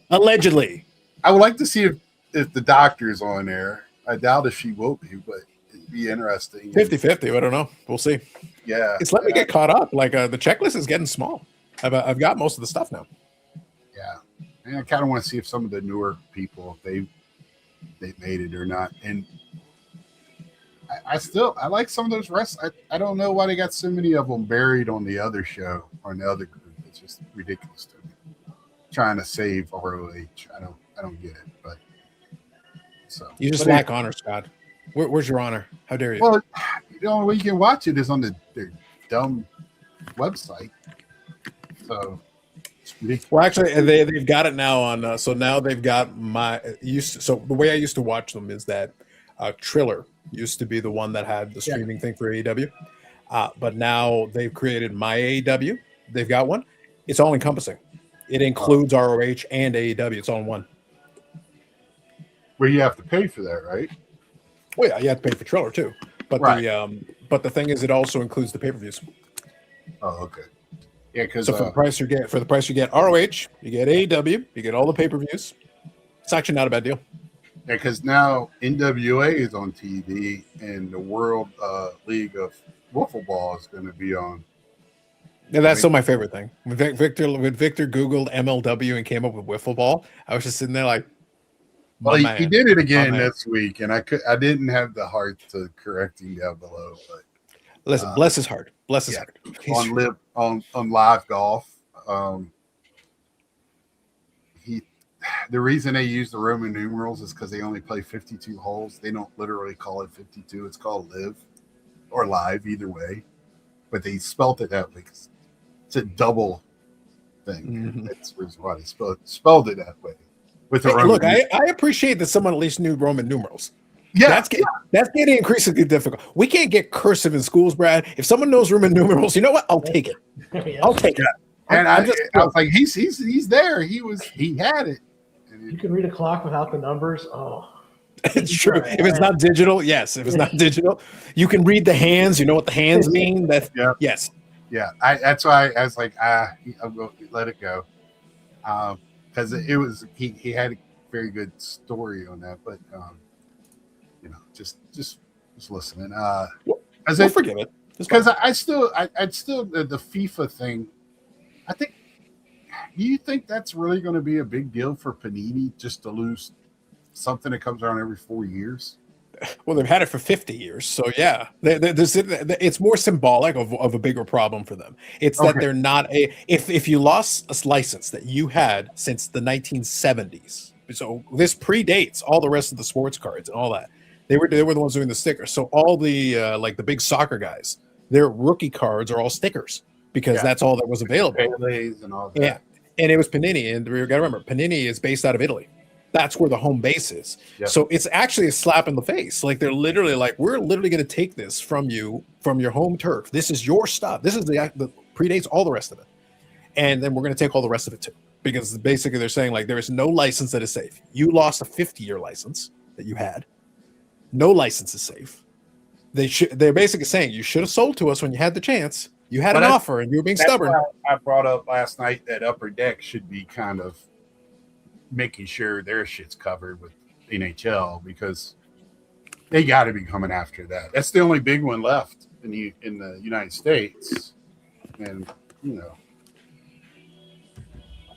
Allegedly. I would like to see if the doctor's on there. I doubt if she will be, but it'd be interesting. 50-50. I don't know. We'll see. Yeah, it's let me get caught up. Like the checklist is getting small. I've got most of the stuff now. Yeah, and I kind of want to see if some of the newer people they made it or not. And I like some of those rests. I don't know why they got so many of them buried on the other show or on the other group. It's just ridiculous to me. Trying to save ROH. I don't get it. But so you just lack honor, Scott. Where's your honor? How dare you? Well, the only way you can watch it is on their dumb website. So, well, actually, they've got it now on. So now they've got so the way I used to watch them is that Triller used to be the one that had the streaming thing for AEW, but now they've created My AEW. They've got one. It's all encompassing. It includes ROH and AEW. It's all in one. Where you have to pay for that, right? Well, yeah, you have to pay for Triller too. But the thing is, it also includes the pay-per-views. Oh, okay. Yeah, because so for the price you get ROH, you get AEW, you get all the pay-per-views. It's actually not a bad deal. Yeah, because now NWA is on TV, and the World League of Wiffle Ball is going to be on. Yeah, that's still my favorite thing. When Victor Googled MLW and came up with Wiffle Ball, I was just sitting there like. Well, he did it again this week, and I didn't have the heart to correct him down below. But listen, bless his heart. Bless his heart. On Live Golf, the reason they use the Roman numerals is because they only play 52 holes. They don't literally call it 52. It's called live or live, either way. But they spelt it that way. It's a double thing. Mm-hmm. That's the reason why they spelled it that way. With the look, I appreciate that someone at least knew Roman numerals. Yeah, that's getting increasingly difficult. We can't get cursive in schools, Brad. If someone knows Roman numerals, you know what? I'll take it. I'll take it. And I was like, he's there. He had it. And You can read a clock without the numbers. Oh, It's true. If it's not digital, yes. If it's not digital, you can read the hands. You know what the hands mean. That Yeah. yes. Yeah, that's why I was like, I'll go, let it go, because it was he had a very good story on that, but just listening. We'll forgive it because I'd still the FIFA thing. I think. Do you think that's really going to be a big deal for Panini just to lose something that comes around every 4 years? Well, they've had it for 50 years. So, yeah, it's more symbolic of a bigger problem for them. It's that they're not if you lost a license that you had since the 1970s, so this predates all the rest of the sports cards and all that. They were the ones doing the stickers. So all the like the big soccer guys, their rookie cards are all stickers because that's all that was available. And all that. Yeah, and it was Panini, and you got to remember, Panini is based out of Italy. That's where the home base is. Yep. So it's actually a slap in the face. Like they're literally like, we're literally going to take this from you, from your home turf. This is your stuff. This is the predates all the rest of it. And then we're going to take all the rest of it too. Because basically they're saying like, there is no license that is safe. You lost a 50-year license that you had. No license is safe. They're basically saying you should have sold to us when you had the chance. You had an offer and you were being stubborn. I brought up last night that Upper Deck should be kind of making sure their shit's covered with NHL because they got to be coming after that. That's the only big one left in the United States, and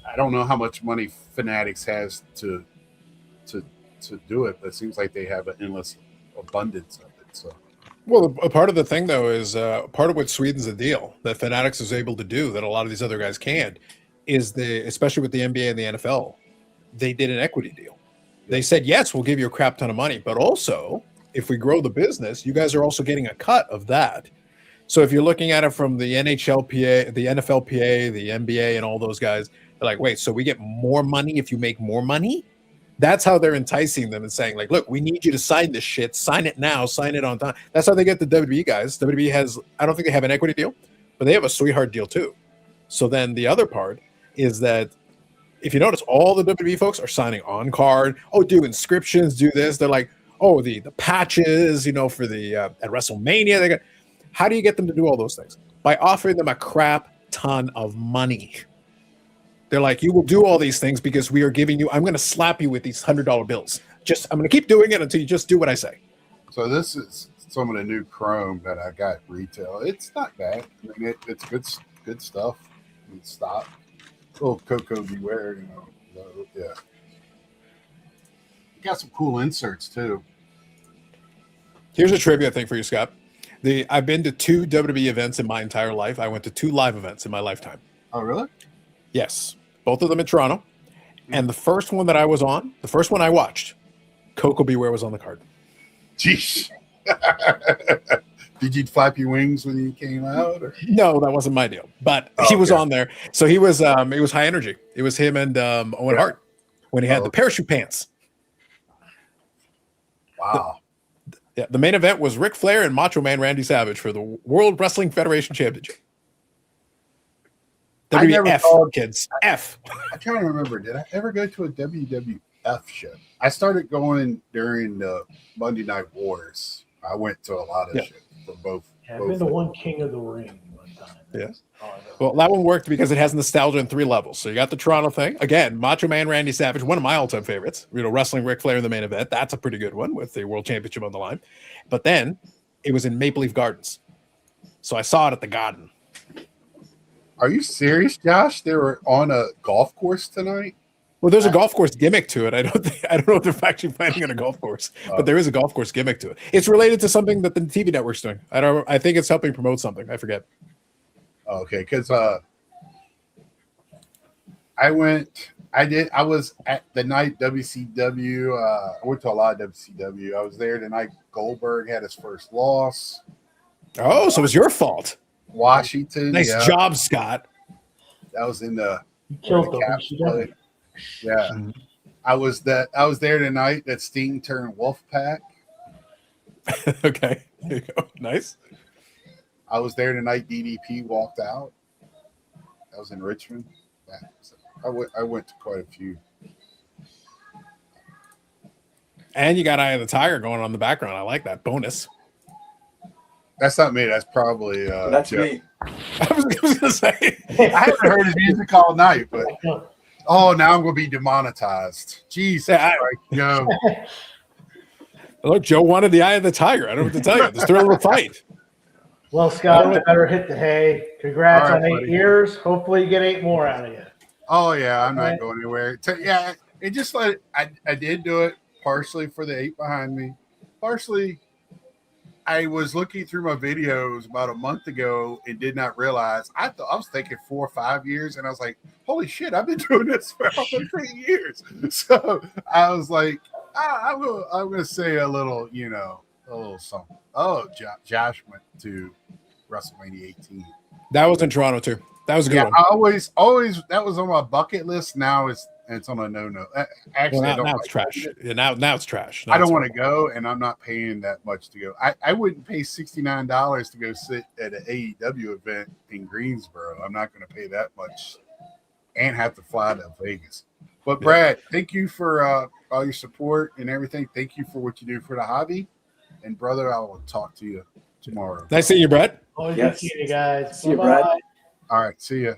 I don't know how much money Fanatics has to do it, but it seems like they have an endless abundance of it. So. Well, a part of the thing, though, is part of what Sweden's the deal that Fanatics is able to do that a lot of these other guys can't is especially with the NBA and the NFL, they did an equity deal. They said, yes, we'll give you a crap ton of money, but also if we grow the business, you guys are also getting a cut of that. So if you're looking at it from the NHLPA, the NFLPA, the NBA, and all those guys, they're like, wait, so we get more money if you make more money? That's how they're enticing them and saying, like, look, we need you to sign this shit. Sign it now. Sign it on time. That's how they get the WWE guys. WWE has, I don't think they have an equity deal, but they have a sweetheart deal too. So then the other part is that if you notice, all the WWE folks are signing on card. Oh, do inscriptions, do this. They're like, oh, the patches, for the at WrestleMania. They got. How do you get them to do all those things? By offering them a crap ton of money. They're like, you will do all these things because we are giving you. I'm going to slap you with these $100 bills. I'm going to keep doing it until you just do what I say. So this is some of the new Chrome that I got retail. It's not bad. I mean, it's good stuff. It's stock. Little Coco Beware, yeah. You got some cool inserts too. Here's a trivia thing for you, Scott. I've been to 2 WWE events in my entire life. I went to 2 live events in my lifetime. Oh, really? Yes. Both of them in Toronto. And the first one that I was on, the first one I watched, Coco Beware was on the card. Jeez. Did you flap your wings when you came out? Or? No, that wasn't my deal. But he was on there. So he was it was high energy. It was him and Owen Hart when he had the parachute pants. Wow. The main event was Ric Flair and Macho Man Randy Savage for the World Wrestling Federation Championship. WWF, kids. F. I can't remember. Did I ever go to a WWF show? I started going during the Monday Night Wars. I went to a lot of shit for both. I've been to one King of the Ring one time. Yeah. Well, that one worked because it has nostalgia in 3 levels. So you got the Toronto thing. Again, Macho Man Randy Savage, one of my all-time favorites. Wrestling Ric Flair in the main event. That's a pretty good one with the World Championship on the line. But then it was in Maple Leaf Gardens. So I saw it at the Garden. Are you serious, Josh? They were on a golf course tonight? Well, there's a golf course gimmick to it. I don't know if they're actually planning on a golf course, but there is a golf course gimmick to it. It's related to something that the TV network's doing. I think it's helping promote something. I forget. Okay, because I was at the night WCW. I went to a lot of WCW. I was there the night Goldberg had his first loss. Oh, so it was your fault. Washington. Nice job, Scott. That was in the killed them. Yeah. Mm-hmm. I was there tonight that Sting turned Wolfpack. Okay. There you go. Nice. I was there tonight DDP walked out. That was in Richmond. Yeah. So I went to quite a few. And you got Eye of the Tiger going on in the background. I like that bonus. That's not me. That's probably That's Jeff. me. I was going to say. I haven't heard his music all night, but now I'm going to be demonetized. Jesus Yeah, Christ, no. Look, Joe wanted the Eye of the Tiger. I don't know what to tell you. Let's throw a little fight. Well, Scott, we better hit the hay. Congrats All right, on 8 buddy. years. Hopefully, you get 8 more out of you. Oh yeah, I'm Right. not going anywhere. It just like I did do it partially for the 8 behind me. Partially, I was looking through my videos about a month ago and did not realize I was thinking 4 or 5 years, and I was like, "Holy shit, I've been doing this for almost 3 years." So I was like, I'm gonna say a little something. Oh, Josh went to WrestleMania 18. That was in Toronto, too. That was a good Yeah, one. I always that was on my bucket list. Now it's on a no. Actually, Well, I don't now like it's trash. it. Yeah, now it's trash. I don't want to go, and I'm not paying that much to go. I wouldn't pay $69 to go sit at an AEW event in Greensboro. I'm not going to pay that much and have to fly to Vegas. But Brad, thank you for all your support and everything. Thank you for what you do for the hobby. And brother, I will talk to you tomorrow. Nice seeing you, Brett. Always Yes. good seeing you guys. See you, Brad. Bye-bye. All right, see you.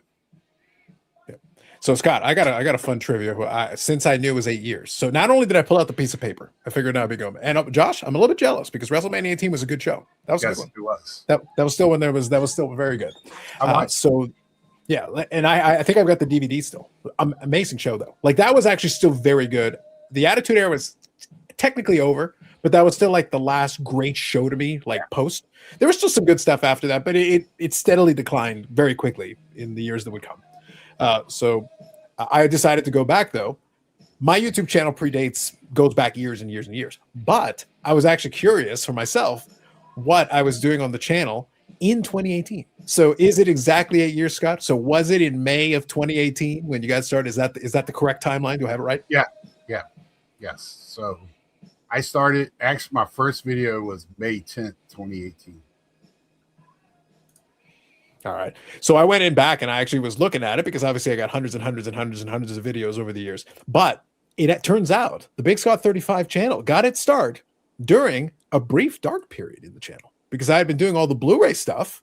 So Scott, I got a fun trivia. Since I knew it was 8 years, so not only did I pull out the piece of paper, I figured I'd be going. And Josh, I'm a little bit jealous because WrestleMania 18 was a good show. That was a Yes, good one. it was. That was still when that was still very good. I watched So yeah, and I think I've got the DVD still. Amazing show though. Like that was actually still very good. The Attitude Era was technically over, but that was still like the last great show to me. Like post, there was still some good stuff after that, but it steadily declined very quickly in the years that would come. So I decided to go back though. My YouTube channel goes back years and years and years, but I was actually curious for myself what I was doing on the channel in 2018. So is it exactly 8 years, Scott? So was it in May of 2018 when you guys started? Is that the correct timeline? Do I have it right? Yes. So I started, actually, my first video was May 10th, 2018. All right. So I went in back and I actually was looking at it because obviously I got hundreds and hundreds and hundreds and hundreds of videos over the years. But it turns out the Big Scott 35 channel got its start during a brief dark period in the channel because I had been doing all the Blu-ray stuff.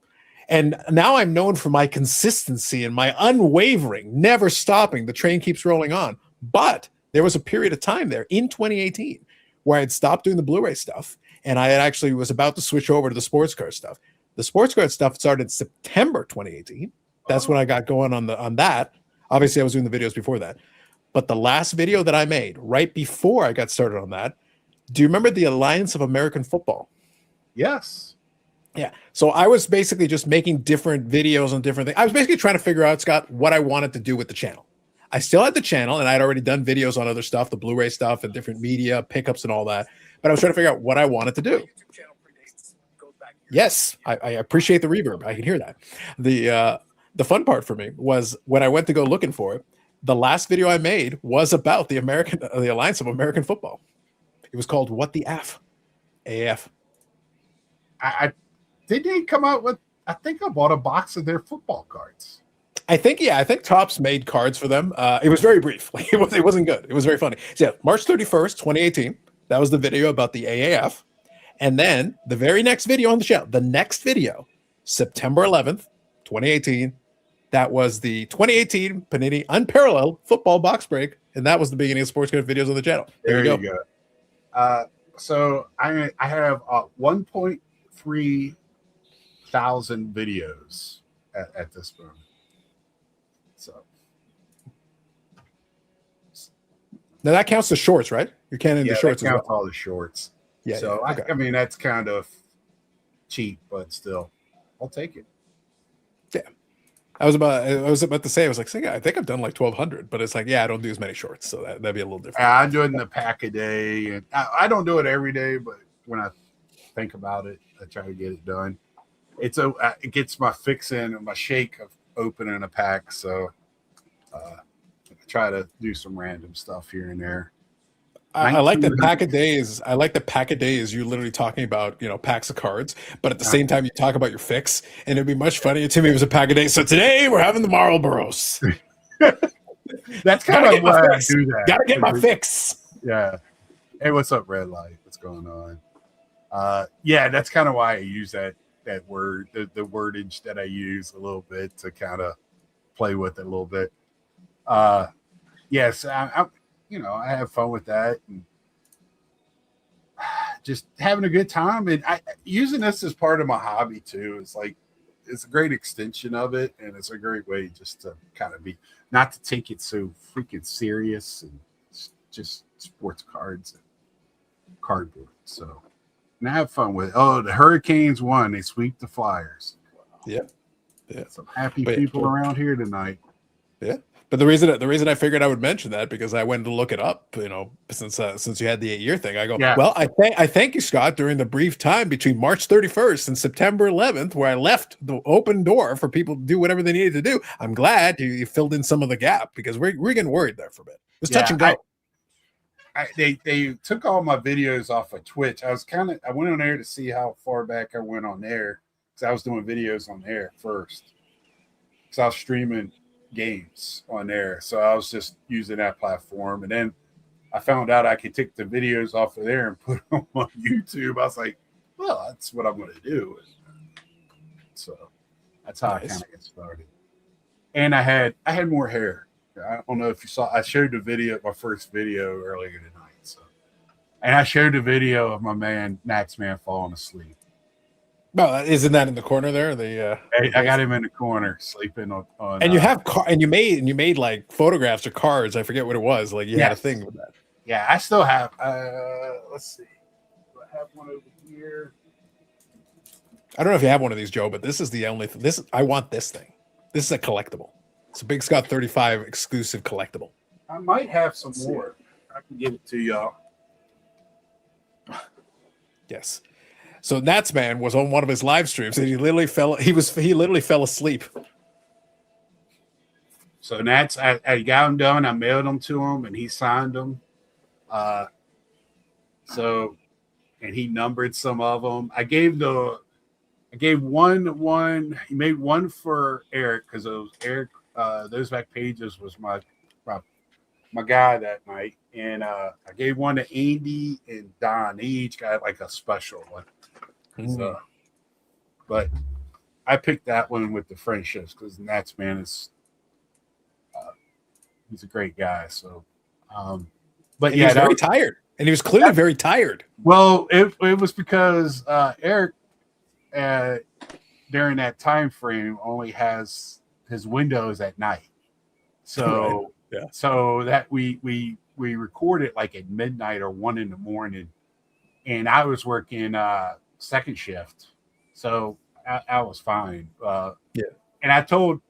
And now I'm known for my consistency and my unwavering, never stopping. The train keeps rolling on. But there was a period of time there in 2018 where I had stopped doing the Blu-ray stuff and I had actually was about to switch over to the sports car stuff. The sports card stuff started September 2018. That's when I got going on that. Obviously, I was doing the videos before that. But the last video that I made right before I got started on that, do you remember the Alliance of American Football? Yes. Yeah. So I was basically just making different videos on different things. I was basically trying to figure out, Scott, what I wanted to do with the channel. I still had the channel and I'd already done videos on other stuff, the Blu-ray stuff and different media pickups and all that. But I was trying to figure out what I wanted to do. Yes, I appreciate the reverb. I can hear that. The fun part for me was when I went to go looking for it, the last video I made was about the Alliance of American Football. It was called What the F? AF. Did they come out with, I think I bought a box of their football cards. I think Topps made cards for them. It was very brief. Like it wasn't good. It was very funny. So yeah, March 31st, 2018. That was the video about the AAF. And then the very next video on the channel, the next video, September 11th, 2018, that was the 2018 Panini Unparalleled Football Box Break. And that was the beginning of Sports Card videos on the channel. There you go. So I have 1.3 thousand videos at this moment. So now that counts the shorts, right? You can't in the shorts that as counts well. all the shorts. Yeah. So yeah. Okay. I mean that's kind of cheap, but still, I'll take it. Yeah. I was about to say, I was like, I think I've done like 1,200, but it's like, yeah, I don't do as many shorts, so that'd be a little different. I'm doing the pack a day, and I don't do it every day, but when I think about it, I try to get it done. It gets my fix in and my shake of opening a pack, so I try to do some random stuff here and there. I like the pack a days. I like the pack a days. You're literally talking about, packs of cards, but at the same time, you talk about your fix, and it'd be much funnier to me if it was a pack a day. So today we're having the Marlboros. That's kind of why I do that. Gotta get my fix. Yeah. Hey, what's up, Red Light? What's going on? Yeah, that's kind of why I use that word, the wordage that I use a little bit to kind of play with it a little bit. Yes, I I have fun with that and just having a good time. And using this as part of my hobby too. It's like it's a great extension of it, and it's a great way just to kind of be not to take it so freaking serious and just sports cards and cardboard. So and have fun with it. Oh, the Hurricanes won. They sweep the Flyers. Yeah. Some happy people around here tonight. Yeah. But the reason I figured I would mention that because I went to look it up, since you had the 8-year thing, I go, well, I thank you, Scott, during the brief time between March 31st and September 11th, where I left the open door for people to do whatever they needed to do. I'm glad you filled in some of the gap because we're getting worried there for a bit. It was touch and go. They took all my videos off of Twitch. I went on there to see how far back I went on there because I was doing videos on there first. Because I was streaming games on there. So I was just using that platform. And then I found out I could take the videos off of there and put them on YouTube. I was like, well, that's what I'm going to do. So that's how I kind of get started. And I had more hair. I don't know if you saw, I showed the video, my first video earlier tonight. So, and I showed the video of my man, Nats Man, falling asleep. Well, isn't that in the corner there? I got him in the corner sleeping on. And you have you made like photographs or cards. I forget what it was. Like you had a thing with that. Yeah, I still have. Let's see. Do I have one over here? I don't know if you have one of these, Joe, but this is the only thing. I want this thing. This is a collectible. It's a Big Scott 35 exclusive collectible. I might have some more. I can give it to y'all. Yes. So Nats Man was on one of his live streams and he literally fell asleep. So Nats, I got him done. I mailed them to him and he signed them. So, and he numbered some of them. I gave one. He made one for Eric because Eric. Those back pages was my guy that night, and I gave one to Andy and Don. They each got like a special one. So, but I picked that one with the friendships because Nats Man is he's a great guy. So, but he was very tired, and he was clearly very tired. Well, it was because Eric during that time frame only has his windows at night. So so that we record it like at midnight or 1 a.m, and I was working second shift, so I was fine. And I told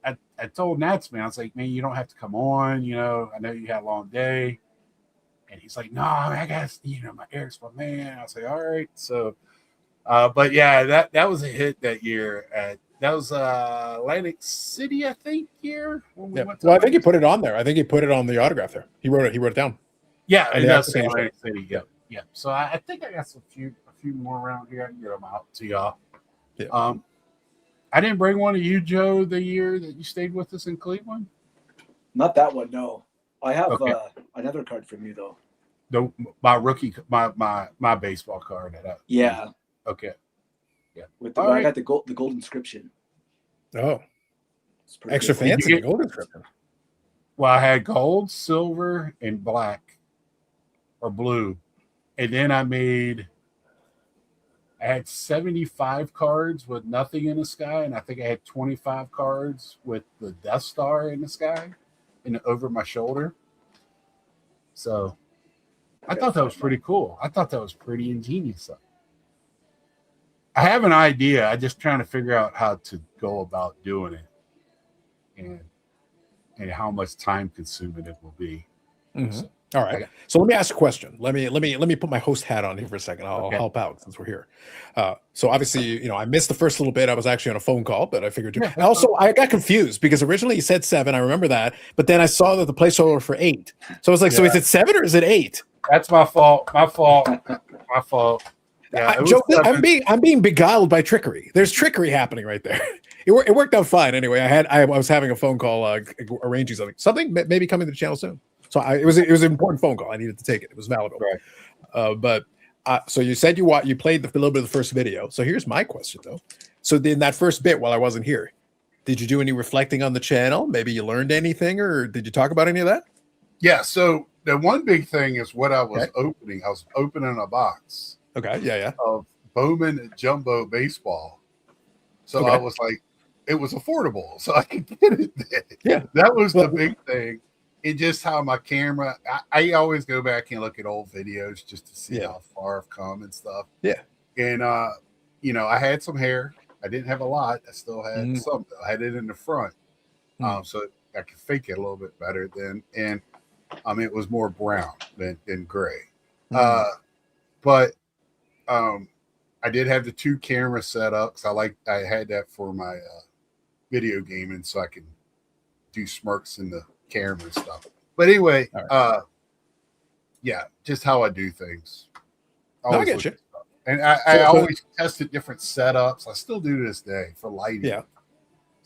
Nats Man, I was like, man, you don't have to come on. I know you had a long day. And he's like, no, I guess my Eric's my man. I was like, all right. So, but yeah, that was a hit that year. That was Atlantic City, I think. Year. Well, I think he put it on there. I think he put it on the autograph there. He wrote it down. Yeah, and that's Atlantic City. Yeah. So I think I got a few more around here. I can get them out to y'all. Yeah. I didn't bring one to you, Joe, the year that you stayed with us in Cleveland. Not that one, no. I have another card from you though. My rookie, my baseball card. Yeah. Okay. Yeah. I got the gold inscription. Oh, extra cool. fancy gold inscription. Well, I had gold, silver, and black or blue, and then I had 75 cards with nothing in the sky, and I think I had 25 cards with the Death Star in the sky and over my shoulder. So I thought that was pretty cool. I thought that was pretty ingenious. I have an idea. I'm just trying to figure out how to go about doing it and how much time consuming it will be. Mm-hmm. So, all right. So let me ask a question. Let me put my host hat on here for a second. I'll help out since we're here. So obviously, I missed the first little bit. I was actually on a phone call, but I figured. Yeah, also, I got confused because originally you said 7. I remember that, but then I saw that the placeholder for 8. So I was like, so is it 7 or is it 8? That's my fault. My fault. Yeah, Joe, I'm being beguiled by trickery. There's trickery happening right there. It worked out fine anyway. I was having a phone call arranging something maybe coming to the channel soon. So it was an important phone call. I needed to take it. It was valuable. Right. So you said you played a little bit of the first video. So here's my question though. So in that first bit while I wasn't here, did you do any reflecting on the channel? Maybe you learned anything, or did you talk about any of that? Yeah. So the one big thing is what I was opening. I was opening a box. Okay. Yeah. Of Bowman Jumbo baseball. So I was like, it was affordable, so I could get it then. Yeah. That was the big thing. And just how my camera, I always go back and look at old videos just to see how far I've come and stuff. Yeah. And, I had some hair. I didn't have a lot. I still had some. I had it in the front. So I could fake it a little bit better then. And it was more brown than gray. But I did have the 2 cameras set up because I had that for my video gaming so I can do smirks in the camera and stuff. But anyway, just how I do things. I get you. And I always tested different setups. I still do to this day for lighting. Yeah.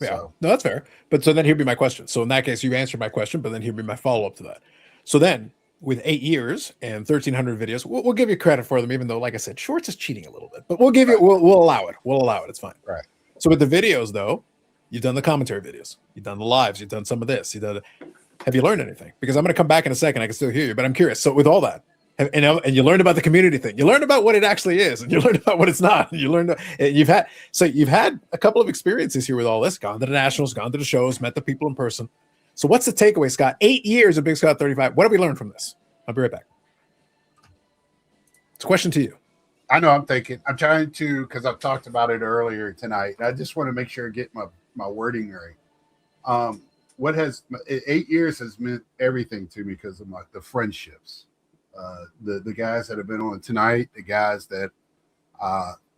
So. No, that's fair. But so then here'd be my question. So in that case, you answered my question, but then here'd be my follow-up to that. So then with 8 years and 1,300 videos, we'll give you credit for them, even though, like I said, shorts is cheating a little bit, but we'll give you, we'll allow it. We'll allow it. It's fine. Right. So with the videos though, you've done the commentary videos, you've done the lives, you've done some of this, have you learned anything? Because I'm going to come back in a second. I can still hear you, but I'm curious. So with all that, and you learned about the community thing, you learned about what it actually is, and you learned about what it's not. You learned, you've had a couple of experiences here with all this, gone to the nationals, gone to the shows, met the people in person. So what's the takeaway, Scott? 8 years of Big Scott 35. What have we learned from this? I'll be right back. It's a question to you. I know I'm trying to, because I've talked about it earlier tonight. I just want to make sure I get my wording right. What has 8 years has meant everything to me because of the friendships. The guys that have been on tonight, the guys that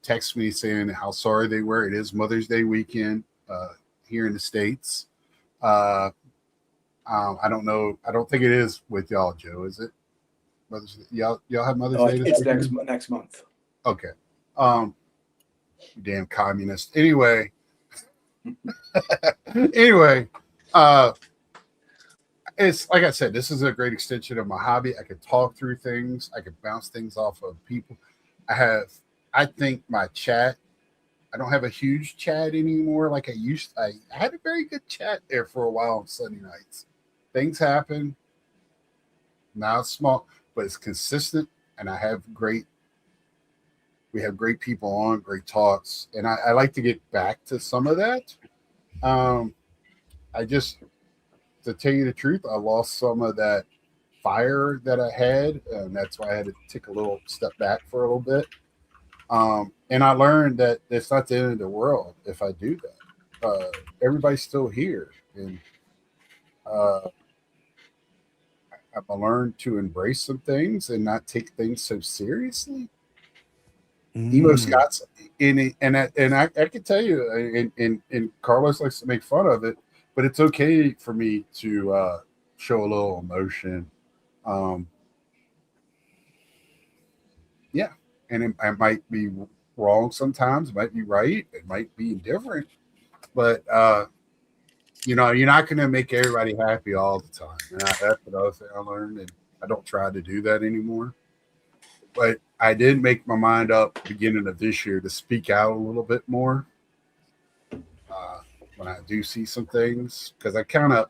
text me saying how sorry they were. It is Mother's Day weekend here in the States. I don't know. I don't think it is with y'all, Joe. Is it? Y'all have Mother's Day? It's next month. Okay. You damn communist. Anyway. It's like I said, this is a great extension of my hobby. I could talk through things. I could bounce things off of people. I think my chat, I don't have a huge chat anymore like I used. I had a very good chat there for a while on Sunday nights. Things happen. Now it's small, but it's consistent. And we have great people on, great talks. And I like to get back to some of that. To tell you the truth, I lost some of that fire that I had, and that's why I had to take a little step back for a little bit. And I learned that it's not the end of the world if I do that. Everybody's still here, and I've learned to embrace some things and not take things so seriously. Emo Scott's in it, and I can tell you, and Carlos likes to make fun of it. But it's okay for me to show a little emotion. And I might be wrong sometimes. It might be right. It might be indifferent. But, you're not going to make everybody happy all the time. And that's another thing I learned. And I don't try to do that anymore. But I did make my mind up beginning of this year to speak out a little bit more. When I do see some things, because I kind of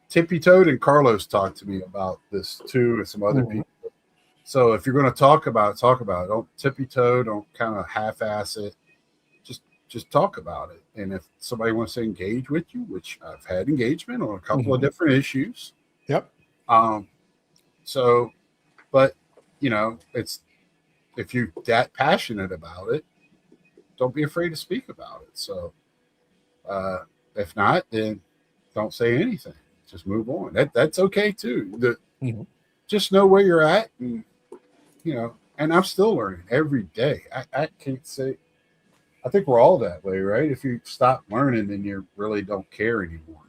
tippy-toed, and Carlos talked to me about this too, and some other people. So if you're going to talk about it. Don't tippy-toe, don't kind of half-ass it. Just talk about it. And if somebody wants to engage with you, which I've had engagement on a couple of different issues. Yep. But it's, if you're that passionate about it, don't be afraid to speak about it. So. If not, then don't say anything. Just move on. That's okay too. Just know where you're at, and and I'm still learning every day. I can't say. I think we're all that way, right? If you stop learning, then you really don't care anymore.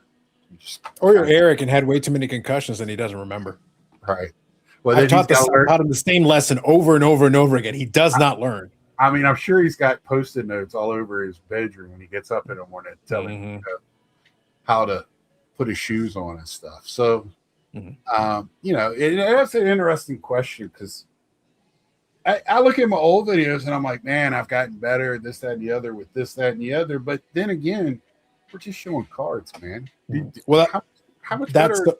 Or you're Eric and had way too many concussions and he doesn't remember. Right. Well, I taught him the same lesson over and over and over again. He does not learn. I mean, I'm sure he's got Post-it notes all over his bedroom when he gets up in the morning telling him how to put his shoes on and stuff. So, You know, that's an interesting question because I look at my old videos and I'm like, man, I've gotten better, this, that, and the other with this, that, and the other. But then again, we're just showing cards, man. Well, how much that's better?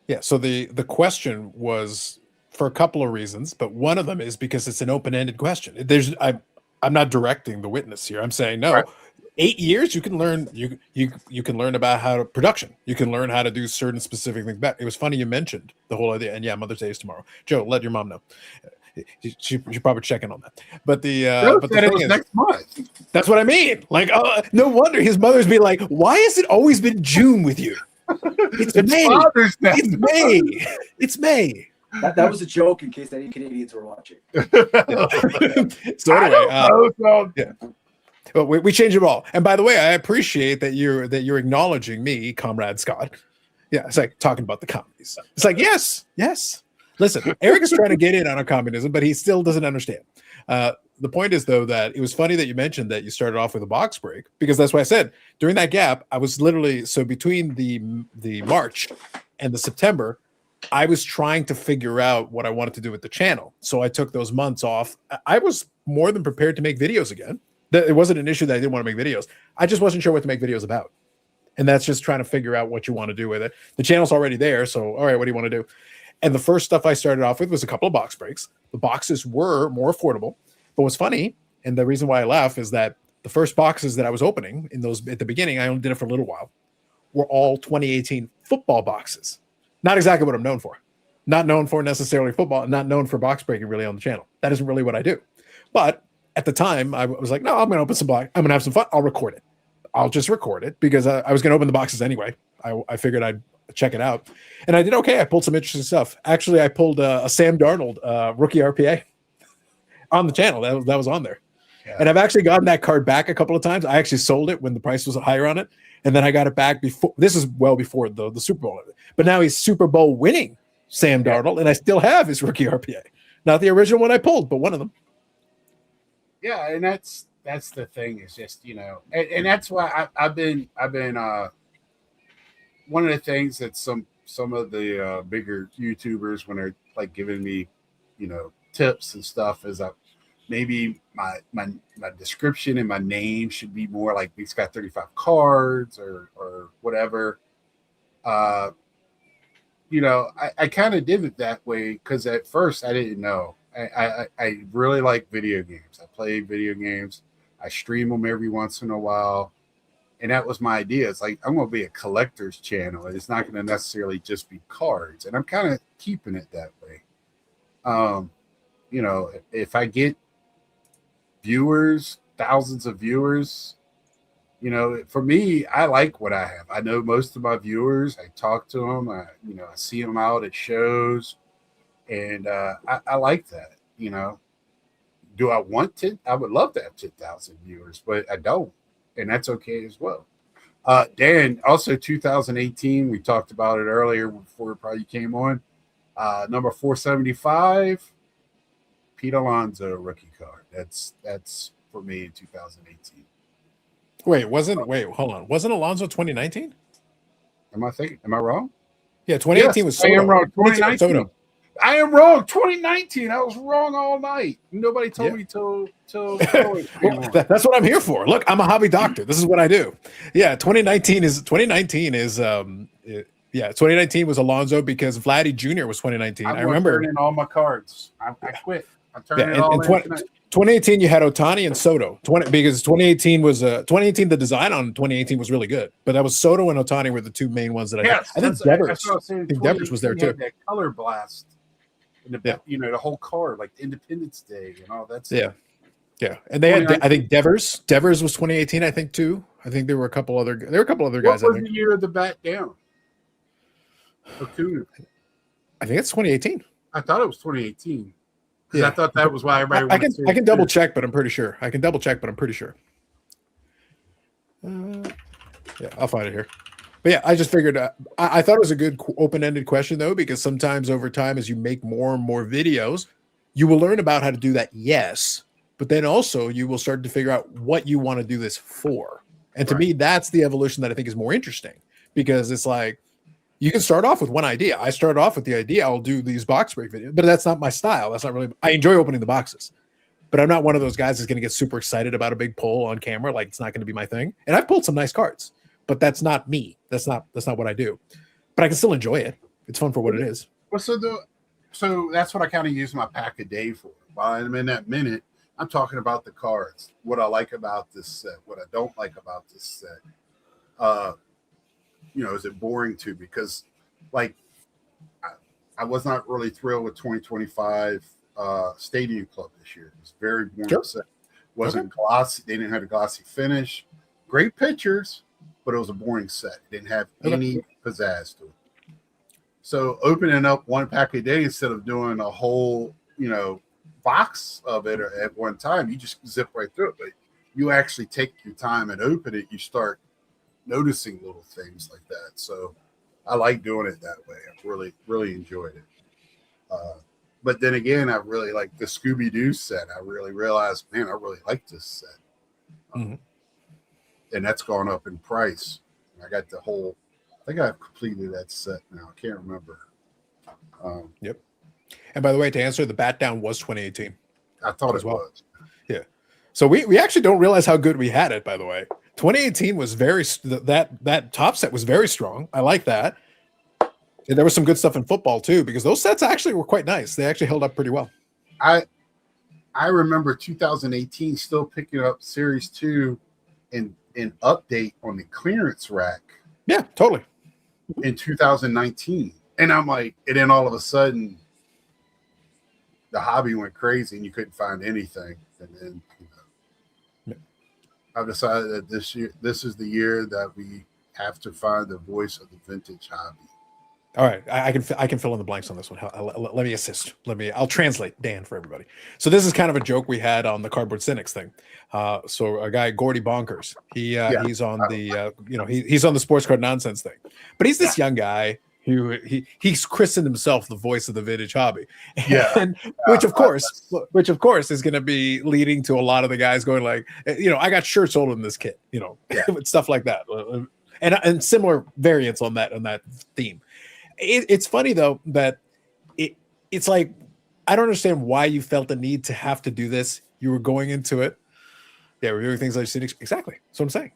Yeah. So the question was for a couple of reasons, but one of them is because it's an open-ended question. I'm not directing the witness here. I'm saying no. Right. 8 years, you can learn. You can learn about how to production. You can learn how to do certain specific things. It was funny you mentioned the whole idea. And yeah, Mother's Day is tomorrow. Joe, let your mom know. She probably checking on that. But the but the thing is, next month. That's what I mean. Like, no wonder his mother's be like, why has it always been June with you? It's May. Father's Day. It's May. It's May. That was a joke in case any Canadians were watching. So anyway, yeah. But we change it all. And by the way, I appreciate that you're acknowledging me, Comrade Scott. Yeah, it's like talking about the commies. It's like, yes. Listen, Eric is trying to get in on a communism, but he still doesn't understand. The point is, though, that it was funny that you mentioned that you started off with a box break, because that's why I said during that gap, I was literally, so between the March and the September, I was trying to figure out what I wanted to do with the channel. So I took those months off. I was more than prepared to make videos again. It wasn't an issue that I didn't want to make videos. I just wasn't sure what to make videos about. And that's just trying to figure out what you want to do with it. The channel's already there. So, all right, what do you want to do? And the first stuff I started off with was a couple of box breaks. The boxes were more affordable. But what's funny, and the reason why I laugh, is that the first boxes that I was opening in those at the beginning, I only did it for a little while, were all 2018 football boxes. Not exactly what I'm known for. Not known for necessarily football, not known for box breaking really on the channel. That isn't really what I do. But at the time, I was like, no, I'm going to open some box. I'm going to have some fun. I'll record it. I'll just record it because I was going to open the boxes anyway. I figured I'd check it out. And I did okay. I pulled some interesting stuff. Actually, I pulled a Sam Darnold rookie RPA on the channel. That was on there. Yeah. And I've actually gotten that card back a couple of times. I actually sold it when the price was higher on it. And then I got it back before. This is well before the Super Bowl. But now he's Super Bowl winning Sam Darnold. And I still have his rookie RPA. Not the original one I pulled, but one of them. Yeah, and that's the thing, is just, you know, and that's why I've been one of the things that some of the bigger YouTubers, when they're like giving me, you know, tips and stuff, is maybe my description and my name should be more like he's got 35 cards or whatever. You know, I kind of did it that way because at first I didn't know. I really like video games. I play video games. I stream them every once in a while. And that was my idea. It's like, I'm going to be a collector's channel. It's not going to necessarily just be cards. And I'm kind of keeping it that way. You know, if I get viewers, thousands of viewers, you know, for me, I like what I have. I know most of my viewers. I talk to them. I see them out at shows. And I like that, you know. Do I want to? I would love to have 10,000 viewers, but I don't. And that's okay as well. Dan, also 2018, we talked about it earlier before it probably came on. Number 475, Pete Alonso rookie card. That's for me in 2018. Hold on. Wasn't Alonso 2019? Am I wrong? Yeah, 2018 was Soto. I am wrong. 2019. I am wrong. 2019. I was wrong all night. Nobody told me till well, that's what I'm here for. Look, I'm a hobby doctor. This is what I do. Yeah, 2019 is 2019 was Alonso because Vladdy Jr. was 2019. I remember turning all my cards. I quit. I'm turning it all in. 2018 you had Ohtani and Soto. Because 2018 was 2018 the design on 2018 was really good, but that was Soto and Ohtani were the two main ones that I had. I think Devers was there too. That color blast. You know, the whole card, like Independence Day and all that stuff. Yeah. And they had, I think Devers was 2018, I think too. I think there were a couple other guys. What was the year of the bat down? Acuna. I think it's 2018. I thought it was 2018. Yeah. I thought that was why everybody. I can double check, but I'm pretty sure. Yeah, I'll find it here. But yeah, I just figured I thought it was a good open-ended question, though, because sometimes over time, as you make more and more videos, you will learn about how to do that, yes, but then also you will start to figure out what you want to do this for. And to me, that's the evolution that I think is more interesting, because it's like, You can start off with one idea. I started off with the idea I'll do these box break videos, but that's not my style. That's not really. I enjoy opening the boxes, but I'm not one of those guys that's going to get super excited about a big pull on camera. Like it's not going to be my thing. And I've pulled some nice cards, but that's not me. That's not what I do. But I can still enjoy it. It's fun for what it is. Well, so that's what I kind of use my pack a day for. While I'm in that minute, I'm talking about the cards, what I like about this set, what I don't like about this set. Is it boring too? Because like I was not really thrilled with 2025 Stadium Club this year. It was very boring. Sure. Set. Wasn't glossy. They didn't have a glossy finish. Great pictures, but it was a boring set. It didn't have any pizzazz to it. So opening up one pack a day instead of doing a whole, box of it at one time, you just zip right through it. But you actually take your time and open it. You start noticing little things like that. So I like doing it that way. I really, really enjoyed it. But then again, I really like the Scooby-Doo set. I really realized, man, I really like this set. And that's gone up in price. I got the whole, I think I've completed that set now. I can't remember. Yep. And by the way, to answer, the bat down was 2018. I thought it was. Yeah. So we actually don't realize how good we had it, by the way. 2018 was that top set was very strong. I like that. And there was some good stuff in football too, because those sets actually were quite nice. They actually held up pretty well. I remember 2018 still picking up Series 2 and update on the clearance rack. Yeah, totally. In 2019. And I'm like, and then all of a sudden the hobby went crazy and you couldn't find anything. And then I've decided that this is the year that we have to find the voice of the vintage hobby. All right, I can fill in the blanks on this one. Let me assist. I'll translate Dan for everybody. So this is kind of a joke we had on the Cardboard Cynics thing. So a guy, Gordy Bonkers, he's on the he's on the sports card nonsense thing, but he's this young guy who he's christened himself the voice of the vintage hobby. And which of course is going to be leading to a lot of the guys going like, I got shirts older than this kid, stuff like that, and similar variants on that theme. It's funny though that it's like I don't understand why you felt the need to have to do this. You were going into it, reviewing things like you've seen. Exactly. That's what I'm saying.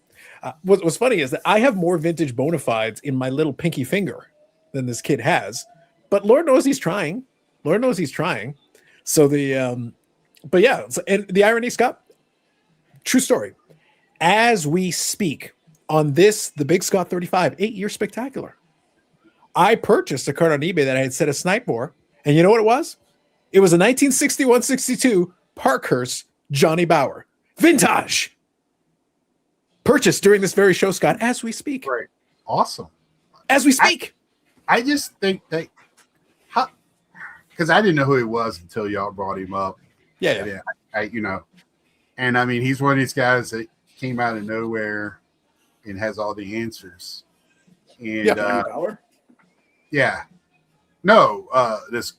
What's funny is that I have more vintage bona fides in my little pinky finger than this kid has, but Lord knows he's trying. So and the irony, Scott, true story. As we speak on the Big Scott 35 8-year spectacular, I purchased a card on eBay that I had set a snipe for, and you know what it was? It was a 1961-62 Parkhurst Johnny Bauer vintage, purchased during this very show, Scott, as we speak. Right. Awesome. As we speak. I just think that because I didn't know who he was until y'all brought him up. Yeah. And I mean, he's one of these guys that came out of nowhere and has all the answers. And Bauer? Yeah. No, this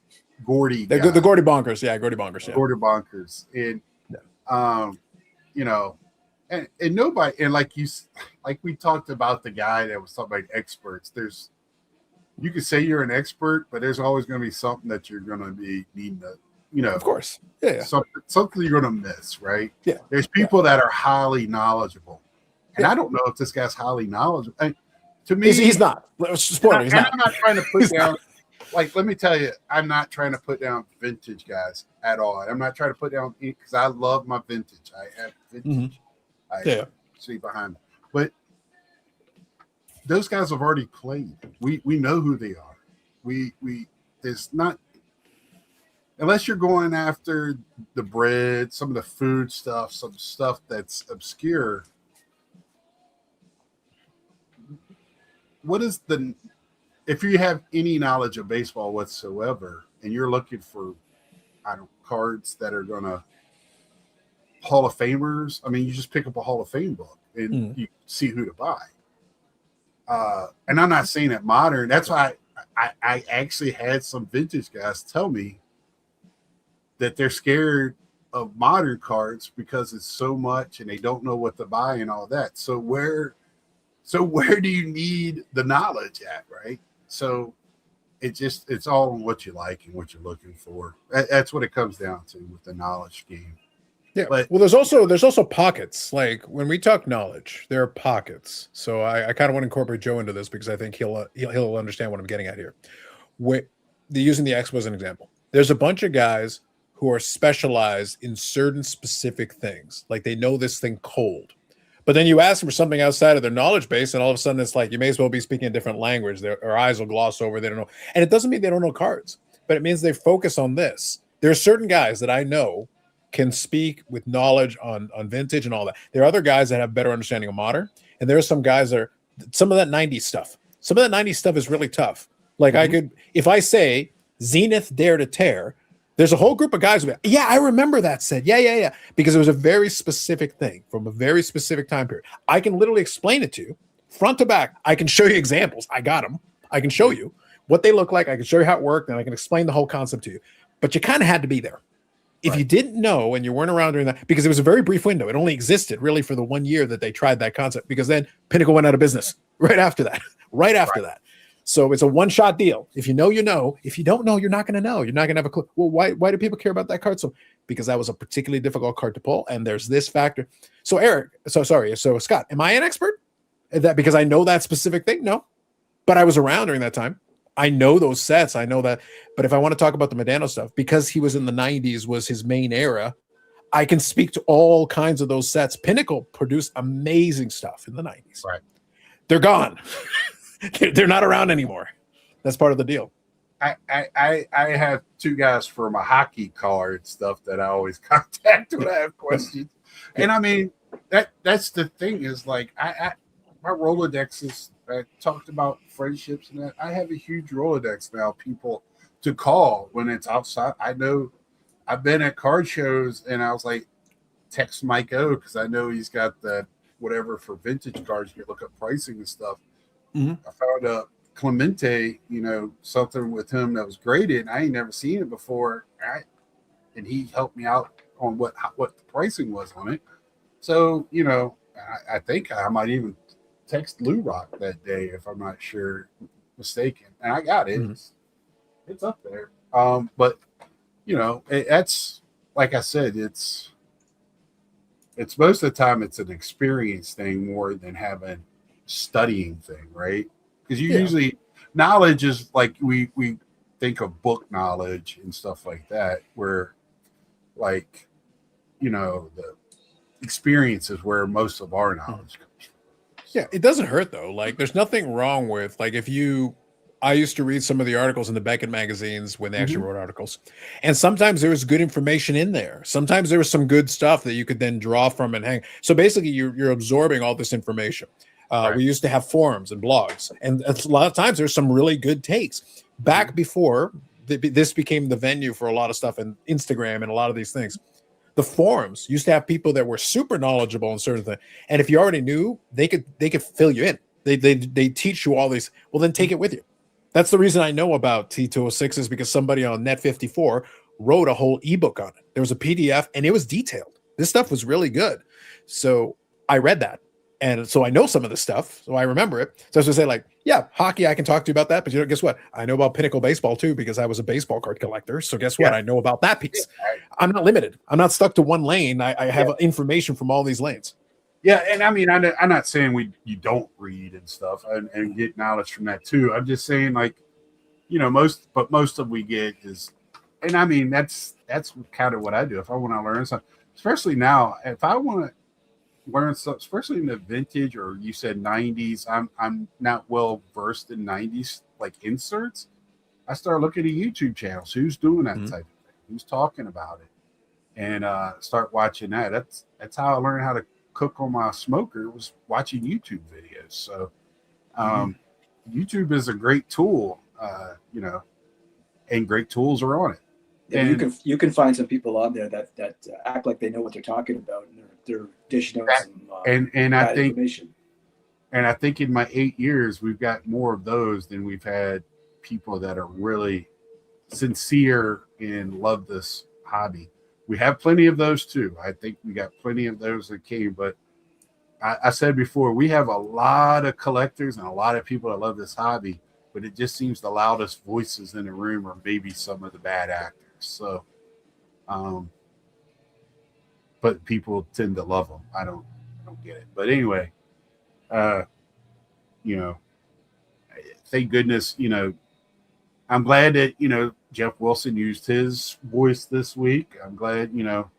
Gordy guy. The Gordy Bonkers. Yeah, Gordy Bonkers. Yeah. Gordy Bonkers. And and nobody, and like we talked about the guy that was talking about experts. You could say you're an expert, but there's always going to be something that you're going to be needing to, of course. Yeah. Something you're going to miss, right? Yeah. There's people that are highly knowledgeable. And I don't know if this guy's highly knowledgeable. To me, he's not. Spoiler, he's not. I'm not trying to put down, let me tell you, I'm not trying to put down vintage guys at all. I'm not trying to put down, because I love my vintage. I have vintage. I see behind me. But those guys have already played. We know who they are. There's not, unless you're going after the bread, some of the food stuff, some stuff that's obscure. If you have any knowledge of baseball whatsoever, and you're looking for, cards that are gonna Hall of Famers, I mean, you just pick up a Hall of Fame book and you see who to buy. And I'm not saying that modern. That's why I actually had some vintage guys tell me that they're scared of modern cards because it's so much and they don't know what to buy and all that. So where do you need the knowledge at, right? So it's all on what you like and what you're looking for. That's what it comes down to with the knowledge game. Yeah. But Well, there's also pockets. Like when we talk knowledge, there are pockets. So I kind of want to incorporate Joe into this because I think he'll understand what I'm getting at here. Using the Expo as an example, there's a bunch of guys who are specialized in certain specific things. Like they know this thing cold. But then you ask them for something outside of their knowledge base, and all of a sudden it's like you may as well be speaking a different language. Their eyes will gloss over. They don't know. And it doesn't mean they don't know cards, but it means they focus on this. There are certain guys that I know can speak with knowledge on vintage and all that. There are other guys that have better understanding of modern, and there are some guys that are some of that 90s stuff. Some of that 90s stuff is really tough. Like I could, if I say Zenith Dare to Tear, there's a whole group of guys who, yeah, I remember that set. Yeah. Because it was a very specific thing from a very specific time period. I can literally explain it to you front to back. I can show you examples. I got them. I can show you what they look like. I can show you how it worked, and I can explain the whole concept to you. But you kind of had to be there. If you didn't know and you weren't around during that, because it was a very brief window, it only existed really for the 1 year that they tried that concept, because then Pinnacle went out of business right after that. That. So it's a one-shot deal. If you know, you know. If you don't know, you're not going to know. You're not going to have a clue. Well, why do people care about that card? So because that was a particularly difficult card to pull, and there's this factor. So So Scott, am I an expert at that because I know that specific thing? No, but I was around during that time. I know those sets. I know that. But if I want to talk about the Medano stuff, because he was in the 90s, was his main era, I can speak to all kinds of those sets. Pinnacle produced amazing stuff in the 90s. Right. They're gone. They're not around anymore. That's part of the deal. I have two guys for my hockey card stuff that I always contact when I have questions. And I mean, that's the thing is like my Rolodex is, I talked about friendships and that. I have a huge Rolodex now, people to call when it's outside. I know I've been at card shows and I was like, text Mike O because I know he's got the whatever for vintage cards. You look up pricing and stuff. I found a Clemente, something with him that was graded. I ain't never seen it before. And he helped me out on what the pricing was on it. So, I think I might even text Lou Rock that day if I'm not mistaken. And I got it. It's up there. But that's like I said, it's most of the time it's an experience thing more than having studying thing, right? Because usually knowledge is like we think of book knowledge and stuff like that, where like the experience is where most of our knowledge comes from. Yeah, it doesn't hurt though. Like there's nothing wrong with like I used to read some of the articles in the Beckett magazines when they actually wrote articles. And sometimes there was good information in there. Sometimes there was some good stuff that you could then draw from and hang. So basically you're absorbing all this information. We used to have forums and blogs, and a lot of times there's some really good takes. Back before this became the venue for a lot of stuff, and Instagram and a lot of these things, the forums used to have people that were super knowledgeable in certain things. And if you already knew, they could fill you in. They teach you all these. Well, then take it with you. That's the reason I know about T206 is because somebody on Net54 wrote a whole ebook on it. There was a PDF, and it was detailed. This stuff was really good. So I read that. And so I know some of this stuff, so I remember it. So I was going to say, like, yeah, hockey, I can talk to you about that. But guess what? I know about Pinnacle baseball, too, because I was a baseball card collector. So guess what? I know about that piece. I'm not limited. I'm not stuck to one lane. I have information from all these lanes. Yeah, and I mean, I'm not saying you don't read and stuff and get knowledge from that, too. I'm just saying, like, most of we get is, and I mean, that's kind of what I do. If I want to learn something, especially now, if I want to learn stuff, especially in the vintage, or you said 90s, I'm not well versed in 90s like inserts. I start looking at YouTube channels. Who's doing that type of thing? Who's talking about it? And start watching that. That's how I learned how to cook on my smoker, was watching YouTube videos. So YouTube is a great tool, and great tools are on it. Yeah, and you can find some people on there that act like they know what they're talking about, and they're dishing out some and I think information. And I think in my 8 years, we've got more of those than we've had people that are really sincere and love this hobby. We have plenty of those too. I think we got plenty of those that came, but I said before, we have a lot of collectors and a lot of people that love this hobby, but it just seems the loudest voices in the room are maybe some of the bad actors. So, but people tend to love them. I don't get it. But anyway, you know, thank goodness, you know, I'm glad that, you know, Jeff Wilson used his voice this week. I'm glad, you know,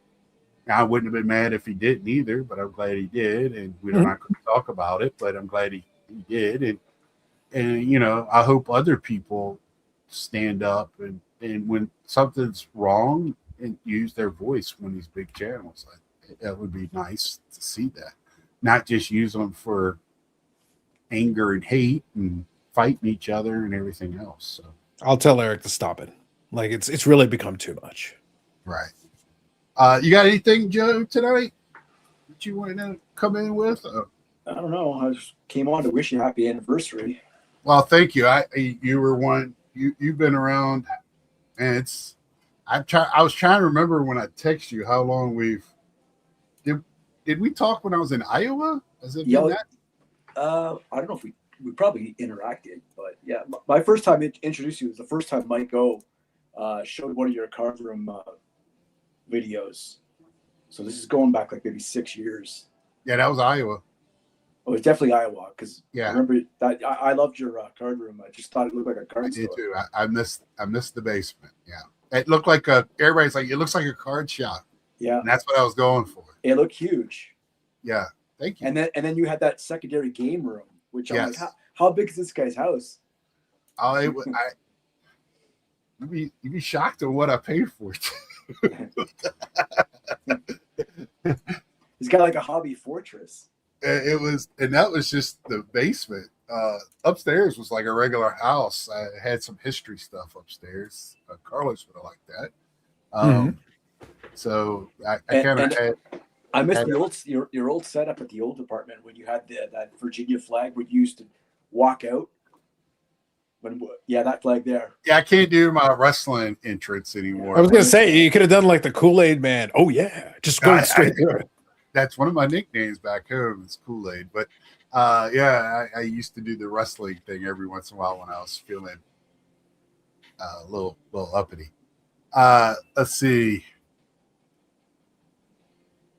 I wouldn't have been mad if he didn't either, but I'm glad he did. And we're not going to talk about it, but I'm glad he did. And, you know, I hope other people stand up and when something's wrong and use their voice when these big channels. That would be nice to see that. Not just use them for anger and hate and fighting each other and everything else. So I'll tell Eric to stop it. Like it's really become too much. right. You got anything, Joe, tonight that you want to come in with? I don't know. I just came on to wish you a happy anniversary. Well, thank you. You were one. You've been around, and I was trying to remember when I text you how long we've. Did we talk when I was in Iowa? Has it been that? I don't know if we probably interacted, but yeah, my first time introduced you was the first time Mike O showed one of your card room videos. So this is going back like maybe 6 years. Yeah, that was Iowa. Oh, it's definitely Iowa because yeah, I remember that I loved your card room. I just thought it looked like a card store. I did too. I missed the basement. Yeah, it looked like everybody's like it looks like a card shop. Yeah, and that's what I was going for. It looked huge. Yeah, thank you. And then you had that secondary game room, which I'm yes. like, how big is this guy's house? Oh, you'd be shocked at what I paid for it. He's got like a hobby fortress. It was, and that was just the basement. Upstairs was like a regular house. I had some history stuff upstairs. Carlos would have liked that. So I kind of had. I missed your old setup at the old apartment when you had that Virginia flag when you used to walk out. That flag there. Yeah, I can't do my wrestling entrance anymore. I was gonna say you could have done like the Kool-Aid Man. Oh yeah, just going straight through it. That's one of my nicknames back home. It's Kool-Aid, but I used to do the wrestling thing every once in a while when I was feeling a little uppity. Let's see.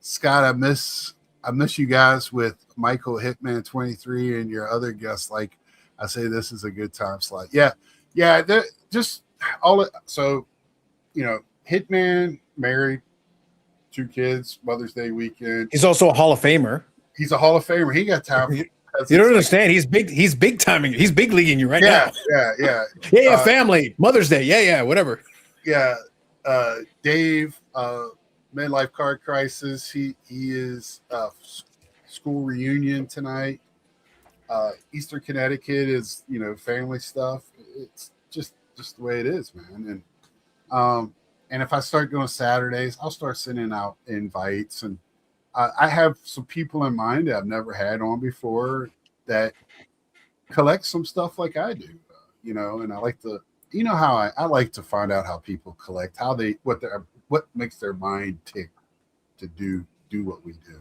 Scott, I miss you guys with Michael Hitman 23 and your other guests. Like I say, this is a good time slot. Yeah. Just all it. So, you know, Hitman, married, 2 kids, Mother's Day weekend. He's also a Hall of Famer. He's a Hall of Famer. He got time. You don't understand. He's big. He's big timing. He's big leaguing you right now. Yeah. Family, Mother's Day. Yeah. Whatever. Yeah. Dave. Midlife Card Crisis. He is school reunion tonight. Eastern Connecticut is family stuff. It's just the way it is, man. And if I start doing Saturdays, I'll start sending out invites. And I have some people in mind that I've never had on before that collect some stuff like I do. And I like to how I like to find out how people collect, what makes their mind tick to do what we do.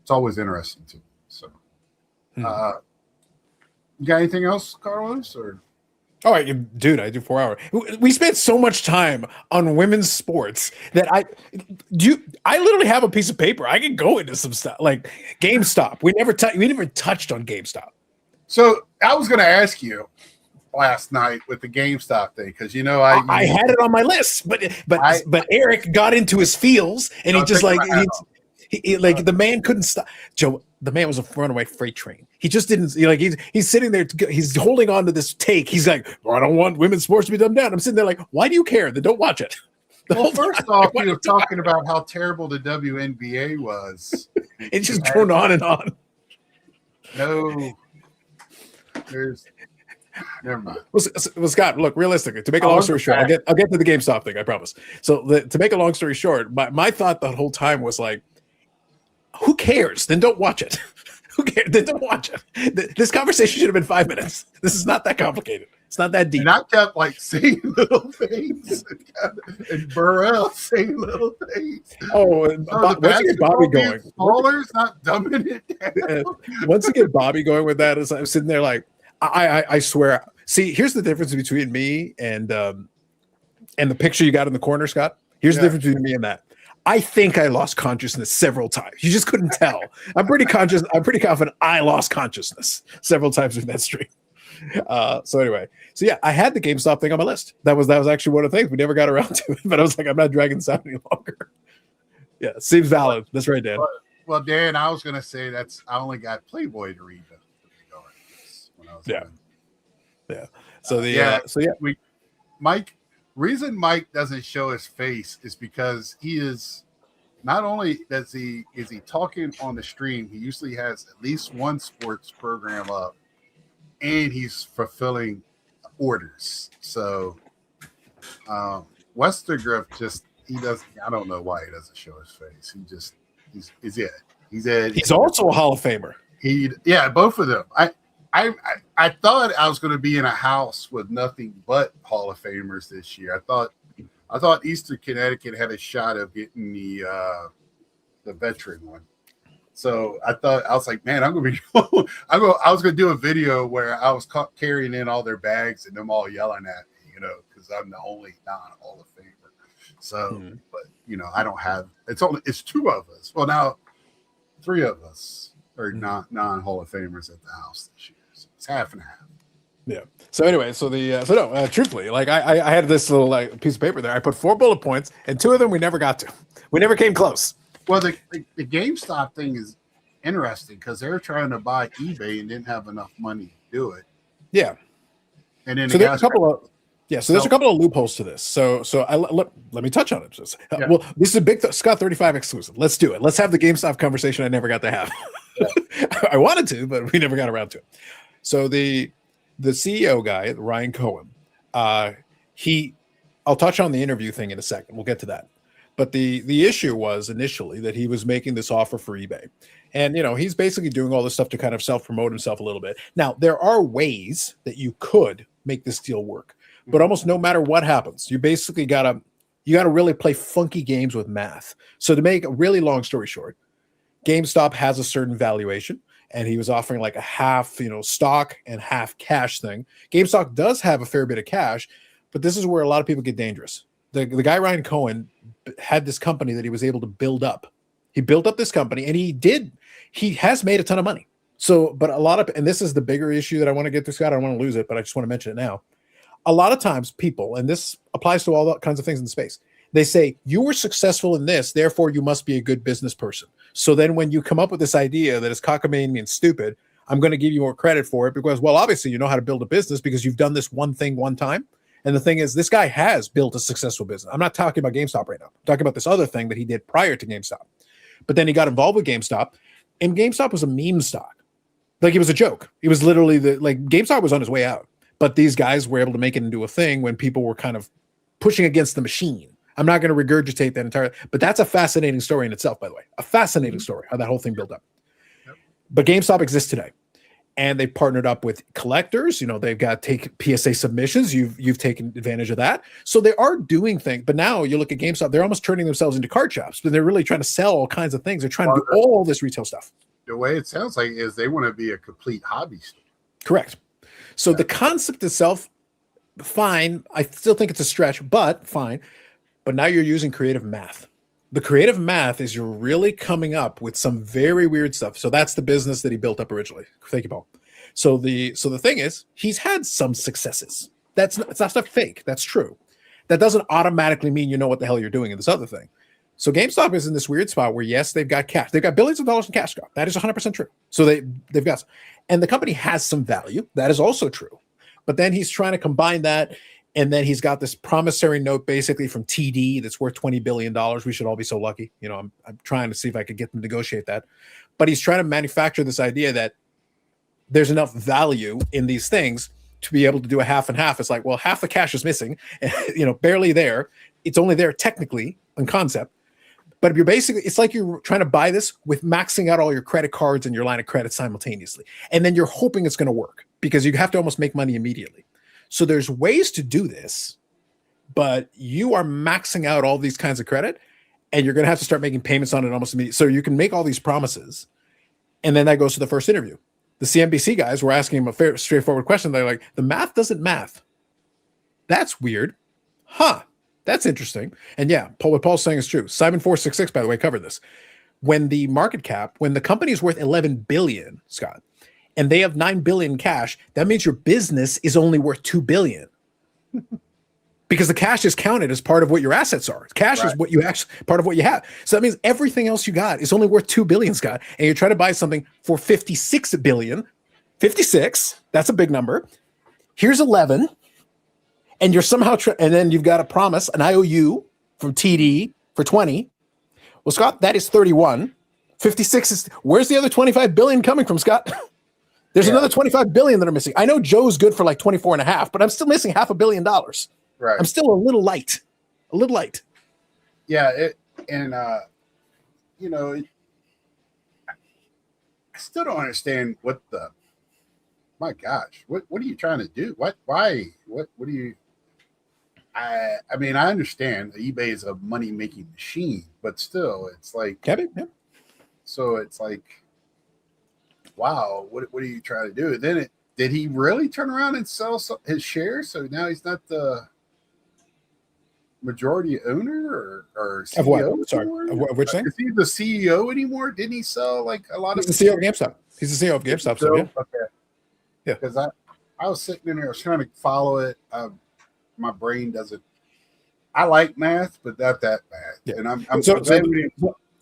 It's always interesting to me. So, you got anything else, Carlos? Or all right, dude, I do 4 hours. We spent so much time on women's sports that I literally have a piece of paper. I can go into some stuff like GameStop. We never touched on GameStop. So I was going to ask you last night with the GameStop thing because I had it on my list, but Eric got into his feels and he just the man couldn't stop. Joe, the man was a runaway freight train. He just didn't he's sitting there. He's holding on to this take. He's like, I don't want women's sports to be dumbed down. I'm sitting there like, why do you care? Then don't watch it. Well, first off, you were talking about how terrible the WNBA was. It just going on and on. No, there's. Never mind. Well, Scott, look, realistically, to make a long story short, I'll get to the GameStop thing, I promise. So to make a long story short, my thought the whole time was like, who cares? Then don't watch it. Who cares? Then don't watch it. This conversation should have been 5 minutes. This is not that complicated. It's not that deep. And I kept saying little things, and Burrell saying little things. Once you get Bobby going, smaller, not dumbing it down. Once you get Bobby going with that, I'm sitting there like, I swear. See, here's the difference between me and the picture you got in the corner, Scott. Here's the difference between me and that. I think I lost consciousness several times. You just couldn't tell. I'm pretty confident I lost consciousness several times in that stream. So anyway, yeah, I had the GameStop thing on my list. That was actually one of the things we never got around to it. But I was like, I'm not dragging this out any longer. Yeah, seems valid. That's right, Dan. Well, Dan, I was gonna say I only got Playboy to read the big articles when I was yeah. So reason Mike doesn't show his face is because he is not only is he talking on the stream, he usually has at least one sports program up, and he's fulfilling orders. So Westergriff I don't know why he doesn't show his face. He's it. He's also a Hall of Famer. Both of them. I thought I was going to be in a house with nothing but Hall of Famers this year. I thought Eastern Connecticut had a shot of getting the veteran one. So I was like, man, I was going to do a video where I was carrying in all their bags and them all yelling at me, because I'm the only non-Hall of Famer. So, but I don't have. It's two of us. Well, now 3 of us are non-Hall of Famers at the house this year. So it's half and half. Yeah. So anyway, truthfully, like I had this little piece of paper there. I put 4 bullet points, and 2 of them we never got to. We never came close. Well, the GameStop thing is interesting because they were trying to buy eBay and didn't have enough money to do it. Yeah. And then there's a couple of loopholes to this. So let me touch on it. Well, this is a big Scott 35 exclusive. Let's do it. Let's have the GameStop conversation I never got to have. I wanted to, but we never got around to it. So the CEO guy, Ryan Cohen, I'll touch on the interview thing in a second. We'll get to that. But the issue was initially that he was making this offer for eBay. And, he's basically doing all this stuff to kind of self-promote himself a little bit. Now, there are ways that you could make this deal work. But almost no matter what happens, you basically gotta really play funky games with math. So to make a really long story short, GameStop has a certain valuation, and he was offering like a half, stock and half cash thing. GameStop does have a fair bit of cash, but this is where a lot of people get dangerous. The guy Ryan Cohen had this company that he was able to build up. He built up this company, and he has made a ton of money. So, but and this is the bigger issue that I want to get to, Scott. I don't want to lose it, but I just want to mention it now. A lot of times people, and this applies to all kinds of things in space, they say, you were successful in this, therefore you must be a good business person. So then when you come up with this idea that is cockamamie and stupid, I'm going to give you more credit for it because, well, obviously you know how to build a business because you've done this one thing one time. And the thing is, this guy has built a successful business. I'm not talking about GameStop right now. I'm talking about this other thing that he did prior to GameStop. But then he got involved with GameStop, and GameStop was a meme stock. Like, it was a joke. It was literally GameStop was on his way out. But these guys were able to make it into a thing when people were kind of pushing against the machine. I'm not going to regurgitate that entirely, but that's a fascinating story in itself, by the way. A fascinating story, how that whole thing built up. Yep. But GameStop exists today. And they partnered up with collectors. They've got PSA submissions. You've taken advantage of that. So they are doing things. But now you look at GameStop, they're almost turning themselves into card shops. But they're really trying to sell all kinds of things. They're trying to do all this retail stuff. The way it sounds like is they want to be a complete hobby store. Correct. So the concept itself, fine. I still think it's a stretch, but fine. But now you're using creative math. The creative math is you're really coming up with some very weird stuff. So that's the business that he built up originally. Thank you, Paul. So the thing is, he's had some successes. It's not fake. That's true. That doesn't automatically mean you know what the hell you're doing in this other thing. So GameStop is in this weird spot where, yes, they've got cash. They've got billions of dollars in cash. That is 100% true. So they've got, and the company has some value. That is also true. But then he's trying to combine that. And then he's got this promissory note basically from TD that's worth $20 billion. We should all be so lucky. I'm trying to see if I could get them to negotiate that. But he's trying to manufacture this idea that there's enough value in these things to be able to do a half and half. It's like, well, half the cash is missing, barely there. It's only there technically in concept. But it's like you're trying to buy this with maxing out all your credit cards and your line of credit simultaneously. And then you're hoping it's going to work because you have to almost make money immediately. So there's ways to do this, but you are maxing out all these kinds of credit and you're going to have to start making payments on it almost immediately. So you can make all these promises. And then that goes to the first interview. the CNBC guys were asking him a fair, straightforward question. They're like, the math doesn't math. That's weird. Huh. That's interesting. And yeah, what Paul's saying is true. Simon466, by the way, covered this. When the market cap, when the company is worth 11 billion, Scott, and they have 9 billion cash, that means your business is only worth 2 billion. Because the cash is counted as part of what your assets are. Cash is what you actually part of what you have. So that means everything else you got is only worth 2 billion, Scott. And you're trying to buy something for 56 billion. 56, that's a big number. Here's 11. And you're somehow and then you've got a promise, an IOU from TD for 20. Well, Scott, that is 31. 56 is where's the other 25 billion coming from, Scott? There's another 25 billion that are missing. I know Joe's good for like 24 and a half, but I'm still missing $500 million. Right. I'm still a little light. Yeah. I still don't understand what my gosh, what are you trying to do? Why, what do you, I mean, I understand eBay is a money making machine, but still it's like, so it's like, wow, what are you trying to do? And then did he really turn around and sell his shares? So now he's not the majority owner or CEO of what? Sorry, of which thing? Is he the CEO anymore? Didn't he sell like a lot of? He's the CEO of GameStop. He's the CEO of GameStop. So yeah. Okay. Yeah. Because I was sitting in there, I was trying to follow it. My brain doesn't. I like math, but not that math. Yeah. And I'm so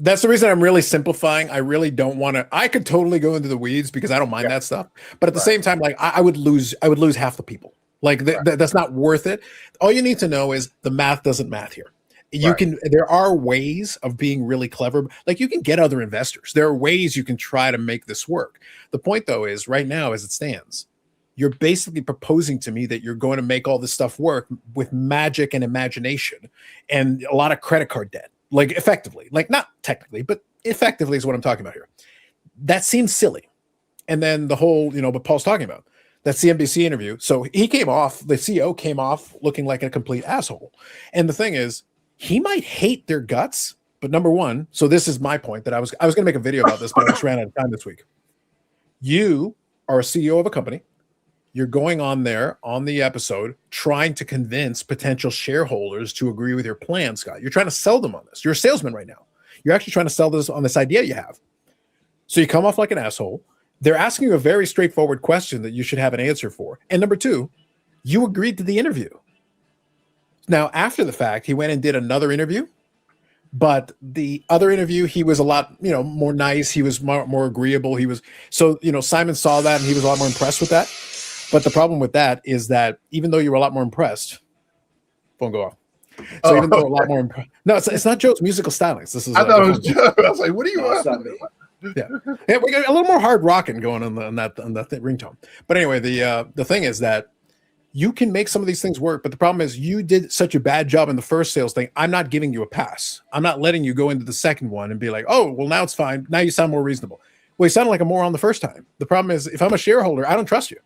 that's the reason I'm really simplifying. I really don't want to. I could totally go into the weeds because I don't mind that stuff. But at the same time, like I would lose half the people. Like that's not worth it. All you need to know is the math doesn't math here. You can. There are ways of being really clever. Like you can get other investors. There are ways you can try to make this work. The point, though, is right now, as it stands, you're basically proposing to me that you're going to make all this stuff work with magic and imagination and a lot of credit card debt. Like effectively, like not technically, but effectively is what I'm talking about here. That seems silly. And then the whole, what Paul's talking about, that CNBC interview. So he came off, the CEO came off looking like a complete asshole. And the thing is, he might hate their guts, but number one, so this is my point that I was going to make a video about this, but I just ran out of time this week. You are a CEO of a company. You're going on there on the episode trying to convince potential shareholders to agree with your plan, Scott. You're trying to sell them on this. You're a salesman right now. You're actually trying to sell this on this idea you have. So you come off like an asshole. They're asking you a very straightforward question that you should have an answer for. And number two, you agreed to the interview. Now, after the fact, he went and did another interview. But the other interview, he was a lot, more nice. He was more agreeable. He was Simon saw that and he was a lot more impressed with that. But the problem with that is that even though you were a lot more impressed, phone go off. So even though a lot more impressed, no, it's not Joe's musical stylings. This is. I thought it was Joe. I was like, what do you want? Yeah, we got a little more hard rocking going on that ringtone. But anyway, the thing is that you can make some of these things work, but the problem is you did such a bad job in the first sales thing. I'm not giving you a pass. I'm not letting you go into the second one and be like, oh, well, now it's fine. Now you sound more reasonable. Well, you sounded like a moron the first time. The problem is if I'm a shareholder, I don't trust you.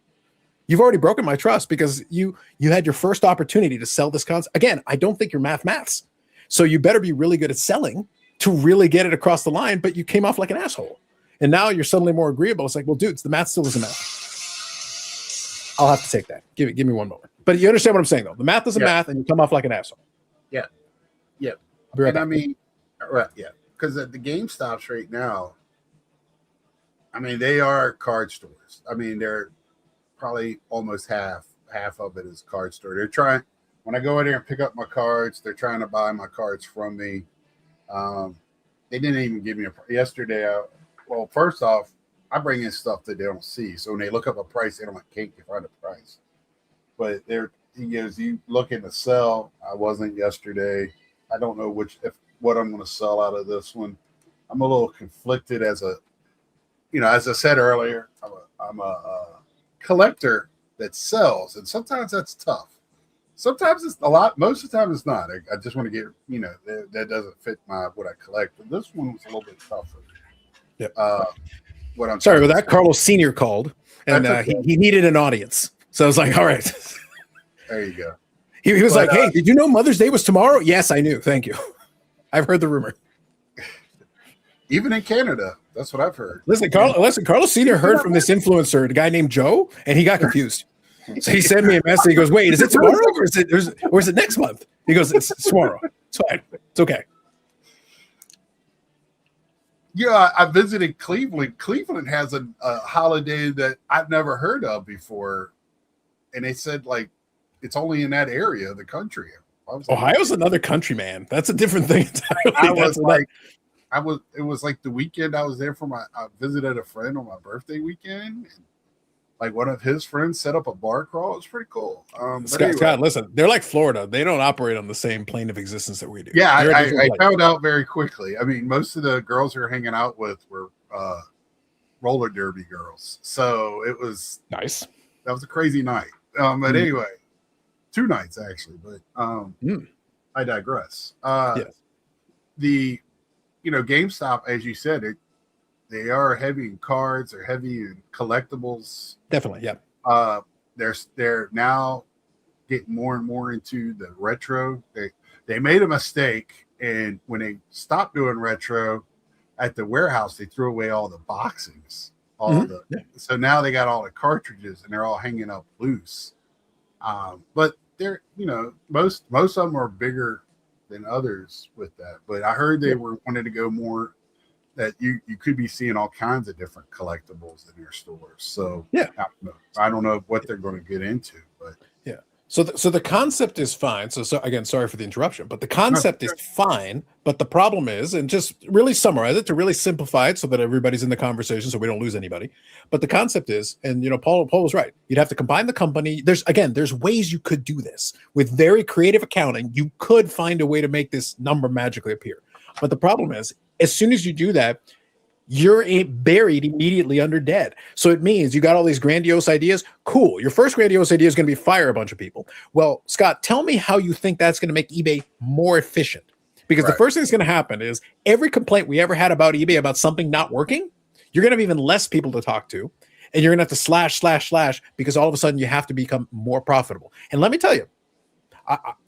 You've already broken my trust because you had your first opportunity to sell this concept. Again, I don't think you're maths. So you better be really good at selling to really get it across the line, but you came off like an asshole. And now you're suddenly more agreeable. It's like, well, dudes, the math still isn't math. I'll have to take that. Give me one moment. But you understand what I'm saying, though. The math isn't math, and you come off like an asshole. Yeah. Yeah. Right, I mean, yeah. Because at the GameStops right now, I mean, they are card stores. I mean, they're probably almost half of it is card store. They're trying, when I go in there and pick up my cards, they're trying to buy my cards from me. They didn't even give me yesterday. Well, first off, I bring in stuff that they don't see. So when they look up a price, they don't can't find a price. But he goes, you looking to sell? I wasn't yesterday. I don't know what I'm going to sell out of this one. I'm a little conflicted as I said earlier, I'm a collector that sells, and sometimes that's tough. Sometimes it's a lot. Most of the time it's not. I just want to get, that doesn't fit what I collect. But this one was a little bit tougher. Yeah. What I'm sorry about that. Carlos Sr. called, and he needed an audience. So I was like, all right. There you go. He was like, hey, did you know Mother's Day was tomorrow? Yes, I knew. Thank you. I've heard the rumor. Even in Canada, that's what I've heard. Listen, Carlos Sr. heard from this influencer, the guy named Joe, and he got confused. So he sent me a message. He goes, "Wait, is it tomorrow or is it next month?" He goes, "It's tomorrow. It's fine. It's okay." Yeah, I visited Cleveland. Cleveland has a holiday that I've never heard of before, and they said like it's only in that area of the country. Ohio's another country, man. That's a different thing entirely. It was like the weekend I was there I visited a friend on my birthday weekend. And like one of his friends set up a bar crawl. It was pretty cool. Scott, listen, they're like Florida. They don't operate on the same plane of existence that we do. Yeah, I found out very quickly. I mean, most of the girls we were hanging out with were roller derby girls. So it was nice. That was a crazy night. But anyway, 2 nights actually. But I digress. Yes. The GameStop, as you said, they are heavy in cards, they're heavy in collectibles. Definitely, yeah. They're now getting more and more into the retro. They made a mistake, and when they stopped doing retro at the warehouse, they threw away all the boxings. So now they got all the cartridges, and they're all hanging up loose. But they're most of them are bigger than others with that, but I heard they wanted to go more that you could be seeing all kinds of different collectibles in their stores. So I don't know what they're going to get into, but yeah. So the concept is fine. So again, sorry for the interruption, but the concept is fine. But the problem is, and just really summarize it to really simplify it so that everybody's in the conversation, so we don't lose anybody. But the concept is, and Paul was right. You'd have to combine the company. There's ways you could do this with very creative accounting. You could find a way to make this number magically appear. But the problem is, as soon as you do that, you're buried immediately under debt. So it means you got all these grandiose ideas. Cool. Your first grandiose idea is going to be fire a bunch of people. Well, Scott, tell me how you think that's going to make eBay more efficient. Because the first thing that's going to happen is every complaint we ever had about eBay about something not working, you're going to have even less people to talk to. And you're going to have to slash because all of a sudden you have to become more profitable. And let me tell you,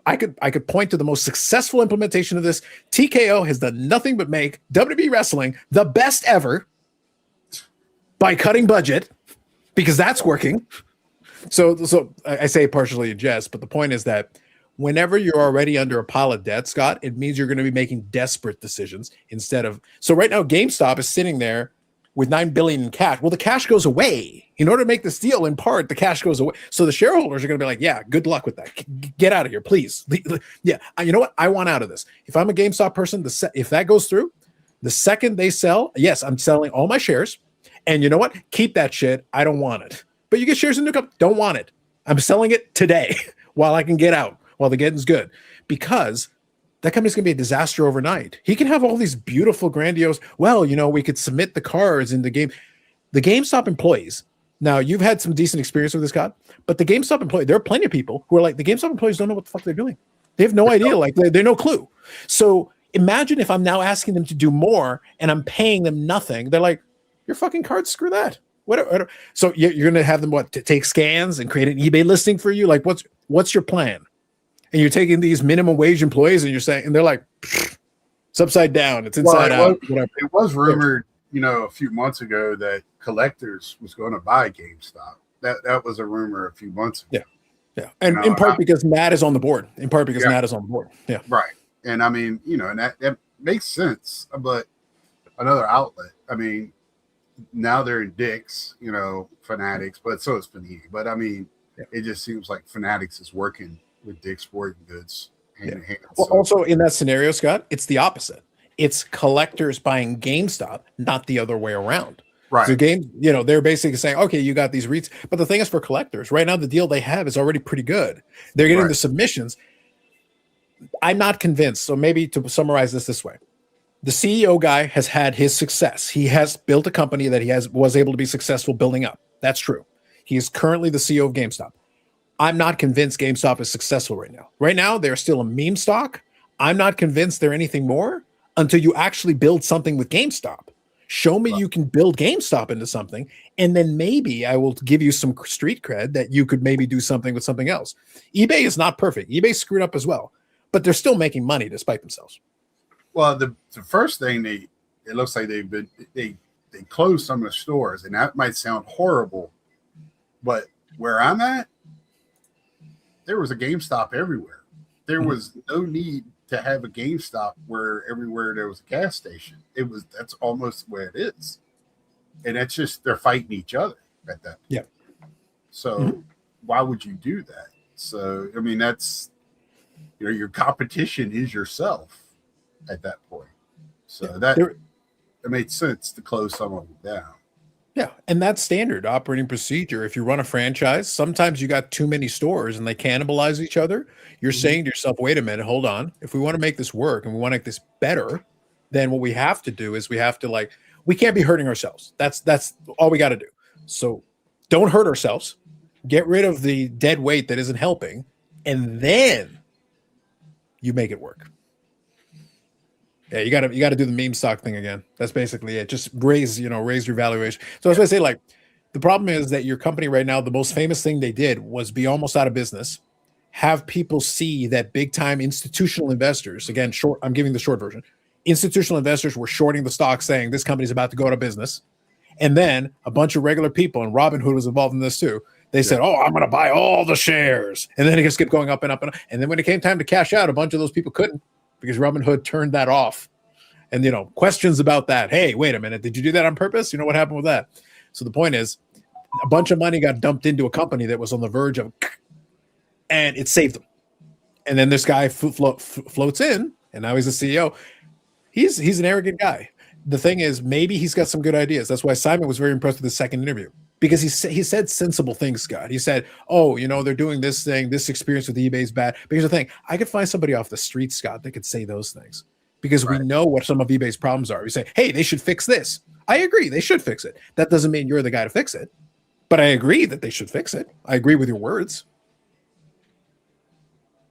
I could point to the most successful implementation of this. TKO has done nothing but make WWE wrestling the best ever by cutting budget, because that's working. So I say partially in jest, but the point is that whenever you're already under a pile of debt, Scott, it means you're going to be making desperate decisions instead of. So right now, GameStop is sitting there with $9 billion in cash. Well, the cash goes away. In order to make this deal, in part, the cash goes away. So the shareholders are going to be like, yeah, good luck with that. Get out of here, please. Yeah, you know what? I want out of this. If I'm a GameStop person, if that goes through, the second they sell, yes, I'm selling all my shares. And you know what? Keep that shit. I don't want it. But you get shares in New Cup. Don't want it. I'm selling it today while I can get out, while the getting's good. Because that company's going to be a disaster overnight. He can have all these beautiful, grandiose, we could submit the cards in the game. The GameStop employees, now you've had some decent experience with this, Scott, but the GameStop employee, there are plenty of people who are like, the GameStop employees don't know what the fuck they're doing. They have no idea. Like, they're no clue. So imagine if I'm now asking them to do more and I'm paying them nothing. They're like, your fucking cards, screw that. Whatever. So you're going to have them, to take scans and create an eBay listing for you? Like, what's your plan? And you're taking these minimum wage employees and you're saying, and they're like, it's upside down. It's inside out. It was rumored, a few months ago that Collectors was going to buy GameStop. That was a rumor a few months ago. Yeah. And in part because Matt is on the board. Yeah. Right. And I mean, and that makes sense. But another outlet, I mean, now they're in Dick's, Fanatics, but so is Panini. But I mean, it just seems like Fanatics is working with Dick's Sporting Goods hand in hand. Well, also in that scenario, Scott, it's the opposite. It's Collectors buying GameStop, not the other way around. Right. So they're basically saying, okay, you got these REITs. But the thing is, for Collectors, right now, the deal they have is already pretty good. They're getting the submissions. I'm not convinced. So maybe to summarize this way, the CEO guy has had his success. He has built a company that was able to be successful building up. That's true. He is currently the CEO of GameStop. I'm not convinced GameStop is successful right now. Right now, they're still a meme stock. I'm not convinced they're anything more until you actually build something with GameStop. Show me you can build GameStop into something, and then maybe I will give you some street cred that you could maybe do something with something else. eBay is not perfect. eBay's screwed up as well, but they're still making money despite themselves. Well, the first thing they it looks like they closed some of the stores, and that might sound horrible, but where I'm at, there was a GameStop everywhere. There was no need to have a GameStop where everywhere there was a gas station. That's almost where it is. And that's just, they're fighting each other at that point. Yeah. So why would you do that? So, I mean, that's, your competition is yourself at that point. So it made sense to close some of them down. Yeah, and that's standard operating procedure. If you run a franchise, sometimes you got too many stores and they cannibalize each other. You're saying to yourself, wait a minute, hold on. If we want to make this work and we want to make this better, then what we have to do is we have to we can't be hurting ourselves. That's all we got to do. So don't hurt ourselves. Get rid of the dead weight that isn't helping, and then you make it work. Yeah, you gotta do the meme stock thing again. That's basically it. Just raise your valuation. So as I say, the problem is that your company right now, the most famous thing they did was be almost out of business. Have people see that big time institutional investors, again, I'm giving the short version. Institutional investors were shorting the stock, saying this company's about to go out of business. And then a bunch of regular people, and Robinhood was involved in this too. They said, "Oh, I'm going to buy all the shares," and then it just kept going up and up and up. And then when it came time to cash out, a bunch of those people couldn't, because Robinhood turned that off. And, questions about that. Hey, wait a minute. Did you do that on purpose? You know what happened with that? So the point is, a bunch of money got dumped into a company that was on the verge of, and it saved them. And then this guy floats in, and now he's the CEO. He's an arrogant guy. The thing is, maybe he's got some good ideas. That's why Simon was very impressed with the second interview, because he said sensible things, Scott. He said, "Oh, they're doing this thing. This experience with eBay is bad." But here's the thing: I could find somebody off the street, Scott, that could say those things, because we know what some of eBay's problems are. We say, "Hey, they should fix this." I agree, they should fix it. That doesn't mean you're the guy to fix it, but I agree that they should fix it. I agree with your words.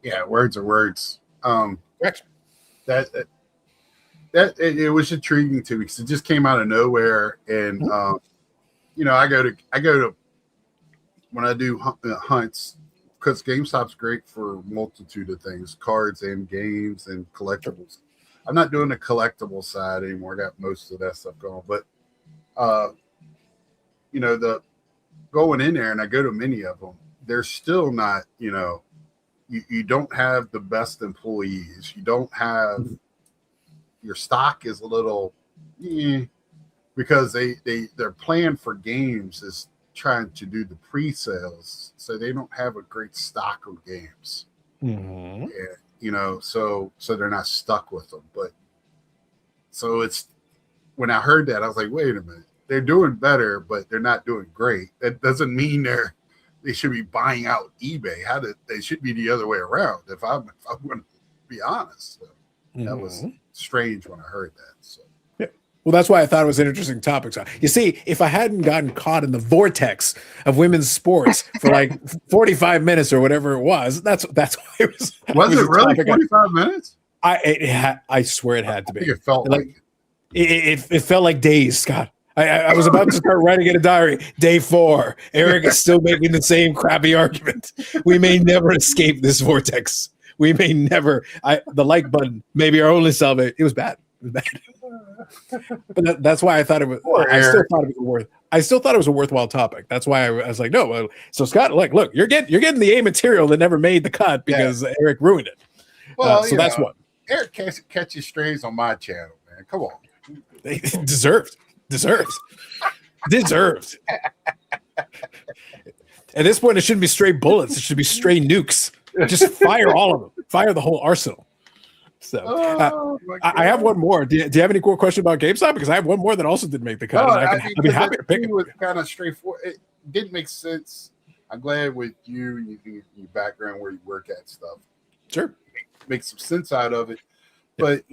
Yeah, words are words. Correct. That it was intriguing to me because it just came out of nowhere, and I go to when I do hunts, because GameStop's great for a multitude of things, cards and games and collectibles. I'm not doing the collectible side anymore. I got most of that stuff going, but the going in there, and I go to many of them, they're still not, you don't have the best employees. You don't have your stock is a little because their plan for games is trying to do the pre-sales, so they don't have a great stock of games. Mm-hmm. And, so they're not stuck with them. But so it's, when I heard that, I was like, wait a minute, they're doing better, but they're not doing great. That doesn't mean they should be buying out eBay. They should be the other way around, if I'm going to be honest. So that was strange when I heard that. So yeah, well, that's why I thought it was an interesting topic. So, you see, if I hadn't gotten caught in the vortex of women's sports for 45 minutes or whatever it was, that's why it was. Was it really 45 minutes? I swear it had to be. I think it felt like it felt like days, Scott. I was about to start writing in a diary. Day 4. Eric is still making the same crappy argument. We may never escape this vortex. We may never. The like button, maybe our only salvation. It was bad. It was bad. But that's why I thought it was. I still thought it was a worthwhile topic. That's why I was like, no. So Scott, look, you're getting the A material that never made the cut because Eric ruined it. Well, so that's what Eric catches strays on my channel, man. Come on. Deserved. At this point, it shouldn't be stray bullets. It should be stray nukes. Just fire all of them. Fire the whole arsenal. So I have one more. Do you have any cool question about GameStop? Because I have one more that also didn't make the cut. I'd be happy to pick it. It was kind of straightforward. It didn't make sense. I'm glad with your background where you work at stuff. Sure. Make some sense out of it. But,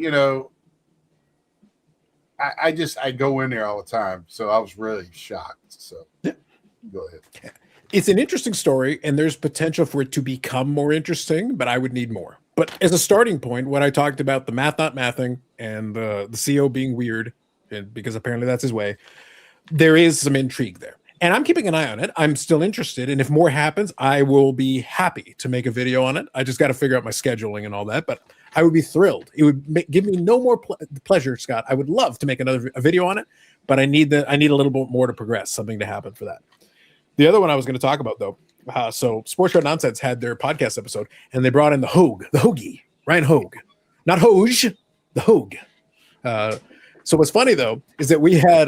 I go in there all the time. So I was really shocked. So go ahead. It's an interesting story, and there's potential for it to become more interesting, but I would need more. But as a starting point, when I talked about the math not mathing and the CEO being weird, and because apparently that's his way, there is some intrigue there. And I'm keeping an eye on it. I'm still interested. And if more happens, I will be happy to make a video on it. I just got to figure out my scheduling and all that. But I would be thrilled. It would give me no more pleasure, Scott. I would love to make a video on it, but I need a little bit more to progress, something to happen for that. The other one I was going to talk about, though, so Sports Card Nonsense had their podcast episode, and they brought in the Hoagie, Ryan Hogue. Not Hoge, the Hogue. So what's funny, though, is that we had,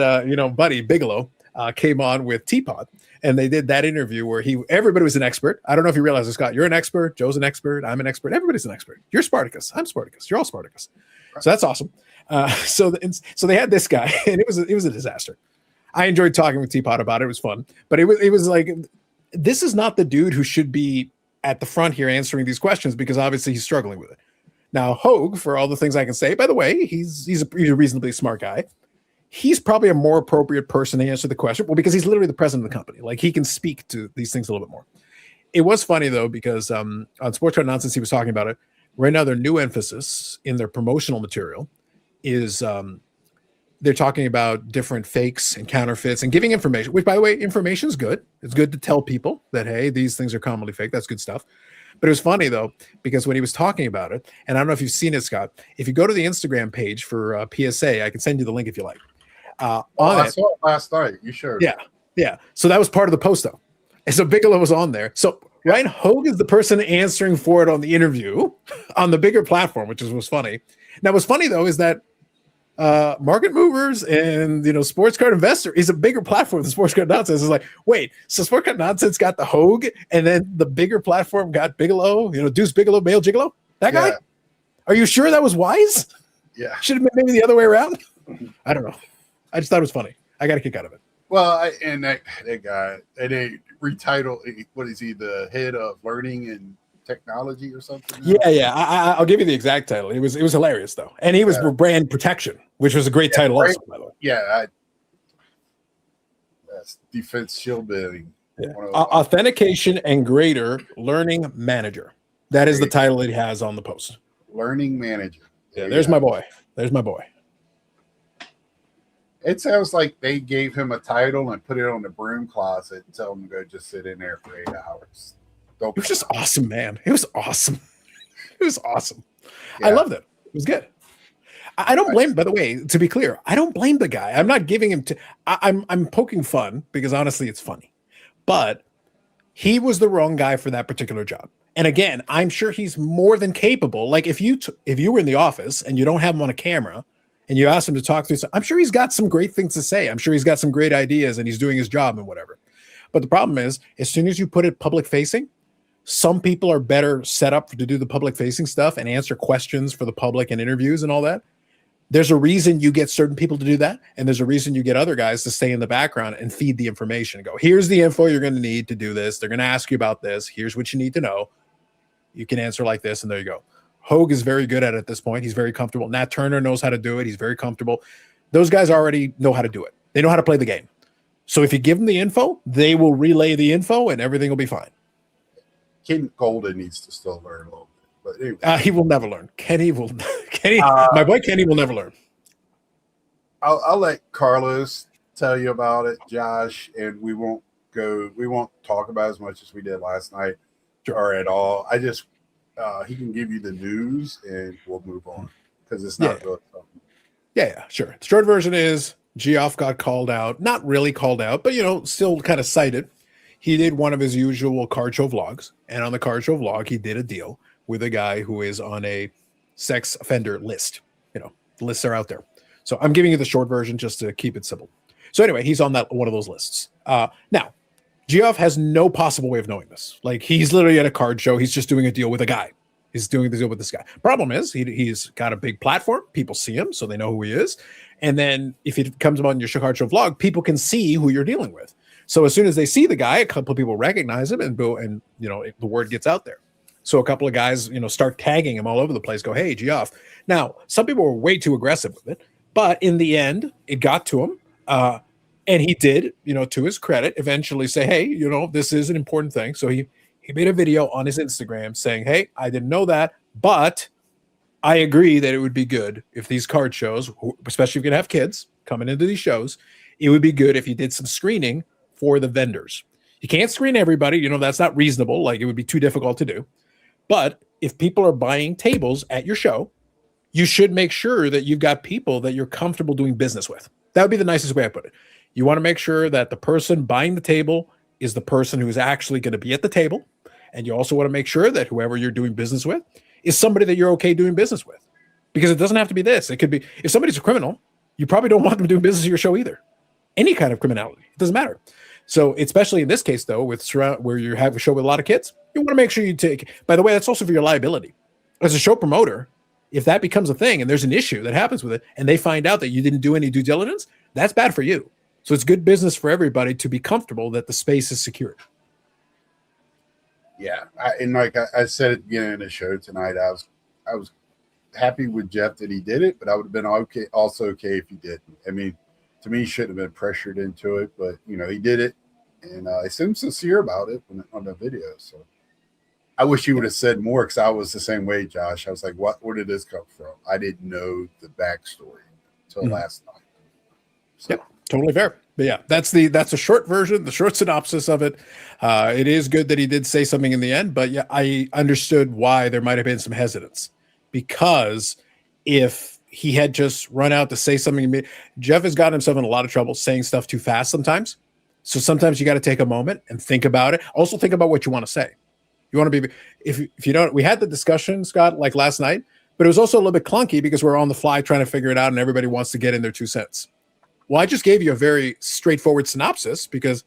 Buddy Bigelow came on with Teapot, and they did that interview where everybody was an expert. I don't know if you realize this, Scott. You're an expert. Joe's an expert. I'm an expert. Everybody's an expert. You're Spartacus. I'm Spartacus. You're all Spartacus. So that's awesome. So they had this guy, and it was a disaster. I enjoyed talking with Teapot about it. It was fun, but it was like, this is not the dude who should be at the front here answering these questions, because obviously he's struggling with it. Now, Hogue, for all the things I can say, by the way, he's a reasonably smart guy. He's probably a more appropriate person to answer the question. Well, because he's literally the president of the company. Like, he can speak to these things a little bit more. It was funny, though, because on Sports Card Nonsense, he was talking about it. Right now, their new emphasis in their promotional material is they're talking about different fakes and counterfeits and giving information, which, by the way, information is good. It's good to tell people that, hey, these things are commonly fake. That's good stuff. But it was funny, though, because when he was talking about it, and I don't know if you've seen it, Scott, if you go to the Instagram page for PSA, I can send you the link if you like. I saw it last night. You showed it. Yeah. So that was part of the post, though. And so Bigelow was on there. So Ryan Hogue is the person answering for it on the interview on the bigger platform, which was funny. Now, what's funny, though, is that Market Movers and Sports Card Investor is a bigger platform than Sports Card Nonsense. It's like, wait, so Sports Card Nonsense got the Hogue, and then the bigger platform got Bigelow, Deuce Bigelow, Male Gigolo? That guy? Are you sure that was wise? Yeah. Should have been maybe the other way around? I don't know. I just thought it was funny. I got a kick out of it. Well, and that guy, and they retitled, what is he, the head of learning and technology or something? Yeah. I'll give you the exact title. It was hilarious, though. And he was brand protection, which was a great title also, by the way. Yeah. That's defense shield building. Yeah. Authentication and Greater Learning Manager. That is the title that he has on the post. Learning Manager. Yeah, there's my boy. It sounds like they gave him a title and put it on the broom closet and tell him to go just sit in there for 8 hours. It was just awesome, man. It was awesome. Yeah. I loved it. It was good. I don't blame, by the way, to be clear, I don't blame the guy. I'm not giving him I'm poking fun because honestly it's funny. But he was the wrong guy for that particular job. And again, I'm sure he's more than capable. Like if you were in the office and you don't have him on a camera and you ask him to talk through, I'm sure he's got some great things to say. I'm sure he's got some great ideas and he's doing his job and whatever. But the problem is, as soon as you put it public facing, some people are better set up to do the public facing stuff and answer questions for the public and interviews and all that. There's a reason you get certain people to do that. And there's a reason you get other guys to stay in the background and feed the information and go, here's the info you're going to need to do this. They're going to ask you about this. Here's what you need to know. You can answer like this. And there you go. Hogue is very good at it at this point. He's very comfortable. Nat Turner knows how to do it. He's very comfortable. Those guys already know how to do it. They know how to play the game. So if you give them the info, they will relay the info and everything will be fine. Ken Golden needs to still learn a little bit. But anyway. He will never learn. My boy Kenny will never learn. I'll let Carlos tell you about it, Josh, and we won't talk about as much as we did last night or at all. I just he can give you the news and we'll move on because it's not really something. Yeah, sure. The short version is Geoff got called out. Not really called out, but still kind of cited. He did one of his usual card show vlogs, and on the card show vlog, he did a deal with a guy who is on a sex offender list. The lists are out there. So I'm giving you the short version just to keep it simple. So anyway, he's on one of those lists. Now, Geoff has no possible way of knowing this. Like, he's literally at a card show. He's just doing a deal with a guy. He's doing the deal with this guy. Problem is, he's got a big platform. People see him, so they know who he is. And then if it comes on your card show vlog, people can see who you're dealing with. So as soon as they see the guy, a couple of people recognize him, and the word gets out there. So a couple of guys, start tagging him all over the place. Go, hey, Geoff. Now, some people were way too aggressive with it, but in the end, it got to him. And he did, to his credit, eventually say, hey, this is an important thing. So he made a video on his Instagram saying, hey, I didn't know that, but I agree that it would be good if these card shows, especially if you're going to have kids coming into these shows, it would be good if you did some screening for the vendors. You can't screen everybody. That's not reasonable. Like, it would be too difficult to do. But if people are buying tables at your show, you should make sure that you've got people that you're comfortable doing business with. That would be the nicest way I put it. You want to make sure that the person buying the table is the person who is actually going to be at the table. And you also want to make sure that whoever you're doing business with is somebody that you're okay doing business with. Because it doesn't have to be this. It could be, if somebody's a criminal, you probably don't want them doing business at your show either. Any kind of criminality. It doesn't matter. So especially in this case, though, with where you have a show with a lot of kids, you want to make sure you take, by the way, that's also for your liability. As a show promoter, if that becomes a thing and there's an issue that happens with it and they find out that you didn't do any due diligence, that's bad for you. So it's good business for everybody to be comfortable that the space is secured. Yeah. And like I said at the beginning of the show tonight, I was happy with Jeff that he did it, but I would have been also okay if he didn't. I mean, to me, he shouldn't have been pressured into it, but he did it, and he seemed sincere about it on the video. So I wish he would have said more, because I was the same way, Josh. I was like, where did this come from? I didn't know the backstory until last night. So. Yep, totally fair. But yeah, that's a short version, the short synopsis of it. It is good that he did say something in the end, but yeah, I understood why there might have been some hesitance, because if he had just run out to say something, Jeff has gotten himself in a lot of trouble saying stuff too fast sometimes. So sometimes you got to take a moment and think about it. Also think about what you want to say. You want to be, if you don't, we had the discussion, Scott, like last night, but it was also a little bit clunky because we're on the fly trying to figure it out and everybody wants to get in their 2 cents. Well, I just gave you a very straightforward synopsis because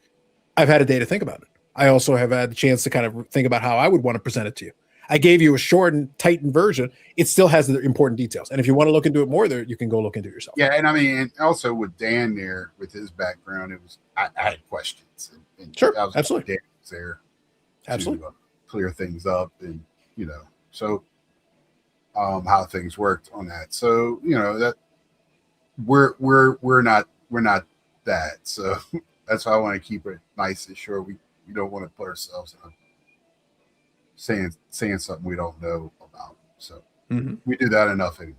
I've had a day to think about it. I also have had the chance to kind of think about how I would want to present it to you. I gave you a short and tightened version. It still has the important details. And if you want to look into it more, there you can go look into it yourself. Yeah, and I mean, and also with Dan there, with his background, it was I had questions. And sure, was absolutely. Dan was there absolutely. to clear things up, and so how things worked on that. So that we're not that. So that's why I want to keep it nice and short. We don't want to put ourselves in a saying something we don't know about. So we do that enough anyway.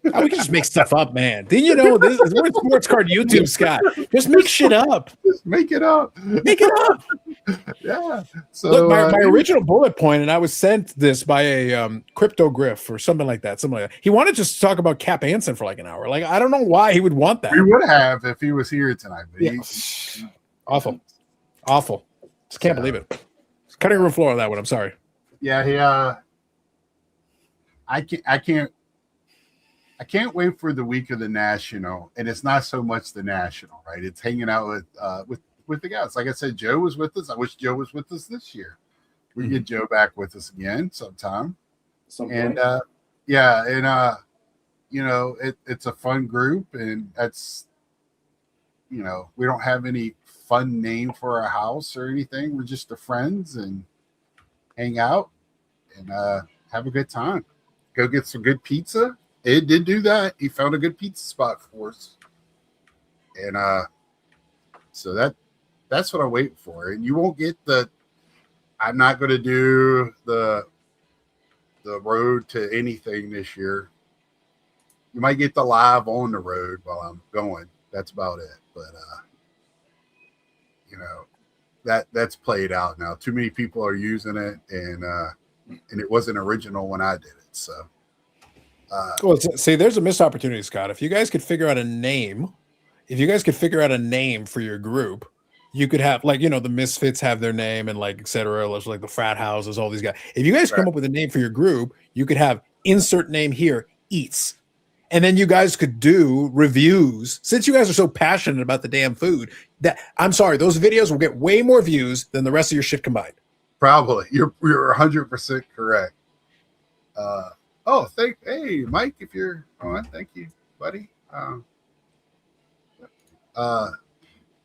We can just make stuff up, man. Didn't you know this is Sports Card YouTube, Scott? Just make shit up. Just make it up. Make it up. Yeah. So look, my original bullet point, and I was sent this by a crypto griff or something like that. He wanted just to talk about Cap Anson for like an hour. Like, I don't know why he would want that. We would have if he was here tonight. But Awful. Just can't believe it. Cutting room floor on that one. I'm sorry. Yeah, I can't wait for the week of the National, and it's not so much the National, right? It's hanging out with the guys. Like I said, Joe was with us. I wish Joe was with us this year. We get Joe back with us again sometime. It's a fun group, and that's we don't have any fun name for our house or anything. We're just the friends and hang out and have a good time. Go get some good pizza. Ed did do that. He found a good pizza spot for us. And so that's what I'm waiting for. And you won't get I'm not going to do the road to anything this year. You might get the live on the road while I'm going. That's about it. But that's played out now. Too many people are using it, and it wasn't original when I did it. So, well, see, there's a missed opportunity, Scott. If you guys could figure out a name for your group, you could have the Misfits have their name and et cetera, like the frat houses, all these guys. If you guys come up with a name for your group, you could have insert name here, eats. And then you guys could do reviews. Since you guys are so passionate about the damn food, I'm sorry, those videos will get way more views than the rest of your shit combined. Probably. You're 100% correct. Hey, Mike, if you're on, thank you, buddy.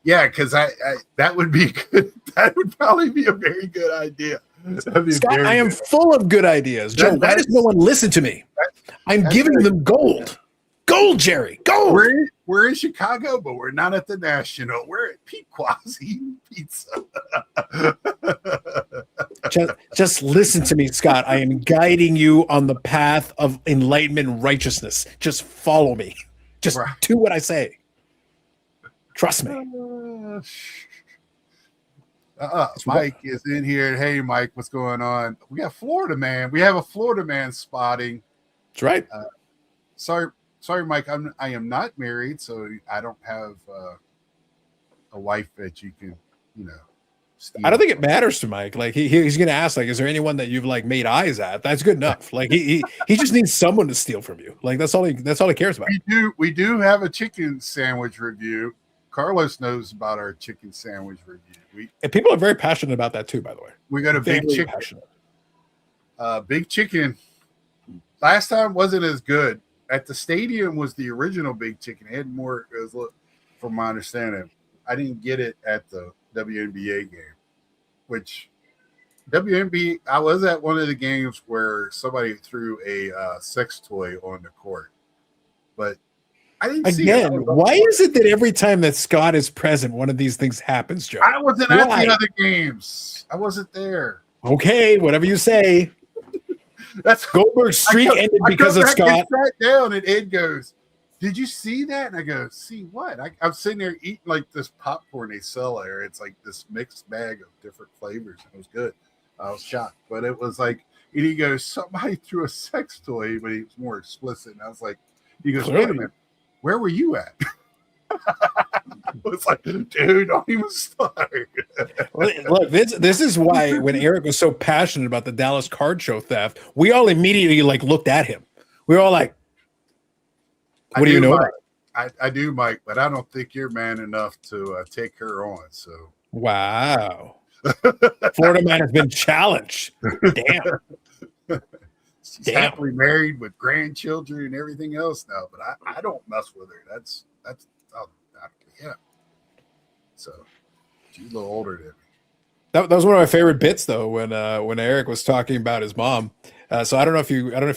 Yeah, because I that would be good. That would probably be a very good idea. Scott, I am full of good ideas. Joe, why does no one listen to me? I'm giving them gold. Gold, Jerry. Gold. We're in Chicago, but we're not at the National. We're at Pequot's eating pizza. Just listen to me, Scott. I am guiding you on the path of enlightenment and righteousness. Just follow me. Just do what I say. Trust me. Mike is in here. Hey, Mike, what's going on? We got Florida man. We have a Florida man spotting. That's right. Sorry, Mike. I am not married, so I don't have a wife that you can, steal. I don't think it matters to Mike. Like he's gonna ask, like, is there anyone that you've like made eyes at? That's good enough. Like he just needs someone to steal from you. Like that's all he cares about. We do have a chicken sandwich review. Carlos knows about our chicken sandwich review. And people are very passionate about that too, by the way. We got a big chicken. Big chicken. Last time wasn't as good. At the stadium was the original big chicken. It had more, from my understanding. I didn't get it at the WNBA game, which I was at one of the games where somebody threw a sex toy on the court, but I didn't see it. Again, why is it that every time that Scott is present, one of these things happens, Joe? I wasn't at the other games. I wasn't there. Okay, whatever you say. That's Goldberg's streak ended because of Scott. I sat down and Ed goes, "Did you see that?" And I go, "See what?" I'm sitting there eating like this popcorn they sell there. It's like this mixed bag of different flavors. And it was good. I was shocked, but it was like, and he goes, "Somebody threw a sex toy," but he was more explicit. And I was like, he goes, "Wait a minute, where were you at?" I was like, "Dude, don't even start." Look, this is why when Eric was so passionate about the Dallas card show theft, we all immediately like looked at him. We were all like, "What do you know?" I do, Mike, but I don't think you're man enough to take her on. So wow, Florida man has been challenged. Damn. She's happily married with grandchildren and everything else now, but I don't mess with her. That's yeah. So she's a little older than me. That was one of my favorite bits, though, when Eric was talking about his mom. So I don't know if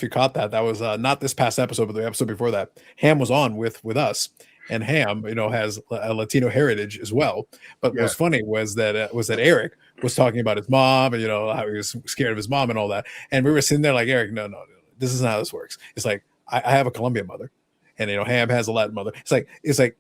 you caught that. That was not this past episode, but the episode before that. Ham was on with us, and Ham, has a Latino heritage as well. But what was funny was that Eric was talking about his mom and how he was scared of his mom and all that. And we were sitting there like, Eric, no, this isn't how this works. It's like I have a Colombian mother. And Ham has a Latin mother. It's like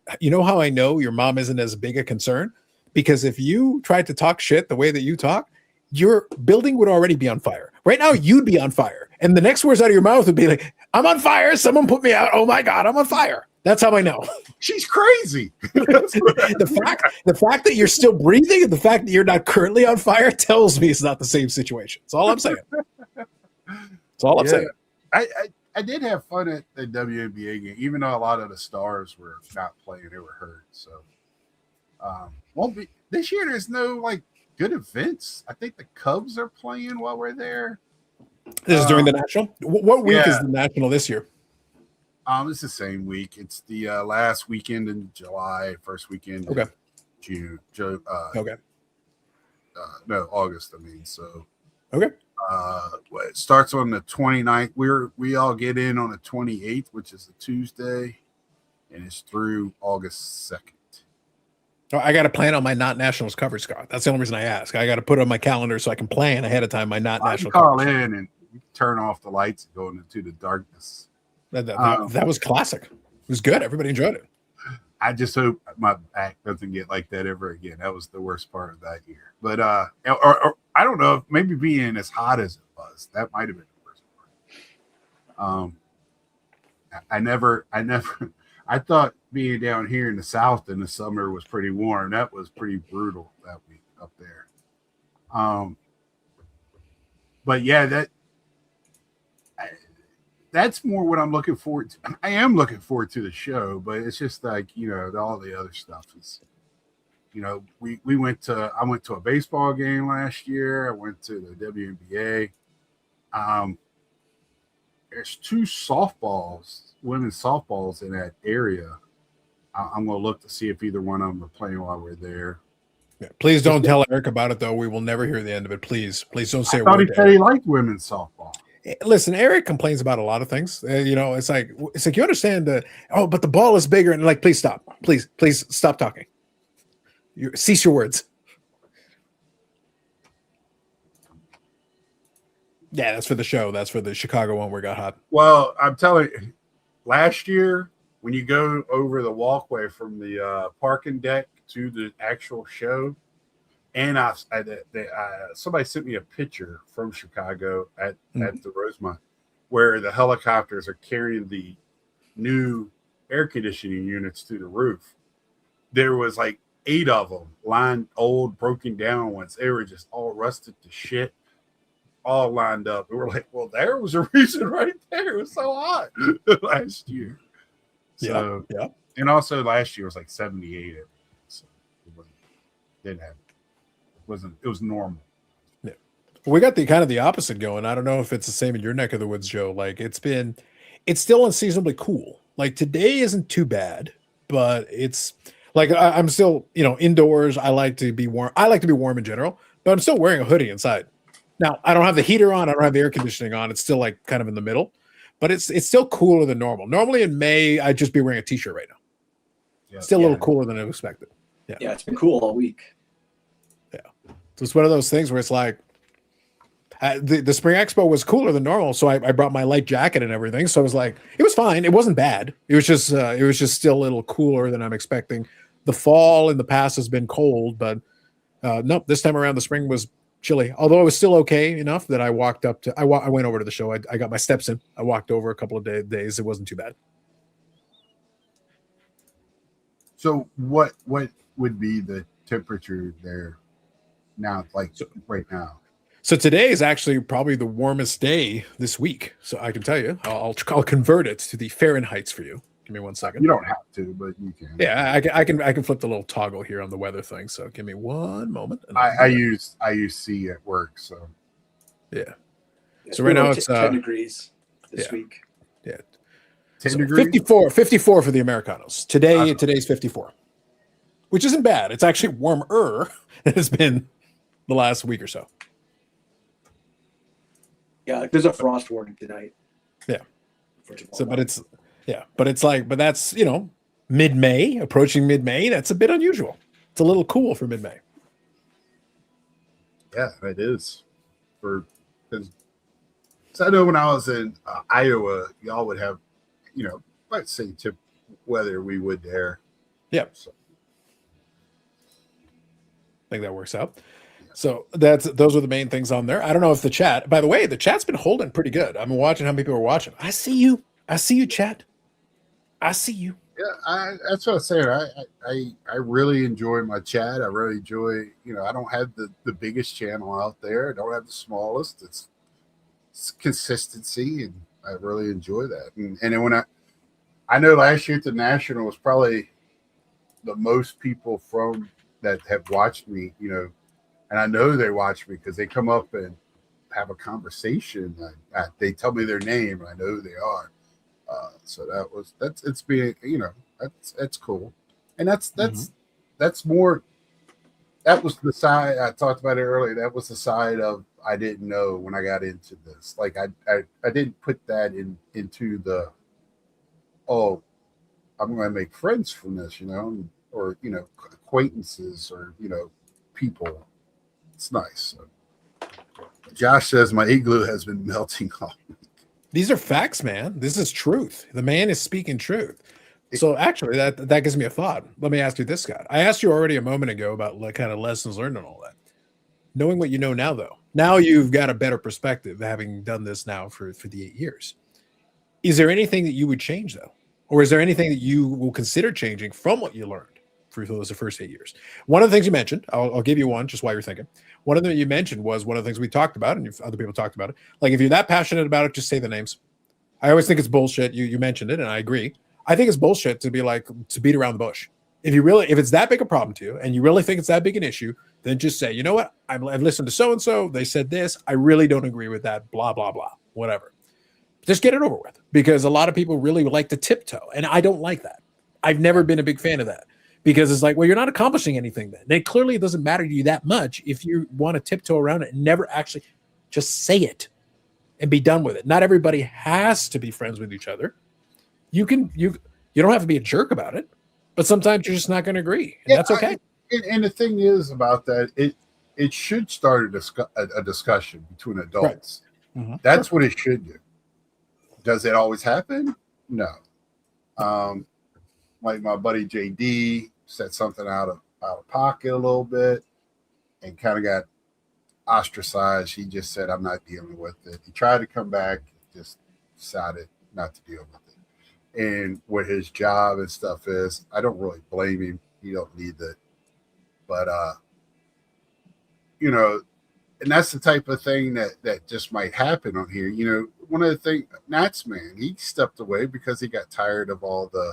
how I know your mom isn't as big a concern? Because if you tried to talk shit the way that you talk, your building would already be on fire. Right now, you'd be on fire. And the next words out of your mouth would be like, "I'm on fire. Someone put me out. Oh my God, I'm on fire." That's how I know. She's crazy. the fact that you're still breathing and the fact that you're not currently on fire tells me it's not the same situation. That's all I'm saying. That's all I'm saying. I did have fun at the WNBA game, even though a lot of the stars were not playing; they were hurt. So, won't be this year. There's no good events. I think the Cubs are playing while we're there. This is during the national. What week is the national this year? It's the same week. It's the last weekend in July, first weekend in June. No, August. I mean, so okay. It starts on the 29th. We all get in on the 28th, which is a Tuesday, and it's through August 2nd. Oh, I got to plan on my not nationals coverage, Scott. That's the only reason I ask. I got to put it on my calendar so I can plan ahead of time my not national call coverage. In and turn off the lights and go into the darkness. That was classic. It was good. Everybody enjoyed it. I just hope my back doesn't get like that ever again. That was the worst part of that year. But or I don't know, maybe being as hot as it was, that might have been the worst part. I thought being down here in the South in the summer was pretty warm. That was pretty brutal that week up there. But yeah, that's more what I'm looking forward to. I am looking forward to the show, but it's just like, all the other stuff is, I went to a baseball game last year. I went to the WNBA. There's two women's softballs in that area. I'm going to look to see if either one of them are playing while we're there. Yeah, please don't tell Eric about it, though. We will never hear the end of it. Please don't say a word. I thought he said he liked women's softball. Listen, Eric complains about a lot of things. It's like you understand but the ball is bigger, and please stop. Please stop talking. Cease your words. Yeah, that's for the show. That's for the Chicago one where it got hot. Well, I'm telling you, last year when you go over the walkway from the parking deck to the actual show, And somebody sent me a picture from Chicago at the Rosemont, where the helicopters are carrying the new air conditioning units to the roof. There was like 8 of them, lined, old, broken down ones. They were just all rusted to shit, all lined up. And we're like, well, there was a reason right there. It was so hot last year. So, yeah. And also last year was like 78. So it was normal. Yeah. We got the opposite going. I don't know if it's the same in your neck of the woods, Joe. Like it's still unseasonably cool. Like today isn't too bad, but it's like I'm still, indoors. I like to be warm. I like to be warm in general, but I'm still wearing a hoodie inside. Now I don't have the heater on. I don't have the air conditioning on. It's still like kind of in the middle, but it's still cooler than normal. Normally in May, I'd just be wearing a t-shirt right now. Yeah. Still a little cooler than I expected. Yeah, it's been cool all week. Yeah. So it's one of those things where it's like the Spring Expo was cooler than normal. So I brought my light jacket and everything. So I was like, it was fine. It wasn't bad. It was just still a little cooler than I'm expecting. The fall in the past has been cold, but nope, this time around the spring was chilly. Although it was still okay enough that I walked up to, I went over to the show. I got my steps in. I walked over a couple of days. It wasn't too bad. So what would be the temperature there now, like right now? So today is actually probably the warmest day this week. So I can tell you, I'll convert it to the Fahrenheits for you. Give me 1 second. You don't have to, but you can. Yeah, I can flip the little toggle here on the weather thing. So give me 1 moment. I use C at work, so yeah. So right now it's 10 degrees this week. Yeah. 10 so degrees? 54 for the Americanos. Today's 54, which isn't bad. It's actually warmer than it's been the last week or so. Yeah, there's a frost warning tonight. Yeah. So, but that's, mid-May, approaching mid-May. That's a bit unusual. It's a little cool for mid-May. Yeah, it is. Because I know when I was in Iowa, y'all would have, let's say tip weather we would there. Yeah. So I think that works out. So those are the main things on there. I don't know if the chat, by the way, the chat's been holding pretty good. I'm watching how many people are watching. I see you, chat. I see you. Yeah, that's what I'm saying. I really enjoy my chat. I really enjoy, I don't have the biggest channel out there. I don't have the smallest. It's consistency, and I really enjoy that. And then when I know last year at the National was probably the most people from that have watched me, and I know they watch me because they come up and have a conversation. They tell me their name, and I know who they are. So that's cool, and that's more. That was the side I talked about it earlier. That was the side of I didn't know when I got into this. Like I didn't put that into the I'm going to make friends from this, or acquaintances, or people. It's nice. So, Josh says my igloo has been melting off. These are facts, man. This is truth. The man is speaking truth. So actually, that gives me a thought. Let me ask you this, Scott. I asked you already a moment ago about like kind of lessons learned and all that. Knowing what you know now, though, now you've got a better perspective, having done this now for the 8 years. Is there anything that you would change, though? Or is there anything that you will consider changing from what you learned for those the first 8 years? One of the things you mentioned, I'll give you one just while you're thinking. One of them you mentioned was one of the things we talked about, and other people talked about it. Like if you're that passionate about it, just say the names. I always think it's bullshit. You mentioned it, and I agree. I think it's bullshit to beat around the bush. If it's that big a problem to you, and you really think it's that big an issue, then just say, you know what? I've listened to so and so. They said this. I really don't agree with that. Blah blah blah. Whatever. Just get it over with, because a lot of people really like to tiptoe, and I don't like that. I've never been a big fan of that, because it's like, well, you're not accomplishing anything then. Then clearly it doesn't matter to you that much if you want to tiptoe around it and never actually just say it and be done with it. Not everybody has to be friends with each other. You don't have to be a jerk about it, but sometimes you're just not going to agree, and that's okay. And the thing is about that, it should start a discussion between adults. Right. Mm-hmm. That's what it should do. Does it always happen? No. Like my buddy JD said something out of pocket a little bit. and kind of got ostracized. He just said, I'm not dealing with it. He tried to come back, just decided not to deal with it. And what his job and stuff is, I don't really blame him. You don't need that. But, and that's the type of thing that just might happen on here. One of the things, Nats man, he stepped away because he got tired of all the,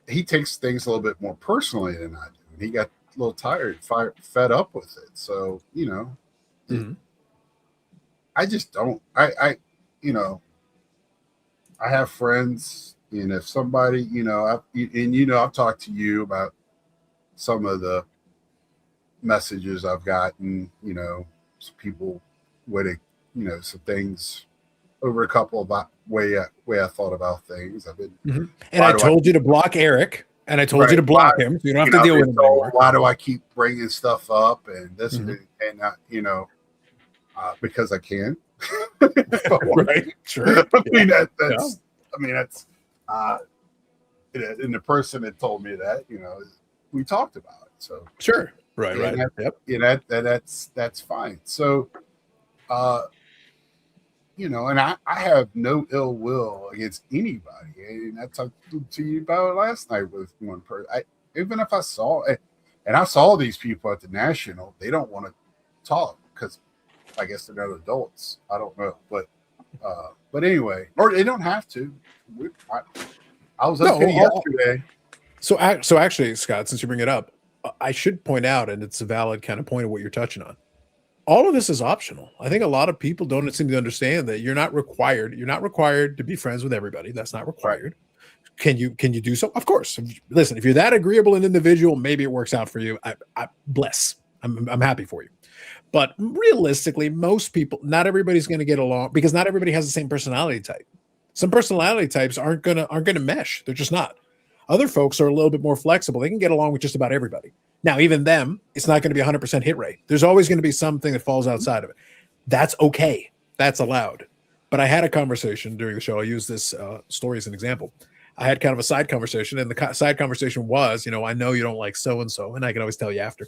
he takes things a little bit more personally than I do. And he got a little tired, fed up with it. So, I just don't, I have friends, and if somebody, I've talked to you about some of the messages I've gotten, some people with it, some things over a couple of way I thought about things. I've been, and I told you to block Eric, and I told you to block him, so you don't have to deal with him anymore. Why do I keep bringing stuff up and this and because I can. Right. Sure. That's and the person that told me that, we talked about it. So sure. Right. That's fine. So, and I have no ill will against anybody. And I talked to you about it last night with one person. Even if I saw it, and I saw these people at the National, they don't want to talk because I guess they're not adults. I don't know, but anyway, or they don't have to. I was okay yesterday. So actually, Scott, since you bring it up, I should point out, and it's a valid kind of point of what you're touching on. All of this is optional. I think a lot of people don't seem to understand that you're not required. You're not required to be friends with everybody. That's not required. Can you do so? Of course. Listen, if you're that agreeable an individual, maybe it works out for you. I'm happy for you. But realistically, most people, not everybody's going to get along because not everybody has the same personality type. Some personality types aren't gonna mesh. They're just not. Other folks are a little bit more flexible. They can get along with just about everybody. Now, even them, it's not going to be 100% hit rate. There's always going to be something that falls outside of it. That's okay. That's allowed. But I had a conversation during the show. I use this story as an example. I had kind of a side conversation, and the side conversation was, I know you don't like so-and-so, and I can always tell you after,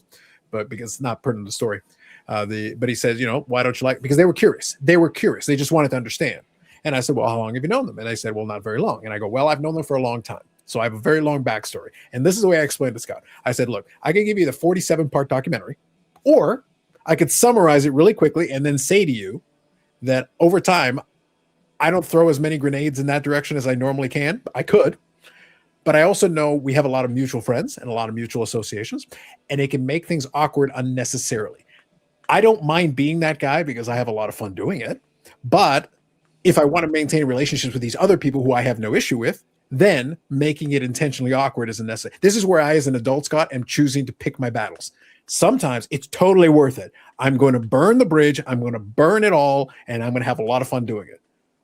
but because it's not pertinent to the story. But he says, why don't you like? Because they were curious. They just wanted to understand. And I said, well, how long have you known them? And they said, well, not very long. And I go, well, I've known them for a long time. So I have a very long backstory. And this is the way I explained to Scott. I said, look, I can give you the 47-part documentary, or I could summarize it really quickly and then say to you that over time, I don't throw as many grenades in that direction as I normally can. I could. But I also know we have a lot of mutual friends and a lot of mutual associations, and it can make things awkward unnecessarily. I don't mind being that guy because I have a lot of fun doing it. But if I want to maintain relationships with these other people who I have no issue with, then making it intentionally awkward isn't necessary. This is where I, as an adult, Scott, am choosing to pick my battles. Sometimes it's totally worth it. I'm going to burn the bridge. I'm going to burn it all, and I'm going to have a lot of fun doing it.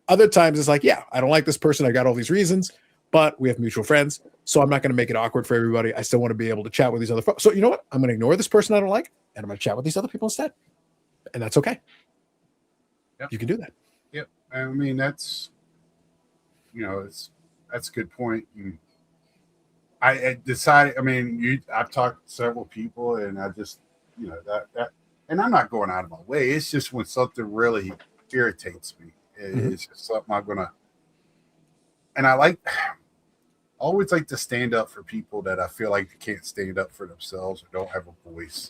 Other times it's like, yeah, I don't like this person. I got all these reasons, but we have mutual friends, so I'm not going to make it awkward for everybody. I still want to be able to chat with these other folks. So you know what? I'm going to ignore this person I don't like, and I'm going to chat with these other people instead. And that's okay. Yep. You can do that. Yep. I mean, that's a good point. And I decided, I've talked to several people, and I just, that, and I'm not going out of my way. It's just when something really irritates me. It's just something I'm going to, and I always like to stand up for people that I feel like they can't stand up for themselves or don't have a voice.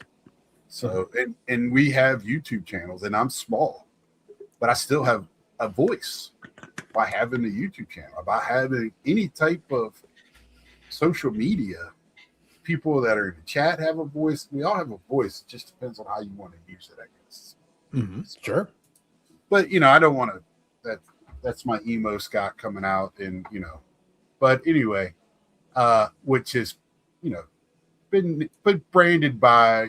So, and we have YouTube channels, and I'm small, but I still have a voice by having a YouTube channel, by having any type of social media. People that are in the chat have a voice. We all have a voice. It just depends on how you want to use it, I guess. Sure. But, I don't want to, that's my emo Scott coming out, and, but anyway, which is, been branded by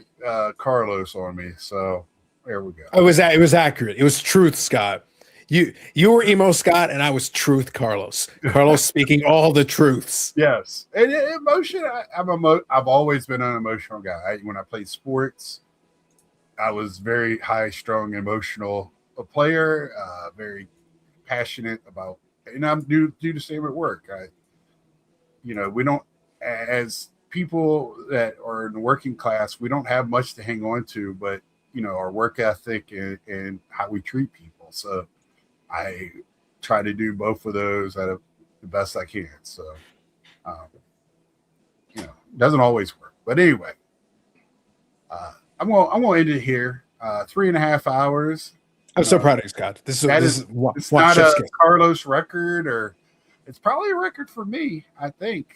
Carlos on me. So there we go. It was accurate. It was truth, Scott. You were emo Scott, and I was truth Carlos. Carlos speaking all the truths. Yes, and emotion. I've always been an emotional guy. When I played sports, I was very high-strung, emotional player. Very passionate about, and I'm do the same at work. We don't, as people that are in the working class, we don't have much to hang on to, but our work ethic and how we treat people. So I try to do both of those at the best I can. So, it doesn't always work, but anyway, I'm gonna end it here. 3.5 hours. I'm so proud of you, Scott. This is it's not a Carlos record, or it's probably a record for me. I think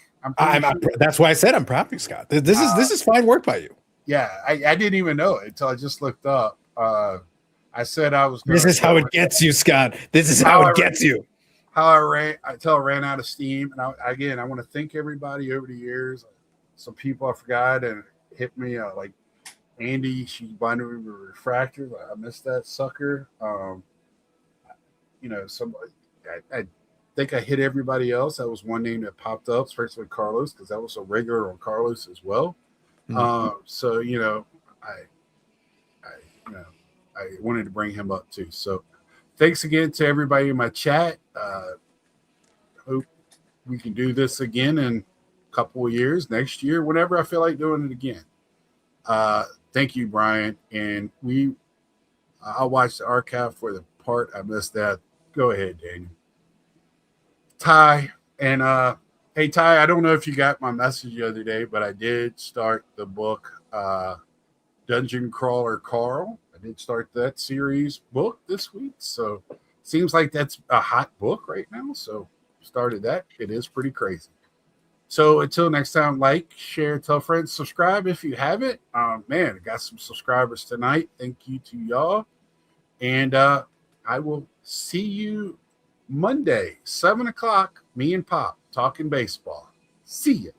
that's why I said I'm proud of you, Scott. This is fine work by you. Yeah, I didn't even know it until I just looked up. I said I was. This is how it gets you, Scott. This is how it gets you. How I ran until I ran out of steam. And I want to thank everybody over the years. Some people I forgot and hit me like Andy. She bonded me with refractors. I missed that sucker. Somebody. I think I hit everybody else. That was one name that popped up, especially Carlos, because that was a regular on Carlos as well. So I wanted to bring him up too. So thanks again to everybody in my chat. Hope we can do this again in a couple of years, next year, whenever I feel like doing it again. Thank you, Brian. And I'll watch the archive for the part I missed that. Go ahead, Daniel. Ty, and hey, Ty, I don't know if you got my message the other day, but I did start the book Dungeon Crawler Carl. I did start that series book this week, so seems like that's a hot book right now. So started that. It is pretty crazy. So until next time, like, share, tell friends, subscribe if you haven't. Man, I got some subscribers tonight. Thank you to y'all. And I will see you Monday, 7 o'clock, me and Pop talking baseball. See ya.